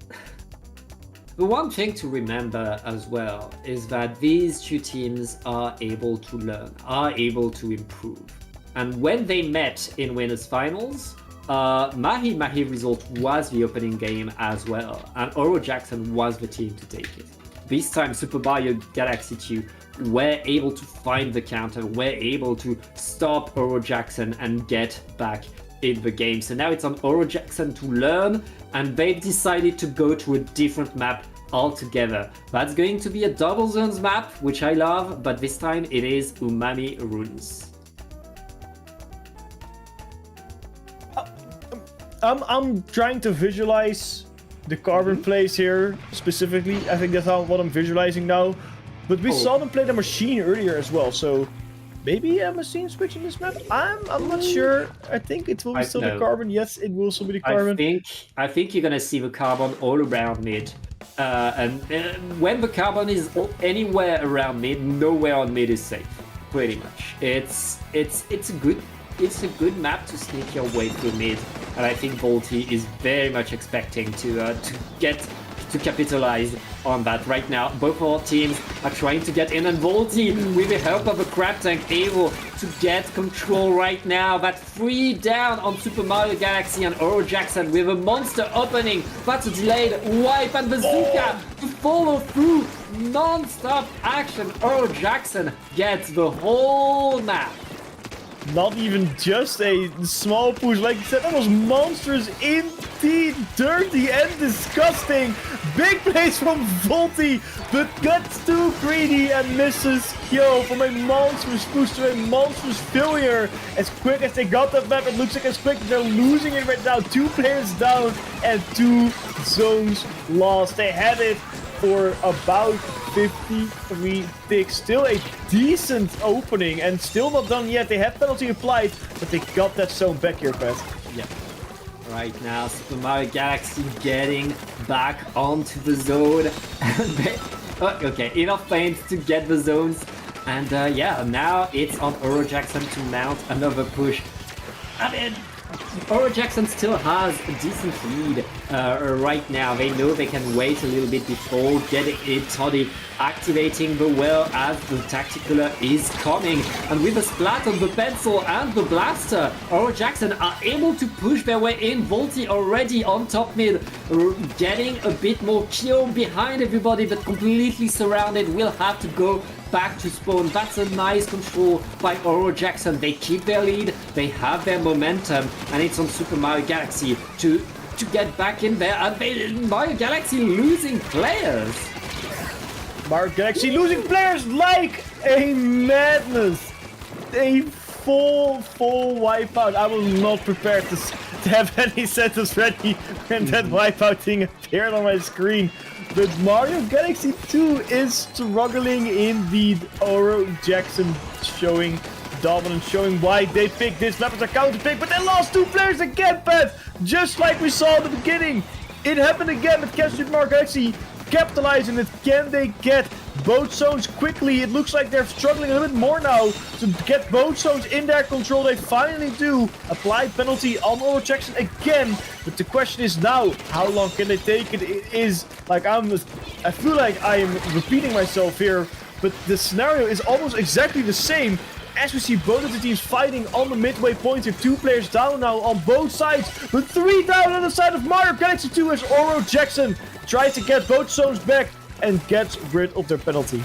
the one thing to remember as well is that these 2 teams are able to learn, are able to improve. And when they met in winners finals, Mahi Result was the opening game as well, and Oro Jackson was the team to take it. This time Super Mario Galaxy 2 were able to find the counter, were able to stop Oro Jackson and get back in the game. So now it's on Oro Jackson to learn, and they've decided to go to a different map altogether. That's going to be a double zones map, which I love, but this time it is Umami Runes. I'm trying to visualize the Carbon plays here specifically. I think that's what I'm visualizing now. But we saw them play the Machine earlier as well, so maybe a Machine switch in this map? I'm not sure. I think it will be still the Carbon. Yes, it will still be the Carbon. I think you're gonna see the Carbon all around mid. And when the Carbon is anywhere around mid, nowhere on mid is safe. Pretty much. It's a good map to sneak your way through mid, and I think Volty is very much expecting to capitalize on that right now. Both our teams are trying to get in, and Volty, with the help of a crab tank, able to get control right now. That 3 down on Super Mario Galaxy and Oro Jackson with a monster opening. That's a delayed wipe, and Bazooka to follow through. Non-stop action. Oro Jackson gets the whole map. Not even just a small push, like you said, that was monstrous indeed, dirty and disgusting. Big plays from Volty, but gets too greedy and misses Yo from a monstrous push to a monstrous failure. As quick as they got that map, it looks like as quick as they're losing it right now. 2 players down and 2 zones lost. They had it for about 53 ticks. Still a decent opening and still not done yet. They have penalty applied, but they got that zone back here, Pat. Yeah. Right now, Super Mario Galaxy getting back onto the zone. Okay, enough paint to get the zones. And yeah, now it's on Oro Jackson to mount another push. I mean, Oro Jackson still has a decent lead right now. They know they can wait a little bit before getting it Toddy activating the well as the Tacticular is coming. And with the splat on the pencil and the blaster, Oro Jackson are able to push their way in. Volty already on top mid, getting a bit more kill behind everybody, but completely surrounded. Will have to go back to spawn. That's a nice control by Oro Jackson. They keep their lead, they have their momentum, and it's on Super Mario Galaxy to get back in there. And Mario Galaxy losing players. Mario Galaxy losing players like a madness. A full wipeout. I was not prepared to have any sentence ready when that wipeout thing appeared on my screen. But Mario Galaxy 2 is struggling indeed. Oro Jackson showing dominance, showing why they picked this map as a counter pick, but they lost 2 players again, Pat! Just like we saw at the beginning. It happened again with Super Mario Galaxy capitalizing it. Can they get both zones quickly? It looks like they're struggling a little bit more now to get both zones in their control. They finally do. Applied penalty on Oro Jackson again. But the question is now, how long can they take it? It is like I feel like I am repeating myself here, but the scenario is almost exactly the same. As we see both of the teams fighting on the midway point here. 2 players down now on both sides. But 3 down on the side of Mario Galaxy 2 as Oro Jackson tries to get both zones back and gets rid of their penalty.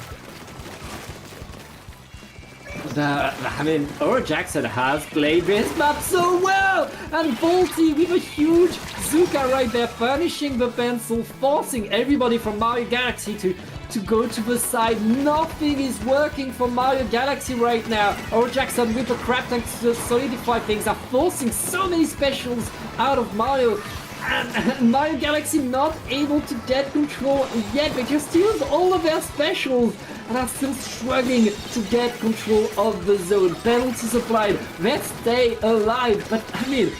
I mean, Oro Jackson has played this map so well! And Volty with a huge Zuka right there, punishing the pencil, forcing everybody from Mario Galaxy to go to the side. Nothing is working for Mario Galaxy right now. Oro Jackson with the crab tank to solidify things are forcing so many specials out of Mario. And Mario Galaxy not able to get control yet. They just used all of their specials and are still struggling to get control of the zone. Penalties applied. Let's stay alive. But I mean,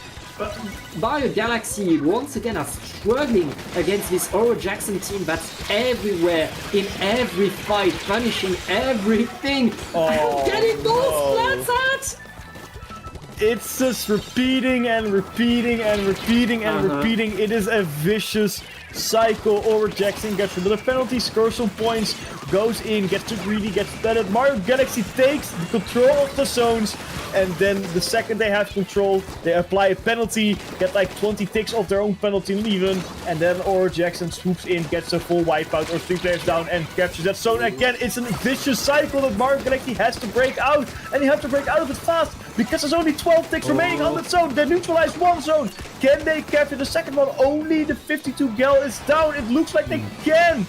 Mario Galaxy once again are struggling against this Oro Jackson team that's everywhere, in every fight, punishing everything. I'm getting those splats at! It's just repeating and repeating and repeating and repeating. It is a vicious cycle. Or Jackson gets another penalty, scores some points, goes in, gets too greedy, gets bedded. Mario Galaxy takes the control of the zones, and then the second they have control, they apply a penalty, get like 20 ticks off their own penalty even, and then Oro Jackson swoops in, gets a full wipeout or 3 players down, and captures that zone again. It's a vicious cycle that Mario Galaxy has to break out, and you have to break out of it fast, because there's only 12 ticks remaining on that zone. They neutralize one zone. Can they capture the second one? Only the 52 gal is down. It looks like they can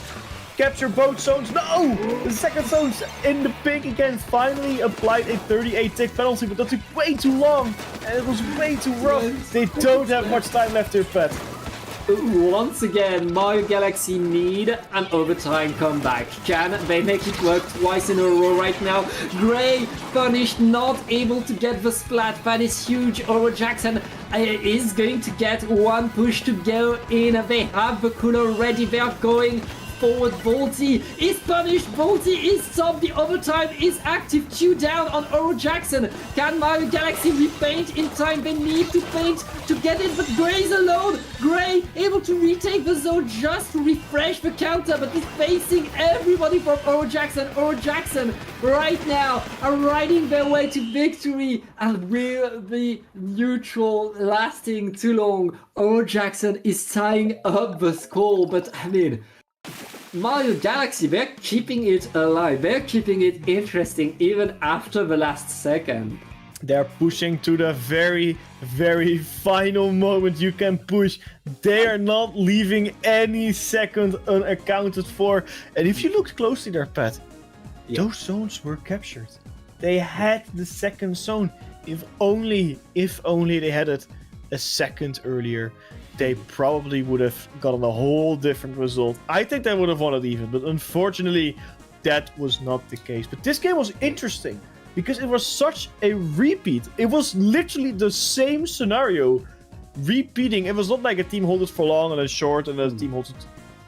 capture both zones. No! The second zone's in the pink again. Finally applied a 38 tick penalty, but that took way too long, and it was way too rough. They don't have much time left here, Pat. Once again, Mario Galaxy need an overtime comeback. Can they make it work twice in a row right now? Gray punished, not able to get the splat. That is huge. Oro Jackson is going to get one push to go in. They have the cooler ready. They are going forward. Volty is punished. Volty is stopped. The overtime is active. 2 down on Oro Jackson. Can Mario Galaxy repaint in time? They need to paint to get it, but Gray's alone. Gray able to retake the zone just to refresh the counter, but he's facing everybody from Oro Jackson. Oro Jackson right now are riding their way to victory, and will the neutral lasting too long? Oro Jackson is tying up the score, but I mean, Mario Galaxy, they're keeping it alive, they're keeping it interesting even after the last second. They're pushing to the very, very final moment you can push. They are not leaving any second unaccounted for. And if you looked closely there, Pat, those zones were captured. They had the second zone. If only they had it a second earlier, they probably would have gotten a whole different result. I think they would have won it even, but unfortunately, that was not the case. But this game was interesting, because it was such a repeat. It was literally the same scenario repeating. It was not like a team holds it for long and then short, and then a team holds it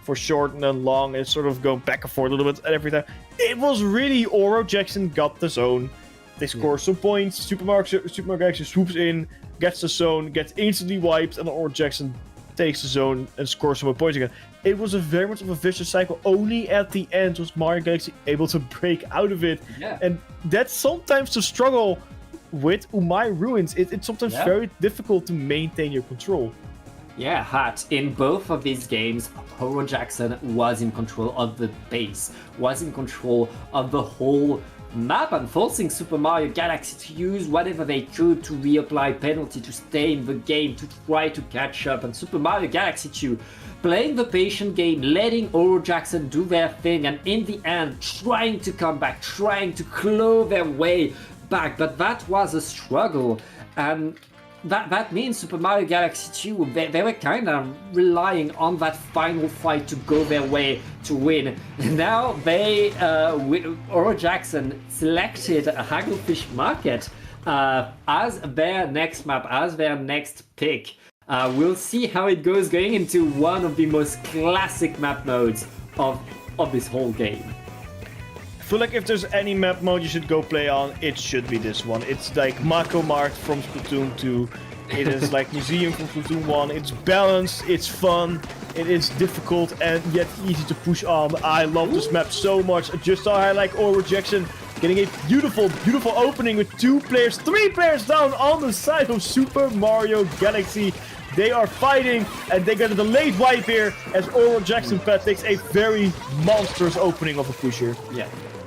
for short and then long, and it's sort of going back and forth a little bit every time. It was really Oro Jackson got the zone. They score some points. Super Mario Galaxy swoops in, gets the zone, gets instantly wiped, and Oro Jackson takes the zone and scores some more points again. It was a very much of a vicious cycle. Only at the end was Mario Galaxy able to break out of it. Yeah. And that's sometimes the struggle with Umai Ruins. It's sometimes very difficult to maintain your control. Yeah, Hat. In both of these games, Oro Jackson was in control of the base, was in control of the whole map, and forcing Super Mario Galaxy to use whatever they could to reapply penalty to stay in the game, to try to catch up, and Super Mario Galaxy 2 playing the patient game, letting Oro Jackson do their thing, and in the end trying to come back, trying to claw their way back. But that was a struggle, and that means Super Mario Galaxy 2, they were kind of relying on that final fight to go their way to win. Now they, Oro Jackson selected a Hagglefish Market as their next map, as their next pick. We'll see how it goes going into one of the most classic map modes of this whole game. I feel like if there's any map mode you should go play on, it should be this one. It's like Mako Mart from Splatoon 2. It is like Museum from Splatoon 1. It's balanced, it's fun, it is difficult and yet easy to push on. I love this map so much. Just how I like Oro Jackson getting a beautiful, beautiful opening with 3 players down on the side of Super Mario Galaxy. They are fighting, and they get a delayed wipe here as Oro Jackson Pat takes a very monstrous opening of a push here.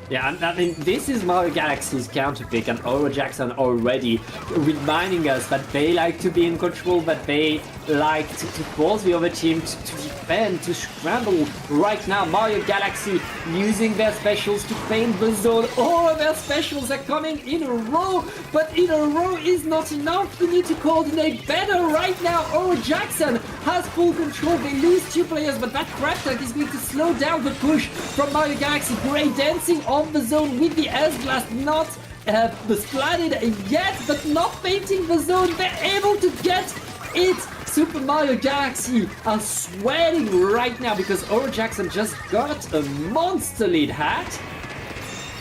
Yeah, and I mean, this is Mario Galaxy's counter pick, and Oro Jackson already reminding us that they like to be in control, that they like to force the other team to defend, to scramble. Right now, Mario Galaxy using their specials to paint the zone. All of their specials are coming in a row, but in a row is not enough. You need to coordinate better right now. Oro Jackson has full control. They lose 2 players, but that crab tank is going to slow down the push from Mario Galaxy. Gray dancing on the zone with the S-Blast, not splatted yet, but not painting the zone. They're able to get it. Super Mario Galaxy are sweating right now because Oro Jackson just got a monster lead. Hat.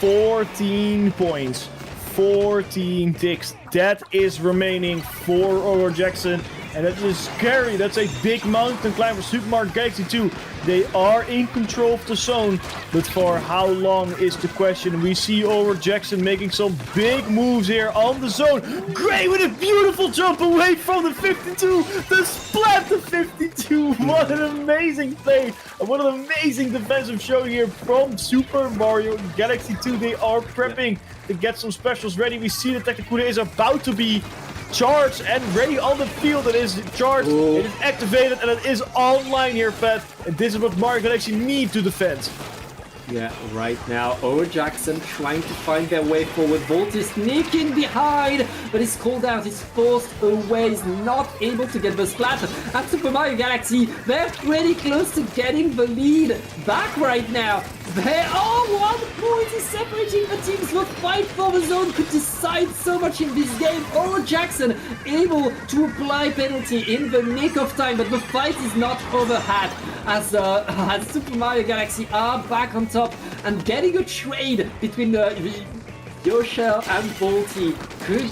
14 points, 14 ticks. That is remaining for Oro Jackson. And that is scary. That's a big mountain climb for Super Mario Galaxy 2. They are in control of the zone, but for how long is the question. We see Over Jackson making some big moves here on the zone. Gray with a beautiful jump away from the 52. The splat to 52. What an amazing play. And what an amazing defensive show here from Super Mario Galaxy 2. They are prepping to get some specials ready. We see that Takakuda is about to be charged and ready on the field. It is charged, it is activated, and it is online here, Pat. And this is what Mario Galaxy need to defend. Yeah, right now, Over Jackson trying to find their way forward. Volt is sneaking behind, but he's called out, he's forced away, he's not able to get the splat. At Super Mario Galaxy, they're pretty close to getting the lead back right now. They are 1 point is separating the teams. The fight for the zone could decide so much in this game. Over Jackson able to apply penalty in the nick of time, but the fight is not over as Super Mario Galaxy are back on top and getting a trade between Yoshel and Volty could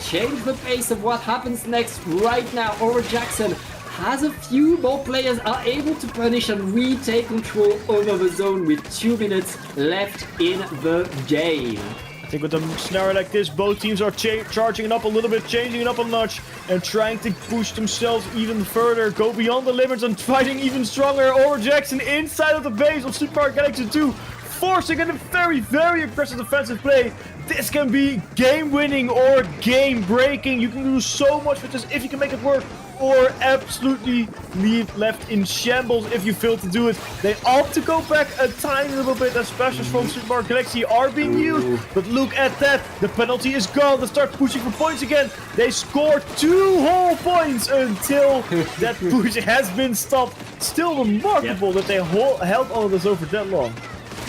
change the pace of what happens next right now. Over Jackson has a few more players are able to punish and retake control over the zone with 2 minutes left in the game. I think with a scenario like this, both teams are charging it up a little bit, changing it up a notch, and trying to push themselves even further, go beyond the limits and fighting even stronger. Over Jackson inside of the base of Super Mario Galaxy 2, forcing a very, very aggressive defensive play. This can be game-winning or game-breaking. You can do so much with this if you can make it work, or absolutely leave left in shambles if you fail to do it. They opt to go back a tiny little bit as specials from Super Mario Galaxy are being used. But look at that, the penalty is gone. They start pushing for points again. They score 2 whole points until that push has been stopped. Still remarkable that they held on to this over that long.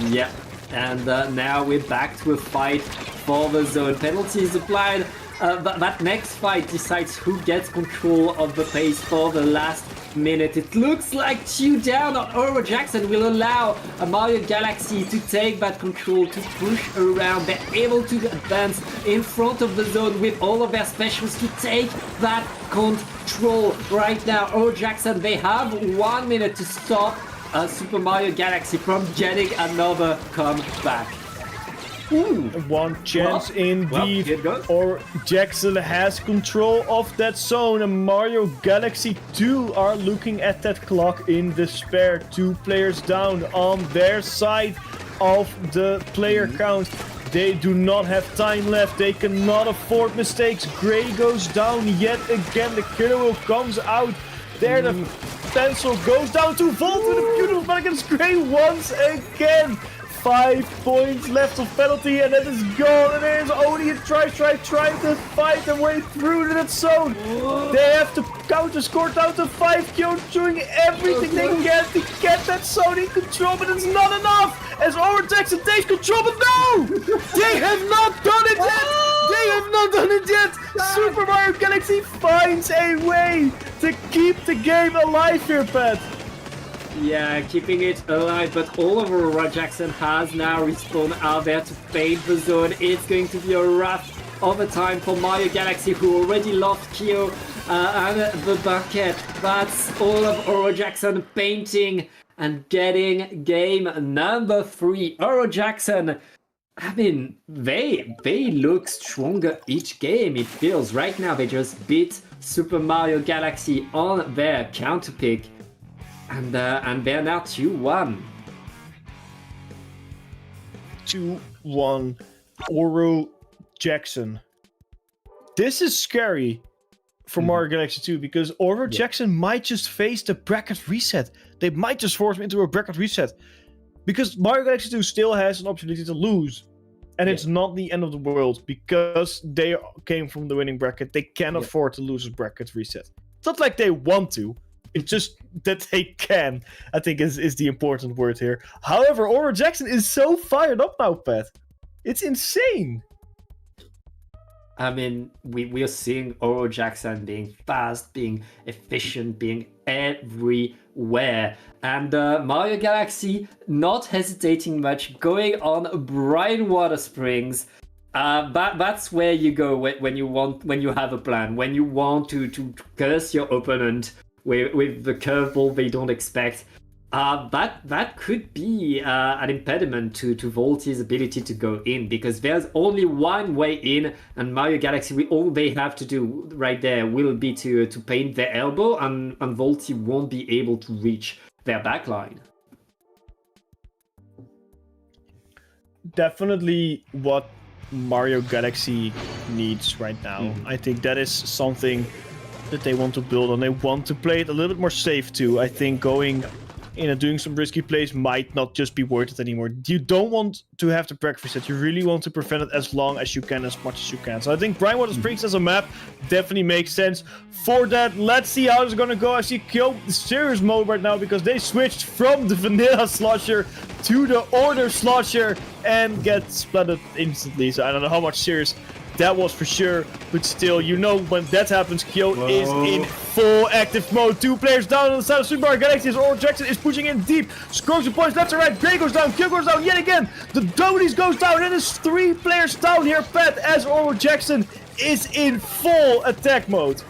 Yeah, and now we're back to a fight for the zone. Penalty is applied. That next fight decides who gets control of the pace for the last minute. It looks like 2 down on Over Jackson will allow Mario Galaxy to take that control, to push around. They're able to advance in front of the zone with all of their specials to take that control right now. Over Jackson, they have 1 minute to stop Super Mario Galaxy from getting another comeback. Ooh. One chance indeed, or Jackson has control of that zone, and Mario Galaxy 2 are looking at that clock in despair. 2 players down on their side of the player count. They do not have time left. They cannot afford mistakes. Gray goes down yet again. The killer wheel comes out. There the pencil goes down to Volt with a beautiful back against Gray once again. 5 points left of penalty, and that is gone. And there is only a trying to fight their way through to that zone. They have to counter score down to 5. Kyo doing everything they can to get that zone in control, but it's not enough. As Over Jackson takes control, but no! They have not done it yet! They have not done it yet! Super Mario Galaxy finds a way to keep the game alive here, Pat. Yeah, keeping it alive, but Over Jackson has now respawned out there to paint the zone. It's going to be a rough overtime for Mario Galaxy, who already lost Kyo and the bucket. That's all of Over Jackson painting and getting game number 3. Over Jackson, I mean, they look stronger each game, it feels. Right now, they just beat Super Mario Galaxy on their counterpick. And they're now 2-1. 2-1. Oro Jackson. This is scary for Mario Galaxy 2 because Oro Jackson might just face the bracket reset. They might just force him into a bracket reset. Because Mario Galaxy 2 still has an opportunity to lose. And it's not the end of the world because they came from the winning bracket. They can't afford to lose a bracket reset. It's not like they want to. It's just that they can, I think is the important word here. However, Oro Jackson is so fired up now, Pat. It's insane. I mean, we are seeing Oro Jackson being fast, being efficient, being everywhere. And Mario Galaxy not hesitating much, going on Brightwater Springs. That's where you go when you have a plan, when you want to curse your opponent with the curveball they don't expect. That could be an impediment to Volty's ability to go in, because there's only one way in, and Mario Galaxy, all they have to do right there will be to paint their elbow, and Volty won't be able to reach their backline. Definitely what Mario Galaxy needs right now. I think that is something that they want to build on. They want to play it a little bit more safe too. I think going in and doing some risky plays might not just be worth it anymore. You don't want to have the breakfast reset. You really want to prevent it as long as you can, as much as you can. So I think Brine Water Springs as a map definitely makes sense for that. Let's see how it's gonna go. I see Kyo serious mode right now because they switched from the vanilla slosher to the order slosher and get splattered instantly. So I don't know how much serious that was for sure, but still, you know, when that happens, Kyo is in full active mode. 2 players down on the side of Super Mario Galaxy as Oral Jackson is pushing in deep. Scrolls the points left and right. Gray goes down, Kyo goes down yet again. The Doties goes down, and it's 3 players down here, Pat, as Oral Jackson is in full attack mode.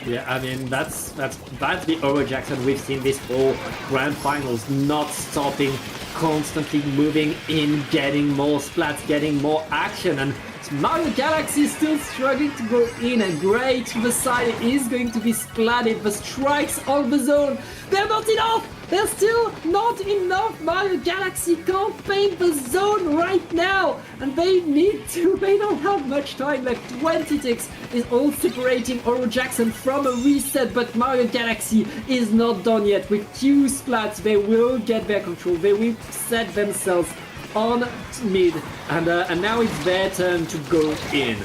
Yeah, I mean, that's the Oral Jackson we've seen this whole grand finals, not stopping, constantly moving in, getting more splats, getting more action, and Mario Galaxy is still struggling to go in, and Gray to the side is going to be splatted. The strikes on the zone, they're not enough! They're still not enough! Mario Galaxy can't paint the zone right now! And they need to, they don't have much time left. 20 ticks is all separating Oral Jackson from a reset, but Mario Galaxy is not done yet. With 2 splats, they will get their control. They will set themselves on mid, and now it's their turn to go in.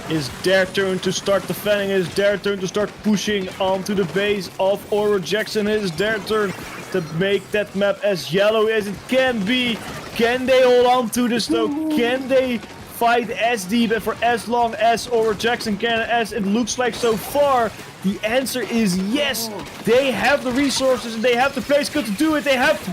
It's their turn to start defending. It's their turn to start pushing onto the base of Oral Jackson. It's their turn to make that map as yellow as it can be. Can they hold on to this though? Can they fight as deep and for as long as Oral Jackson can, as it looks like so far? The answer is yes. They have the resources and they have the play skill to do it. They have to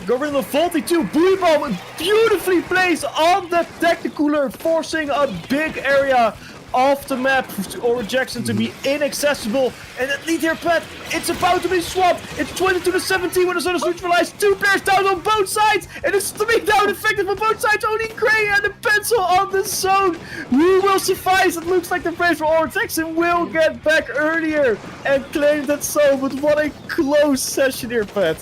go rid of the Volty 2. Booty Bomb beautifully placed on the Technicooler, forcing a big area off the map for Oral Jackson to be inaccessible. And that lead here, Pat, it's about to be swapped. It's 22-17 when the zone is neutralized. 2 players down on both sides, and it's 3 down effective on both sides. Only Gray and the pencil on the zone. Who will suffice? It looks like the players for Oral Jackson will get back earlier and claim that zone. But what a close session here, Pat.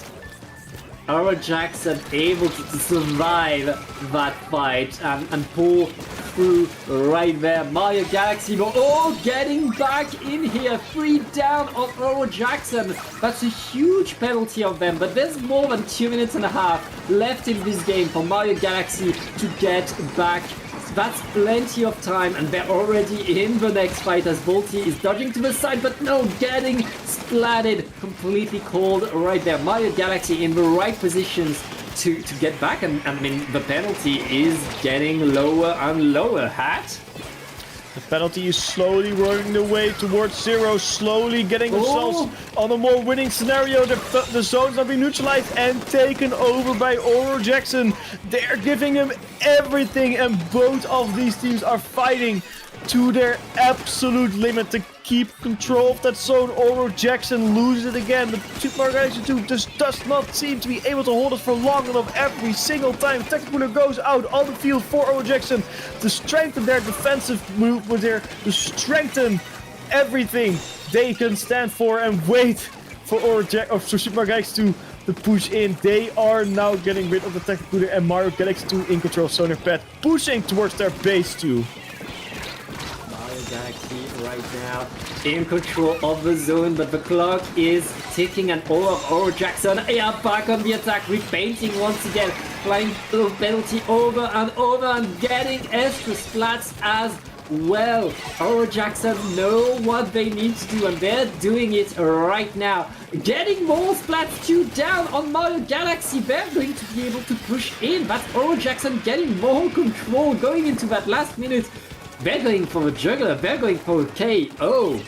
Oral Jackson able to survive that fight and pull through right there. Mario Galaxy all getting back in here. 3 down on Oral Jackson. That's a huge penalty of them, but there's more than 2 minutes and a half left in this game for Mario Galaxy to get back. That's plenty of time, and they're already in the next fight as Volty is dodging to the side, but no, getting splatted, completely cold right there. Mario Galaxy in the right positions to get back, and I mean, the penalty is getting lower and lower. Hat? The penalty is slowly running the way towards 0, slowly getting themselves on a more winning scenario. The zones are being neutralized and taken over by Oral Jackson. They're giving him everything, and both of these teams are fighting to their absolute limit to keep control of that zone. Oral Jackson loses it again. The Super Mario Galaxy 2 just does not seem to be able to hold it for long enough every single time. Technicooler goes out on the field for Oral Jackson to strengthen their defensive move with their to strengthen everything they can stand for and wait for Super Mario Galaxy 2 to push in. They are now getting rid of the Technicooler and Mario Galaxy 2 in control of Sonar Pet, pushing towards their base too. Galaxy right now in control of the zone, but the clock is ticking, and all of Oral Jackson are back on the attack, repainting once again, flying the penalty over and over and getting extra splats as well. Oral Jackson know what they need to do, and they're doing it right now. Getting more splats 2 down on Mario Galaxy. They're going to be able to push in. That's Oral Jackson getting more control going into that last minute. They're going for a juggler, they're going for a KO.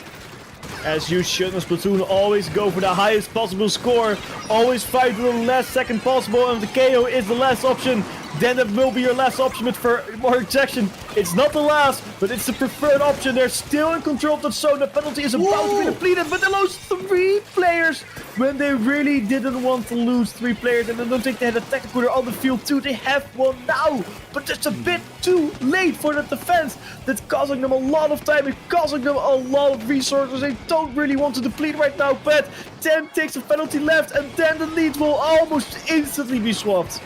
As you should in Splatoon, always go for the highest possible score. Always fight to the last second possible, and the KO is the last option. then it will be your last option. But for Mario Jackson, it's not the last, but it's the preferred option. They're still in control of that zone. The penalty is about to be depleted, but they lost 3 players when they really didn't want to lose 3 players. And I don't think they had a tactical on the field too. They have one now, but it's a bit too late for the defense. That's causing them a lot of time. It's causing them a lot of resources. They don't really want to deplete right now, but 10 takes a penalty left, and then the lead will almost instantly be swapped.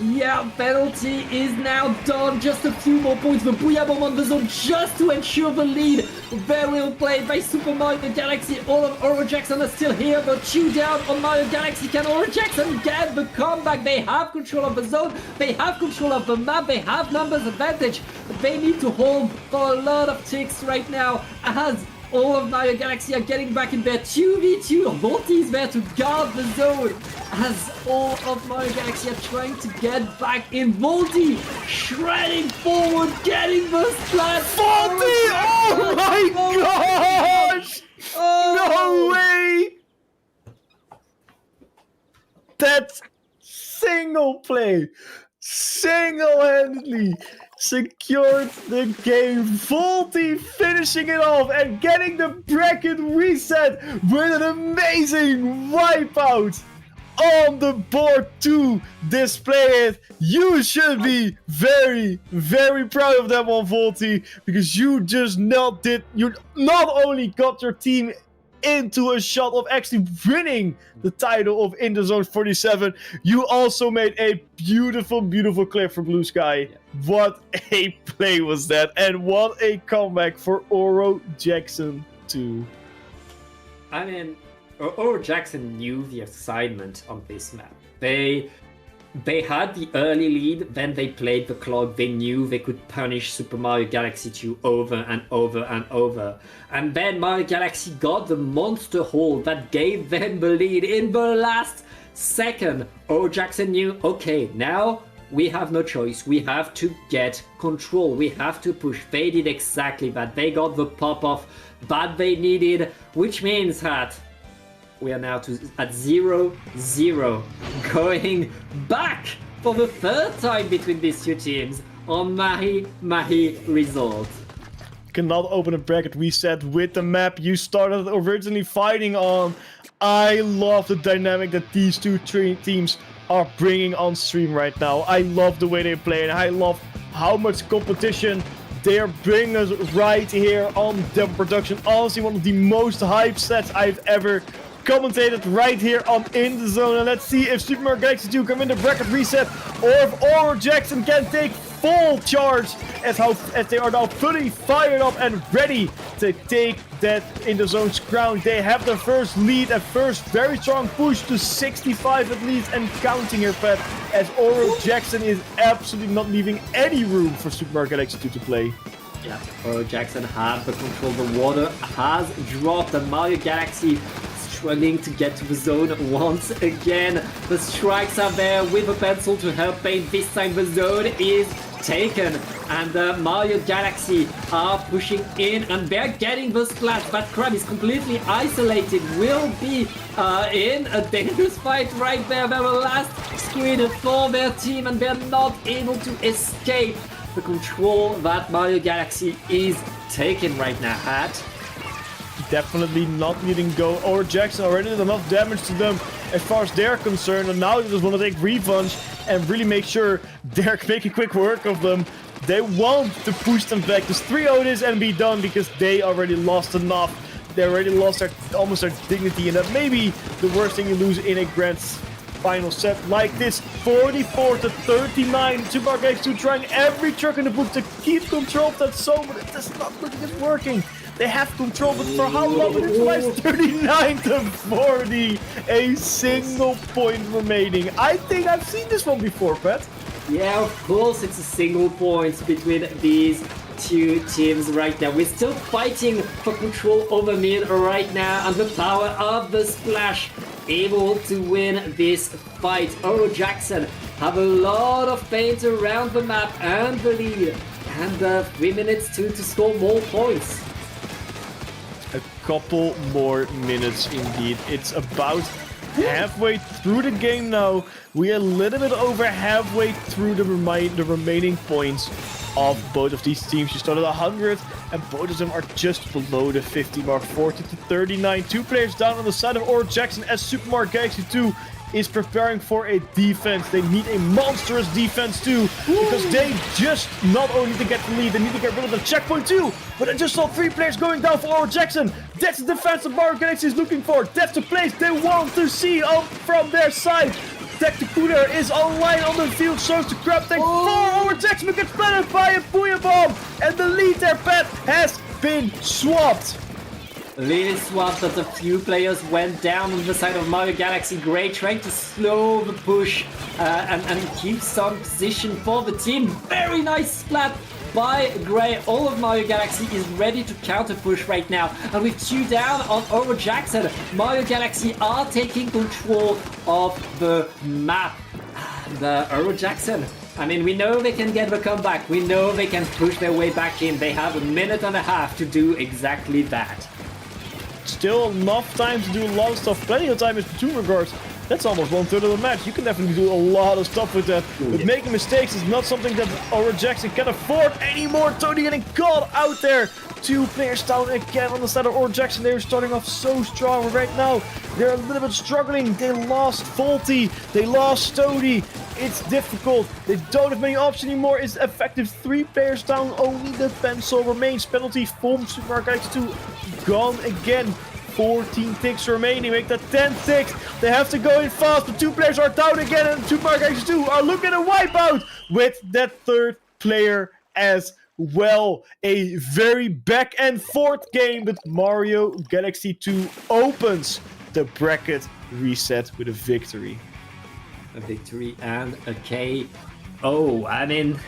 Yeah, penalty is now done. Just a few more points for Booyah on the zone just to ensure the lead. Very well played by Super Mario Galaxy. All of Oro Jackson are still here, but 2 down on Mario Galaxy. Can Oro Jackson get the comeback? They have control of the zone. They have control of the map. They have numbers advantage. But they need to hold for a lot of ticks right now as all of Mario Galaxy are getting back in their 2v2. Volty is there to guard the zone as all of Mario Galaxy are trying to get back in. Volty shredding forward, getting the splat. Volty! Oh my gosh! No way! That single play, single-handedly secured the game. Volty finishing it off and getting the bracket reset with an amazing wipeout on the board to display it. You should be very, very proud of that one, Volty, because you not only got your team into a shot of actually winning the title of In The Zone 47, you also made a beautiful, beautiful clear for Blue Sky. Yeah. What a play was that, and what a comeback for Oro Jackson too. I mean, Oro Jackson knew the assignment on this map. They had the early lead, then they played the clock. They knew they could punish Super Mario Galaxy 2 over and over and over. And then Mario Galaxy got the monster haul that gave them the lead in the last second. Oro Jackson knew, okay, now we have no choice. We have to get control. We have to push. They did exactly that. They got the pop-off that they needed, which means that we are now at 0-0, going back for the 3rd time between these 2 teams on Mahi Mahi Resort. Cannot open a bracket reset with the map you started originally fighting on. I love the dynamic that these 2 teams are bringing on stream right now. I love the way they play, and I love how much competition they're bringing us right here on Dapple Productions. Honestly, one of the most hype sets I've ever commentated right here on In The Zone. And let's see if Super Mario Galaxy 2 come in the bracket reset, or if Oro Jackson can take full charge as they are now fully fired up and ready to take that In The Zone's crown. They have the first lead, a first very strong push to 65 at least, and counting here, Pat, as Oro Jackson is absolutely not leaving any room for Super Mario Galaxy 2 to play. Yeah, Oro Jackson has the control. The water has dropped, and Mario Galaxy struggling to get to the zone once again. The strikes are there with a pencil to help paint. This time the zone is taken, and Mario Galaxy are pushing in, and they're getting the splash. But Crab is completely isolated, will be in a dangerous fight right there. They're the last screen for their team, and they're not able to escape the control that Mario Galaxy is taking right now. Definitely not letting go. Oro Jackson already did enough damage to them as far as they're concerned, and now they just want to take revenge and really make sure they're making quick work of them. They want to push them back, just 3-0 this and be done, because they already lost enough. They already lost almost their dignity, and that may be the worst thing you lose in a grand final set like this. 44-39. Super Mario Galaxy 2 trying every trick in the book to keep control of that zone, but it does not look like it's working. They have control, but for how long? It's like 39-40. A single point remaining. I think I've seen this one before, Pat. Yeah, of course, it's a single point between these 2 teams right now. We're still fighting for control over mid right now, and the power of the splash able to win this fight. Oro Jackson have a lot of paint around the map and the lead, and 3 minutes to score more points. A couple more minutes indeed. It's about halfway through the game now. We are a little bit over halfway through the remaining points of both of these teams. You started 100, and both of them are just below the 50 mark, 40 to 39. 2 players down on the side of Or Jackson as Super Mario Galaxy 2 is preparing for a defense. They need a monstrous defense too, because they just not only to get the lead, they need to get rid of the checkpoint too. But I just saw 3 players going down for Or Jackson. That's the defense that Mario Galaxy is looking for. That's the place they want to see from their side. Tacticooler is online on the field, shows the grab tank for Or Jackson, but gets planted by a Booyah Bomb, and the lead there, Pat, has been swapped. Lead is swapped, but a few players went down on the side of Mario Galaxy. Gray trying to slow the push and keep some position for the team. Very nice splat by Gray. All of Mario Galaxy is ready to counter push right now. And with 2 down on Oro Jackson, Mario Galaxy are taking control of the map. The Oro Jackson, I mean, we know they can get the comeback. We know they can push their way back in. They have 1.5 minutes to do exactly that. Still enough time to do a lot of stuff. Plenty of time in two regards. That's almost 1/3 of the match. You can definitely do a lot of stuff with that. But making mistakes is not something that Oro Jackson can afford anymore. Tony getting caught out there. 2 players down again on the side of Oro Jackson. They were starting off so strong. Right now, they're a little bit struggling. They lost Volty. They lost Stody. It's difficult. They don't have many options anymore. It's effective. 3 players down. Only the pencil remains. Penalty from Super Mario Galaxy 2 gone again. 14 ticks remaining. Make that 10 ticks. They have to go in fast, but 2 players are down again, and Super Mario Galaxy 2 are looking at a wipeout with that 3rd player as well. A very back and forth game, but Mario Galaxy 2 opens the bracket reset with a victory. A victory and a KO. I mean,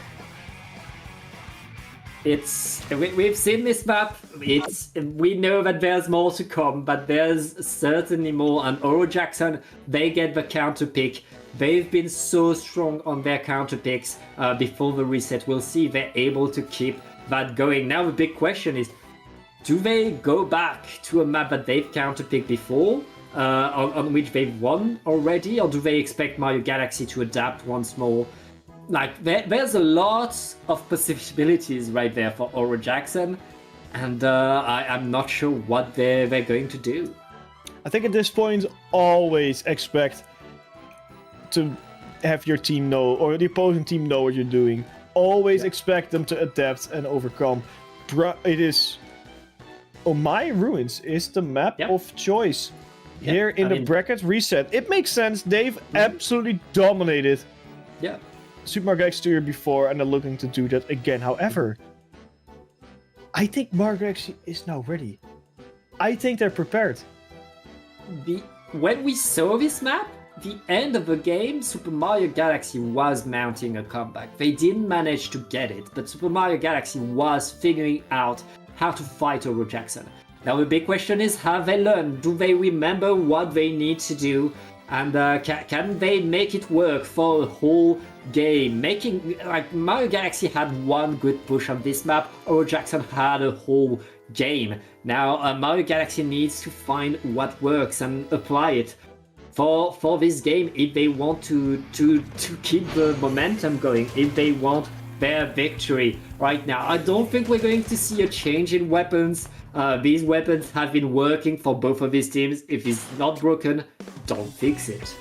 we've seen this map. We know that there's more to come, but there's certainly more. And Oro Jackson, they get the counter pick. They've been so strong on their counter picks before the reset. We'll see if they're able to keep that going. Now the big question is, do they go back to a map that they've counter picked before, on which they've won already, or do they expect Mario Galaxy to adapt once more? Like, there's a lot of possibilities right there for Oro Jackson, and I'm not sure what they're going to do. I think at this point, always expect to have your team know, or the opposing team know what you're doing. Always expect them to adapt and overcome. It is... Omai Ruins is the map of choice here in the bracket reset. It makes sense. They've absolutely dominated Super Mario Galaxy 2 before, and they're looking to do that again. However, I think Mario Galaxy is now ready. I think they're prepared. When we saw this map, the end of the game, Super Mario Galaxy was mounting a comeback. They didn't manage to get it, but Super Mario Galaxy was figuring out how to fight Oro Jackson. Now the big question is, have they learned? Do they remember what they need to do? And can they make it work for a whole game? Mario Galaxy had one good push on this map, Oro Jackson had a whole game. Now Mario Galaxy needs to find what works and apply it for this game if they want to keep the momentum going, if they want their victory right now. I don't think we're going to see a change in weapons. These weapons have been working for both of these teams. If it's not broken, don't fix it.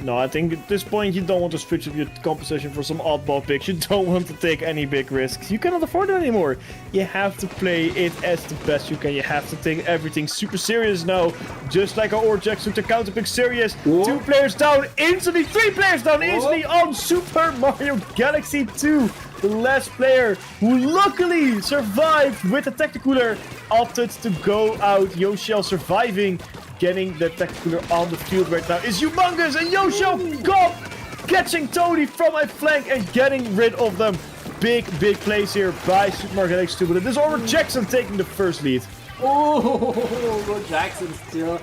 No, I think at this point you don't want to switch up your composition for some oddball picks. You don't want to take any big risks. You cannot afford it anymore. You have to play it as the best you can. You have to take everything super serious now. Just like our Oro Jackson to counter pick serious. Whoa. 2 players down instantly. 3 players down instantly on Super Mario Galaxy 2. The last player who luckily survived with the Tacticooler opted to go out. Yoshel surviving, getting the Tacticooler on the field right now is humongous, and Yoshel catching Tony from a flank and getting rid of them. Big plays here by Super Mario Galaxy 2, but it is Oro Jackson taking the first lead. Oro Jackson still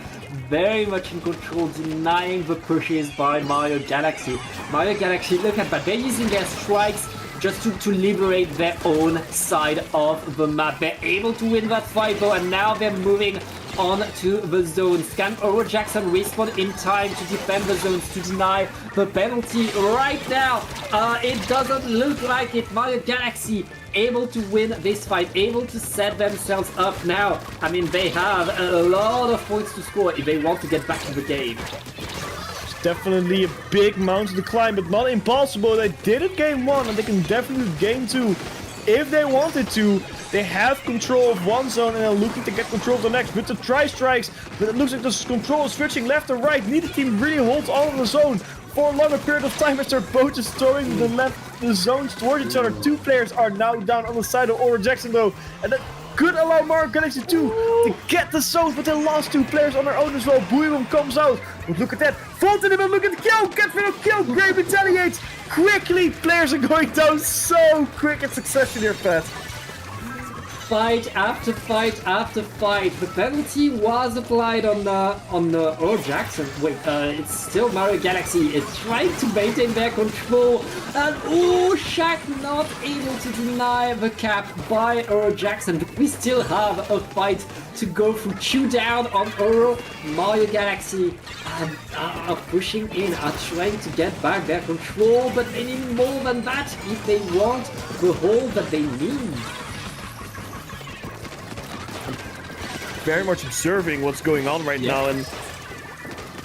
very much in control, denying the pushes by Mario Galaxy. Mario Galaxy, look at that, they're using their strikes just to liberate their own side of the map. They're able to win that fight though, and now they're moving onto the zones. Can Oro Jackson respawn in time to defend the zones, to deny the penalty right now? It doesn't look like it. Mario Galaxy able to win this fight, able to set themselves up now. I mean, they have a lot of points to score if they want to get back to the game. It's definitely a big mountain to climb, but not impossible. They did it game 1, and they can definitely do game 2 if they wanted to. They have control of one zone and are looking to get control of the next with the tri-strikes, but it looks like the control is switching left and right. Neither team really holds on the zone for a longer period of time as they're both just throwing the zones towards each other. 2 players are now down on the side of Oro Jackson though, and that could allow Mario Galaxy 2 to get the zones, but they lost 2 players on their own as well. Buium comes out, but look at that. Volt in the middle, look at the kill, get rid of kill, Gray retaliates. Quickly, players are going down so quick in succession here, Pat. Fight after fight after fight. The penalty was applied on Oro Jackson. Wait, it's still Mario Galaxy is trying to maintain their control, and Shaq not able to deny the cap by Oro Jackson. But we still have a fight to go through. Chew down on Oro. Mario Galaxy are pushing in, are trying to get back their control, but they need more than that if they want the hold that they need. Very much observing what's going on right now, and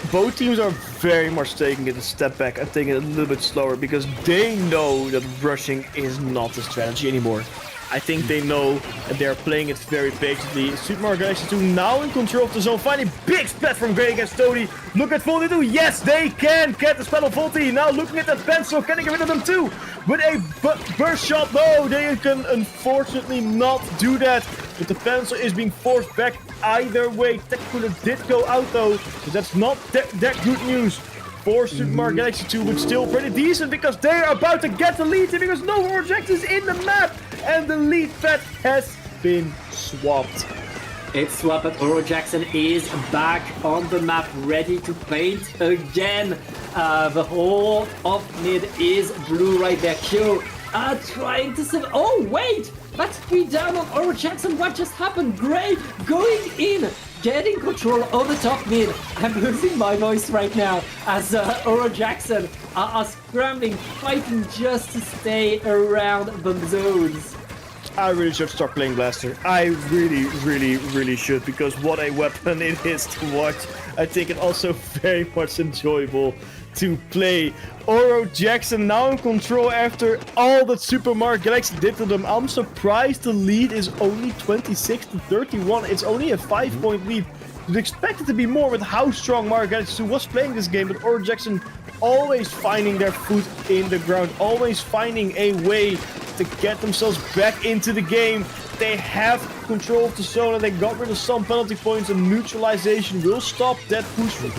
both teams are very much taking it a step back and taking it a little bit slower because they know that rushing is not the strategy anymore. I think they know that they're playing it very patiently. Super Mario Galaxy 2 now in control of the zone. Finally, big splat from Gray against Tony. Look at Volty 2. Yes, they can get the splat of Volty. Now looking at that pencil, can they get rid of them too? With a burst shot, no, they can unfortunately not do that. But the pencil is being forced back either way. Tech Cooler did go out though, but that's not that good news for Super Mario Galaxy 2, but still pretty decent because they are about to get the lead because no Oro Jackson is in the map and the lead pad has been swapped. It's swapped, but Oro Jackson is back on the map, ready to paint again. The whole of mid is blue right there. Q trying to save. Oh wait, that's 3 down on Oro Jackson. What just happened? Gray going in, getting control of the top mid. I'm losing my voice right now as Oro Jackson are scrambling, fighting just to stay around the zones. I really should start playing Blaster. I really should, because what a weapon it is to watch. I think it also very much enjoyable to play. Oro Jackson now in control after all that Super Mario Galaxy did to them. I'm surprised the lead is only 26-31. It's only a 5-point lead. You'd expect it to be more with how strong Mario Galaxy 2 was playing this game, but Oro Jackson always finding their foot in the ground, always finding a way to get themselves back into the game. They have control of the zone and they got rid of some penalty points, and neutralization will stop that push the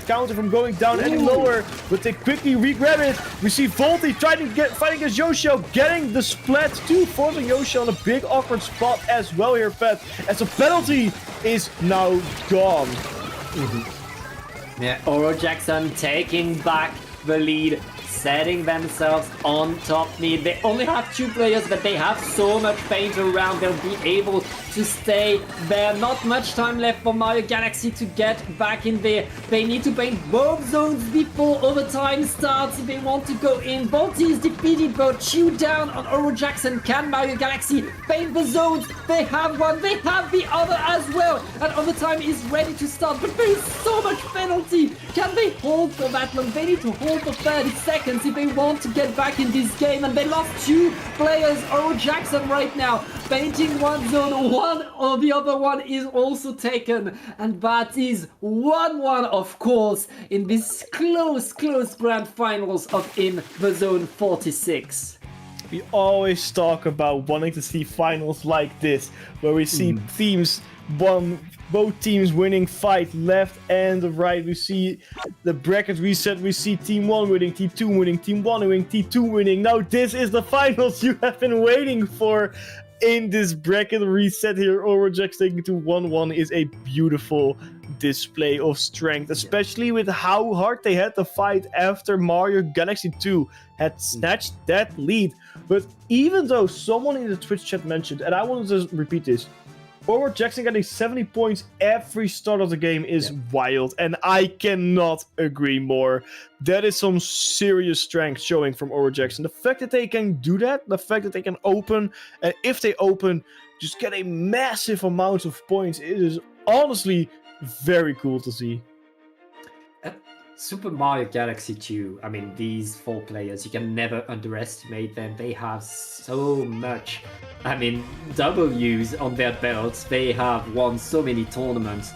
counter from going down any lower, but they quickly re-grab it. We see Volty trying to fighting against Yoshio, getting the splat too, forcing Yoshio on a big awkward spot as well here, Pat, as the penalty is now gone. Yeah, Oro Jackson taking back the lead, setting themselves on top mid. They only have 2 players, but they have so much paint around. They'll be able to stay there. Not much time left for Mario Galaxy to get back in there. They need to paint both zones before overtime starts if they want to go in. Volty is defeated, but chew down on Oro Jackson. Can Mario Galaxy paint the zones? They have one, they have the other as well. And overtime is ready to start, but there is so much penalty. Can they hold for that long? They need to hold for 30 seconds if they want to get back in this game, and they lost 2 players. Oro Jackson right now painting one zone, one or the other one is also taken, and that is 1-1 of course in this close grand finals of In the Zone 46. We always talk about wanting to see finals like this, where we see both teams winning fight left and right. We see the bracket reset. We see Team 1 winning, Team 2 winning, Team 1 winning, Team 2 winning. Now this is the finals you have been waiting for in this bracket reset here. Oro Jackson taking to 1-1 is a beautiful display of strength, especially with how hard they had to fight after Mario Galaxy 2 had snatched that lead. But even though someone in the Twitch chat mentioned, and I wanted to repeat this, Orward Jackson getting 70 points every start of the game is wild, and I cannot agree more. That is some serious strength showing from Orward Jackson. The fact that they can do that, the fact that they can open, and if they open, just get a massive amount of points, it is honestly very cool to see. Super Mario Galaxy 2, I mean, these 4 players, you can never underestimate them. They have so much, I mean, W's on their belts. They have won so many tournaments.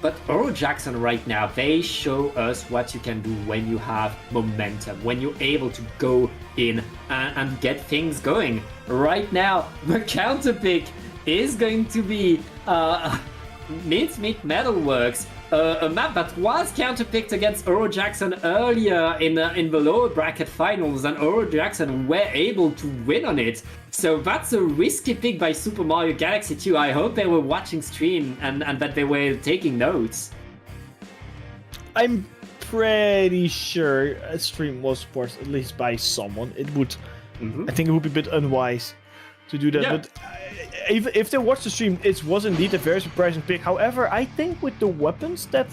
But Oro Jackson right now, they show us what you can do when you have momentum, when you're able to go in and get things going. Right now, the counter pick is going to be Mincemeat Metalworks. A map that was counterpicked against Oro Jackson earlier in the lower bracket finals, and Oro Jackson were able to win on it. So that's a risky pick by Super Mario Galaxy 2. I hope they were watching stream and that they were taking notes. I'm pretty sure a stream was watched at least by someone. It would, I think it would be a bit unwise to do that, but if they watched the stream, it was indeed a very surprising pick. However, I think with the weapons that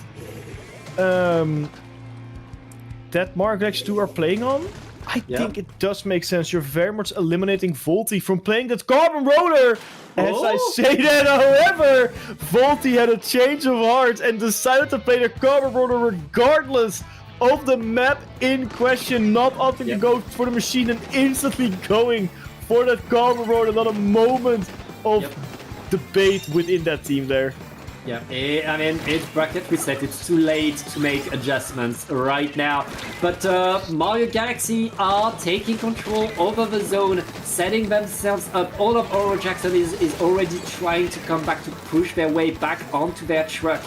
Mario Galaxy 2 are playing on, I think it does make sense. You're very much eliminating Volty from playing that Carbon Roller. As I say that, however, Volty had a change of heart and decided to play the Carbon Roller regardless of the map in question, not opting to go for the machine and instantly going for that Carbon Roller. Not a moment of debate within that team there. Yeah, I mean, it's bracket reset. It's too late to make adjustments right now. But Mario Galaxy are taking control over the zone, setting themselves up. All of Oro Jackson is already trying to come back to push their way back onto their truck.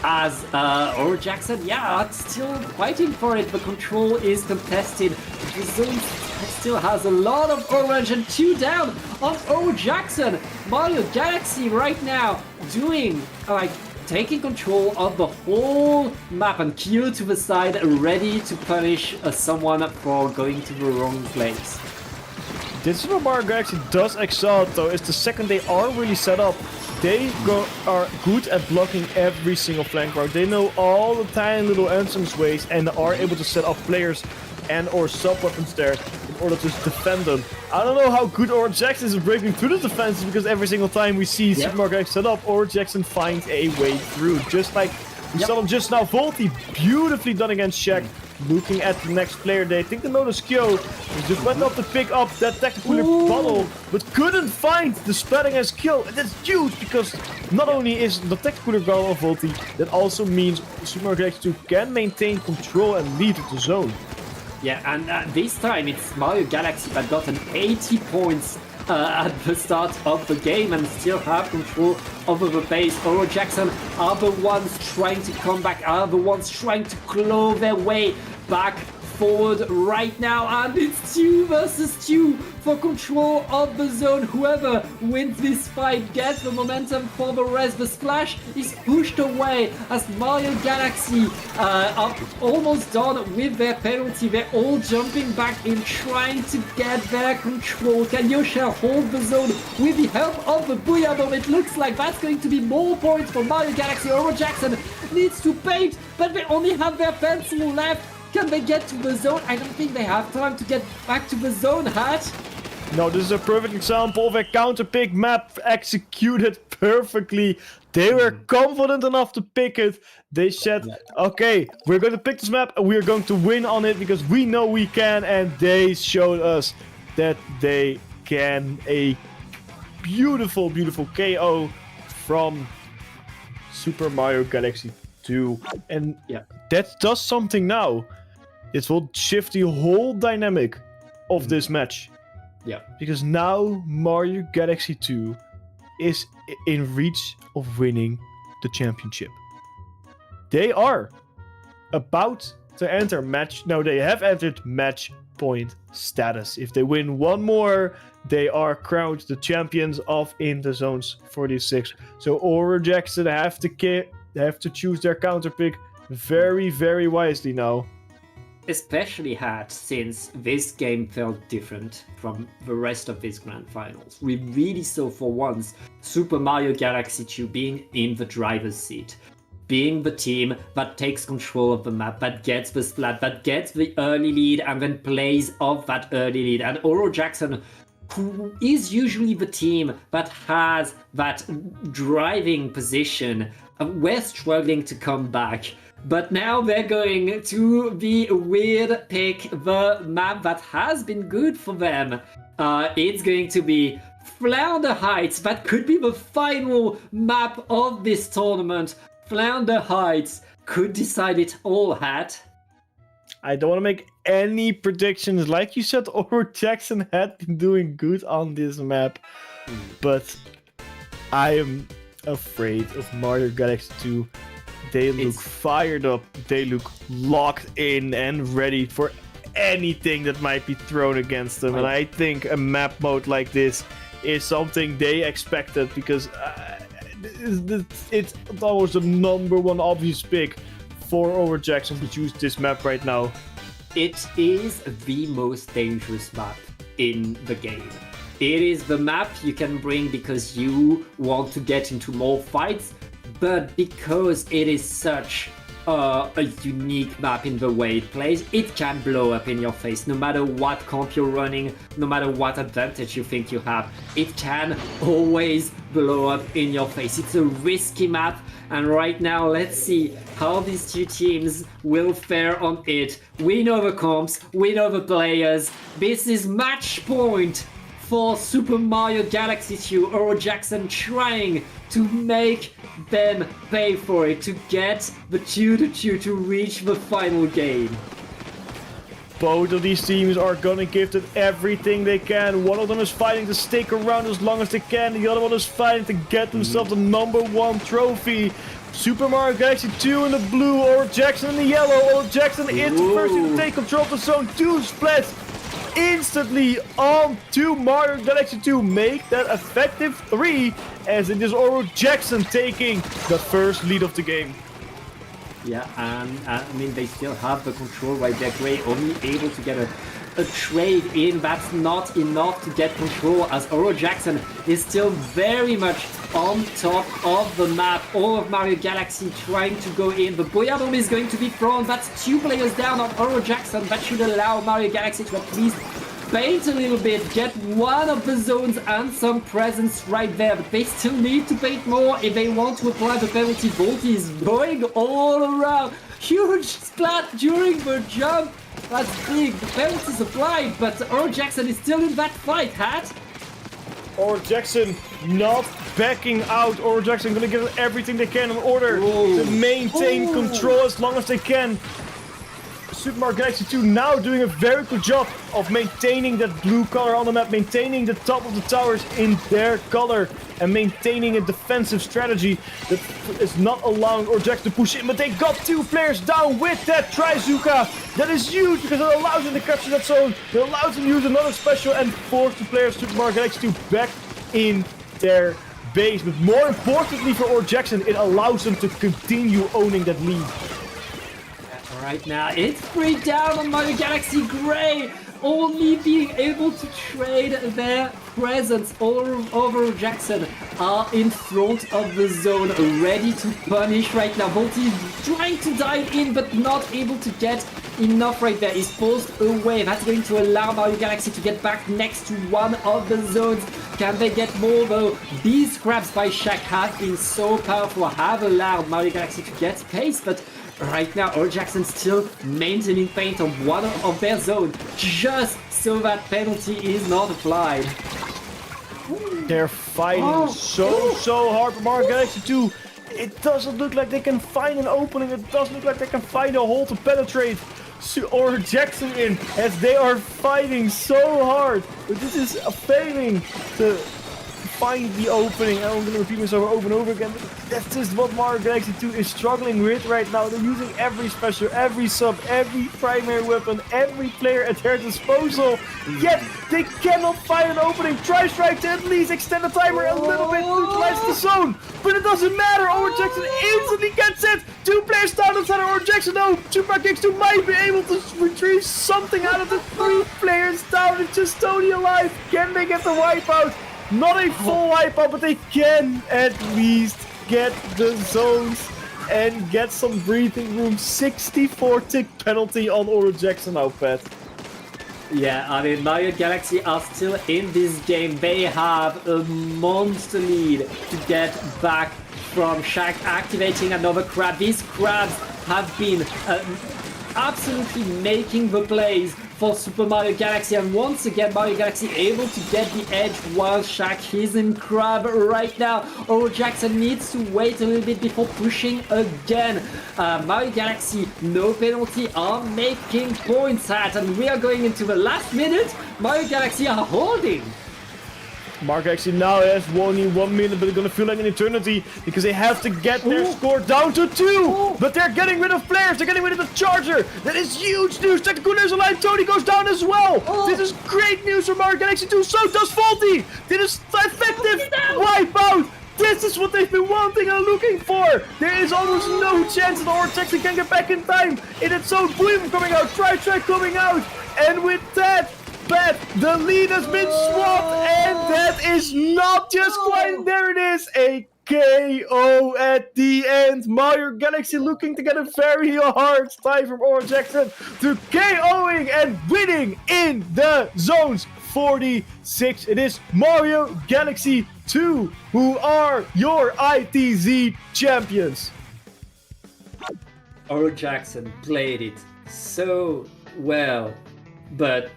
As Oro Jackson, are still fighting for it. The control is contested. The zone still has a lot of orange, and 2 down on Oro Jackson. Mario Galaxy right now doing, taking control of the whole map, and Kyo to the side, ready to punish someone for going to the wrong place. This Super Mario Galaxy does excel though, is the second they are really set up, they are good at blocking every single flank route. They know all the tiny little entrance ways and are able to set up players and or sub-weapons there in order to defend them. I don't know how good Oro Jackson is breaking through the defenses, because every single time we see Super Mario Galaxy set up, Oro Jackson finds a way through. Just like we saw him just now. Volty, beautifully done against Shaq. Looking at the next player, they think they noticed Kyo. He just went up to pick up that tactical bottle, but couldn't find the spread against Kyo. And that's huge, because not only is the tactical bottle of Volty, that also means Super Mario Galaxy 2 can maintain control and lead the zone. Yeah, and this time it's Mario Galaxy that got an 80 points at the start of the game and still have control over the base. Oro Jackson are the ones trying to come back, are the ones trying to claw their way back forward right now, and it's 2 versus 2 for control of the zone. Whoever wins this fight gets the momentum for the rest. The splash is pushed away as Mario Galaxy are almost done with their penalty. They're all jumping back in, trying to get their control. Can Yoshel hold the zone with the help of the Booyah Bomb? It looks like that's going to be more points for Mario Galaxy. Oro Jackson needs to paint, but they only have their pencil left. Can they get to the zone? I don't think they have time to get back to the zone, Hat. No, this is a perfect example of a counter pick map executed perfectly. They were confident enough to pick it. They said, okay, we're going to pick this map and we're going to win on it because we know we can. And they showed us that they can. A beautiful, beautiful KO from Super Mario Galaxy 2. And that does something now. It will shift the whole dynamic of this match. Yeah. Because now Mario Galaxy 2 is in reach of winning the championship. They are about to enter match. No, they have entered match point status. If they win one more, they are crowned the champions of In the Zones 46. So Oro Jackson have to choose their counter pick very, very wisely now. especially had since this game felt different from the rest of these grand finals. We really saw for once Super Mario Galaxy 2 being in the driver's seat, being the team that takes control of the map, that gets the splat, that gets the early lead and then plays off that early lead. And Oro Jackson, who is usually the team that has that driving position, we're struggling to come back. But now they're going to the weird pick, the map that has been good for them. It's going to be Flounder Heights. That could be the final map of this tournament. Flounder Heights could decide it all, Hat. I don't want to make any predictions. Like you said, Oro Jackson had been doing good on this map. But I am afraid of Mario Galaxy 2. They look fired up, they look locked in and ready for anything that might be thrown against them. And I think a map mode like this is something they expected, because it's always the number one obvious pick for Oro Jackson to choose this map right now. It is the most dangerous map in the game. It is the map you can bring because you want to get into more fights, but because it is such a unique map in the way it plays, it can blow up in your face. No matter what comp you're running, no matter what advantage you think you have, it can always blow up in your face. It's a risky map, and right now let's see how these two teams will fare on it. We know the comps, we know the players. This is match point for Super Mario Galaxy 2. Oro Jackson trying to make them pay for it, to get the 2-2 to reach the final game. Both of these teams are gonna give it everything they can. One of them is fighting to stick around as long as they can. The other one is fighting to get themselves the #1 trophy. Super Mario Galaxy 2 in the blue, Oro Jackson in the yellow. Oro Jackson is the first to take control of the zone. 2 splats instantly on to Mario Galaxy 2. Make that effective 3, as it is Oro Jackson taking the first lead of the game. Yeah, and I mean, they still have the control right there. Gray only able to get a trade in. That's not enough to get control, as Oro Jackson is still very much on top of the map. All of Mario Galaxy trying to go in. The Boyardom is going to be thrown. That's 2 players down on Oro Jackson. That should allow Mario Galaxy to at least paint a little bit, get one of the zones and some presence right there, but they still need to paint more if they want to apply the penalty. Volty is going all around. Huge splat during the jump. That's big. The penalty is applied, but Oro Jackson is still in that fight, Hat. Oro Jackson not backing out. Oro Jackson gonna give it everything they can in order to maintain control as long as they can. Super Mario Galaxy 2 now doing a very good job of maintaining that blue color on the map, maintaining the top of the towers in their color, and maintaining a defensive strategy that is not allowing Oro Jackson to push in. But they got 2 players down with that Trizuka. That is huge because it allows them to capture that zone. It allows them to use another special and force the players Super Mario Galaxy 2 back in their base. But more importantly for Oro Jackson, it allows them to continue owning that lead. Right now, it's 3 down on Mario Galaxy. Gray only being able to trade their presence. All over Jackson are in front of the zone, ready to punish right now. Volty is trying to dive in, but not able to get enough right there. He's forced away. That's going to allow Mario Galaxy to get back next to one of the zones. Can they get more though? These grabs by Shaq have been so powerful, have allowed Mario Galaxy to get pace, but right now, Oro Jackson still maintaining paint on one of their zone, just so that penalty is not applied. They're fighting so hard for Mario Galaxy 2. It doesn't look like they can find an opening. It doesn't look like they can find a hole to penetrate Oro Jackson in, as they are fighting so hard. But this is failing to find the opening. And I'm gonna repeat myself over and over again. But that's just what Mario Galaxy 2 is struggling with right now. They're using every special, every sub, every primary weapon, every player at their disposal. Yet they cannot find an opening. Tri-Strike to at least extend the timer a little bit to utilize the zone. But it doesn't matter. Over Jackson instantly gets it. 2 players down inside of Over Jackson. No, Super Kicks 2 might be able to retrieve something out of the 3 players down. It's just Tony alive. Can they get the wipeout? Not a full wipeout, but they can at least get the zones and get some breathing room. 64 tick penalty on Oro Jackson now, Pat. Yeah, I mean, Mario Galaxy are still in this game. They have a monster lead to get back from Shaq activating another crab. These crabs have been absolutely making the plays for Super Mario Galaxy, and once again Mario Galaxy able to get the edge while Shaq is in crab right now. Oro Jackson needs to wait a little bit before pushing again. Mario Galaxy, no penalty, are making points at, and we are going into the last minute. Mario Galaxy are holding. Mario Galaxy now has only 1 minute, but it's gonna feel like an eternity because they have to get their score down to 2. But they're getting rid of players. They're getting rid of the charger. That is huge news. Technical news alive. Tony goes down as well. This is great news for Mario Galaxy 2. So does Faulty. This is effective wipeout. This is what they've been wanting and looking for. There is almost no chance that Oro Jackson can get back in time. In its own Boom coming out. Tri-Track coming out. And with that, but the lead has been swapped, and that is not just quite. There it is, a KO at the end. Mario Galaxy looking to get a very hard time from Oro Jackson to KOing and winning in the zones. 46. It is Mario Galaxy 2 who are your ITZ champions. Oro Jackson played it so well, but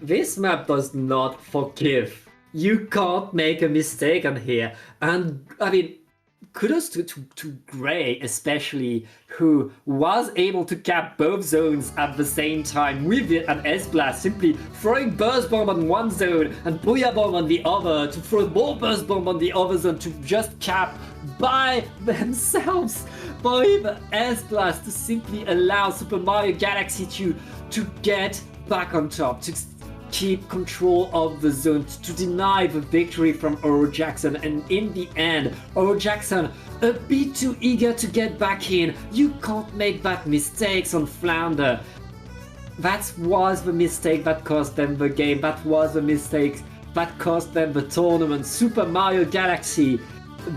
this map does not forgive. You can't make a mistake on here. And I mean, kudos to Gray especially, who was able to cap both zones at the same time with an S-Blast, simply throwing Burst Bomb on one zone and Booyah Bomb on the other, to throw more Burst Bomb on the other zone, to just cap by themselves by the S-Blast, to simply allow Super Mario Galaxy to get back on top, to keep control of the zone, to deny the victory from Oro Jackson. And in the end, Oro Jackson a bit too eager to get back in. You can't make that mistakes on Flounder. That was the mistake that cost them the game. That was the mistake that cost them the tournament. Super Mario Galaxy,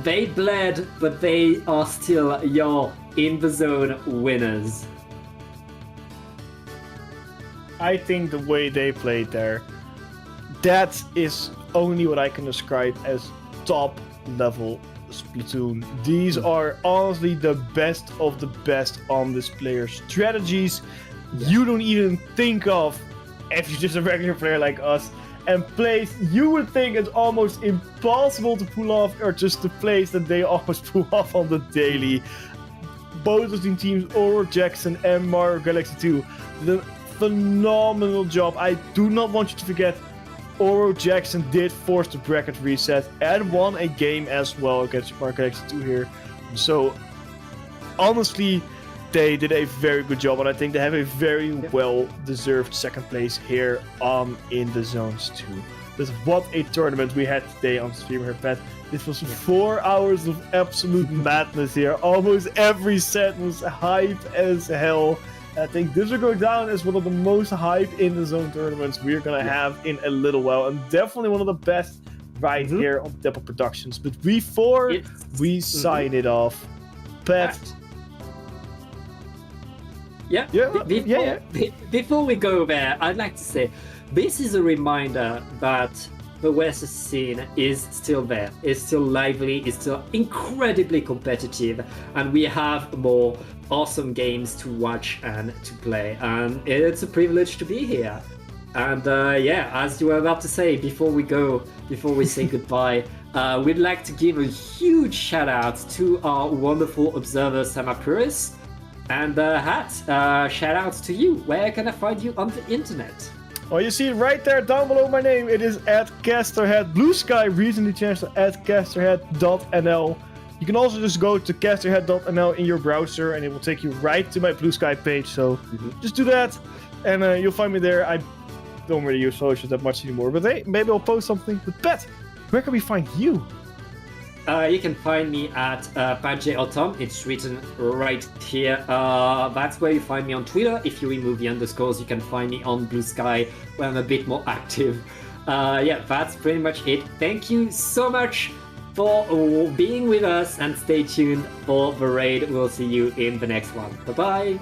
they bled, but they are still your in the zone winners. I think the way they played there, that is only what I can describe as top level Splatoon. These are honestly the best of the best on this player. Strategies you don't even think of if you're just a regular player like us. And plays you would think it's almost impossible to pull off, or just the plays that they always pull off on the daily. Both of the teams, Oro Jackson and Mario Galaxy 2, did a phenomenal job. I do not want you to forget, Oro Jackson did force the bracket reset and won a game as well against Mario Galaxy 2 here. So honestly, they did a very good job, and I think they have a very well-deserved second place here in the zones too. But what a tournament we had today on stream here, Pat. This was 4 hours of absolute madness here. Almost every set was hype as hell. I think this will go down as one of the most hype in the zone tournaments we're gonna have in a little while, and definitely one of the best right here on Dapple Productions. But before we sign it off, Pat. Before we go there, I'd like to say this is a reminder that the West scene is still there, is still lively, is still incredibly competitive, and we have more awesome games to watch and to play, and it's a privilege to be here. And as you were about to say, before we say goodbye, we'd like to give a huge shout out to our wonderful observer Samapuris. And Hat, shout outs to you. Where can I find you on the internet? Well, you see it right there down below my name. It is @casterhead. Blue Sky recently changed to @casterhead.nl. You can also just go to casterhead.nl in your browser and it will take you right to my Blue Sky page. So just do that and you'll find me there. I don't really use socials that much anymore, but hey, maybe I'll post something. But Pat, where can we find you? You can find me at PatJAutom. It's written right here. That's where you find me on Twitter. If you remove the underscores, you can find me on Blue Sky, where I'm a bit more active. Yeah, that's pretty much it. Thank you so much for being with us, and stay tuned for the raid. We'll see you in the next one. Bye-bye!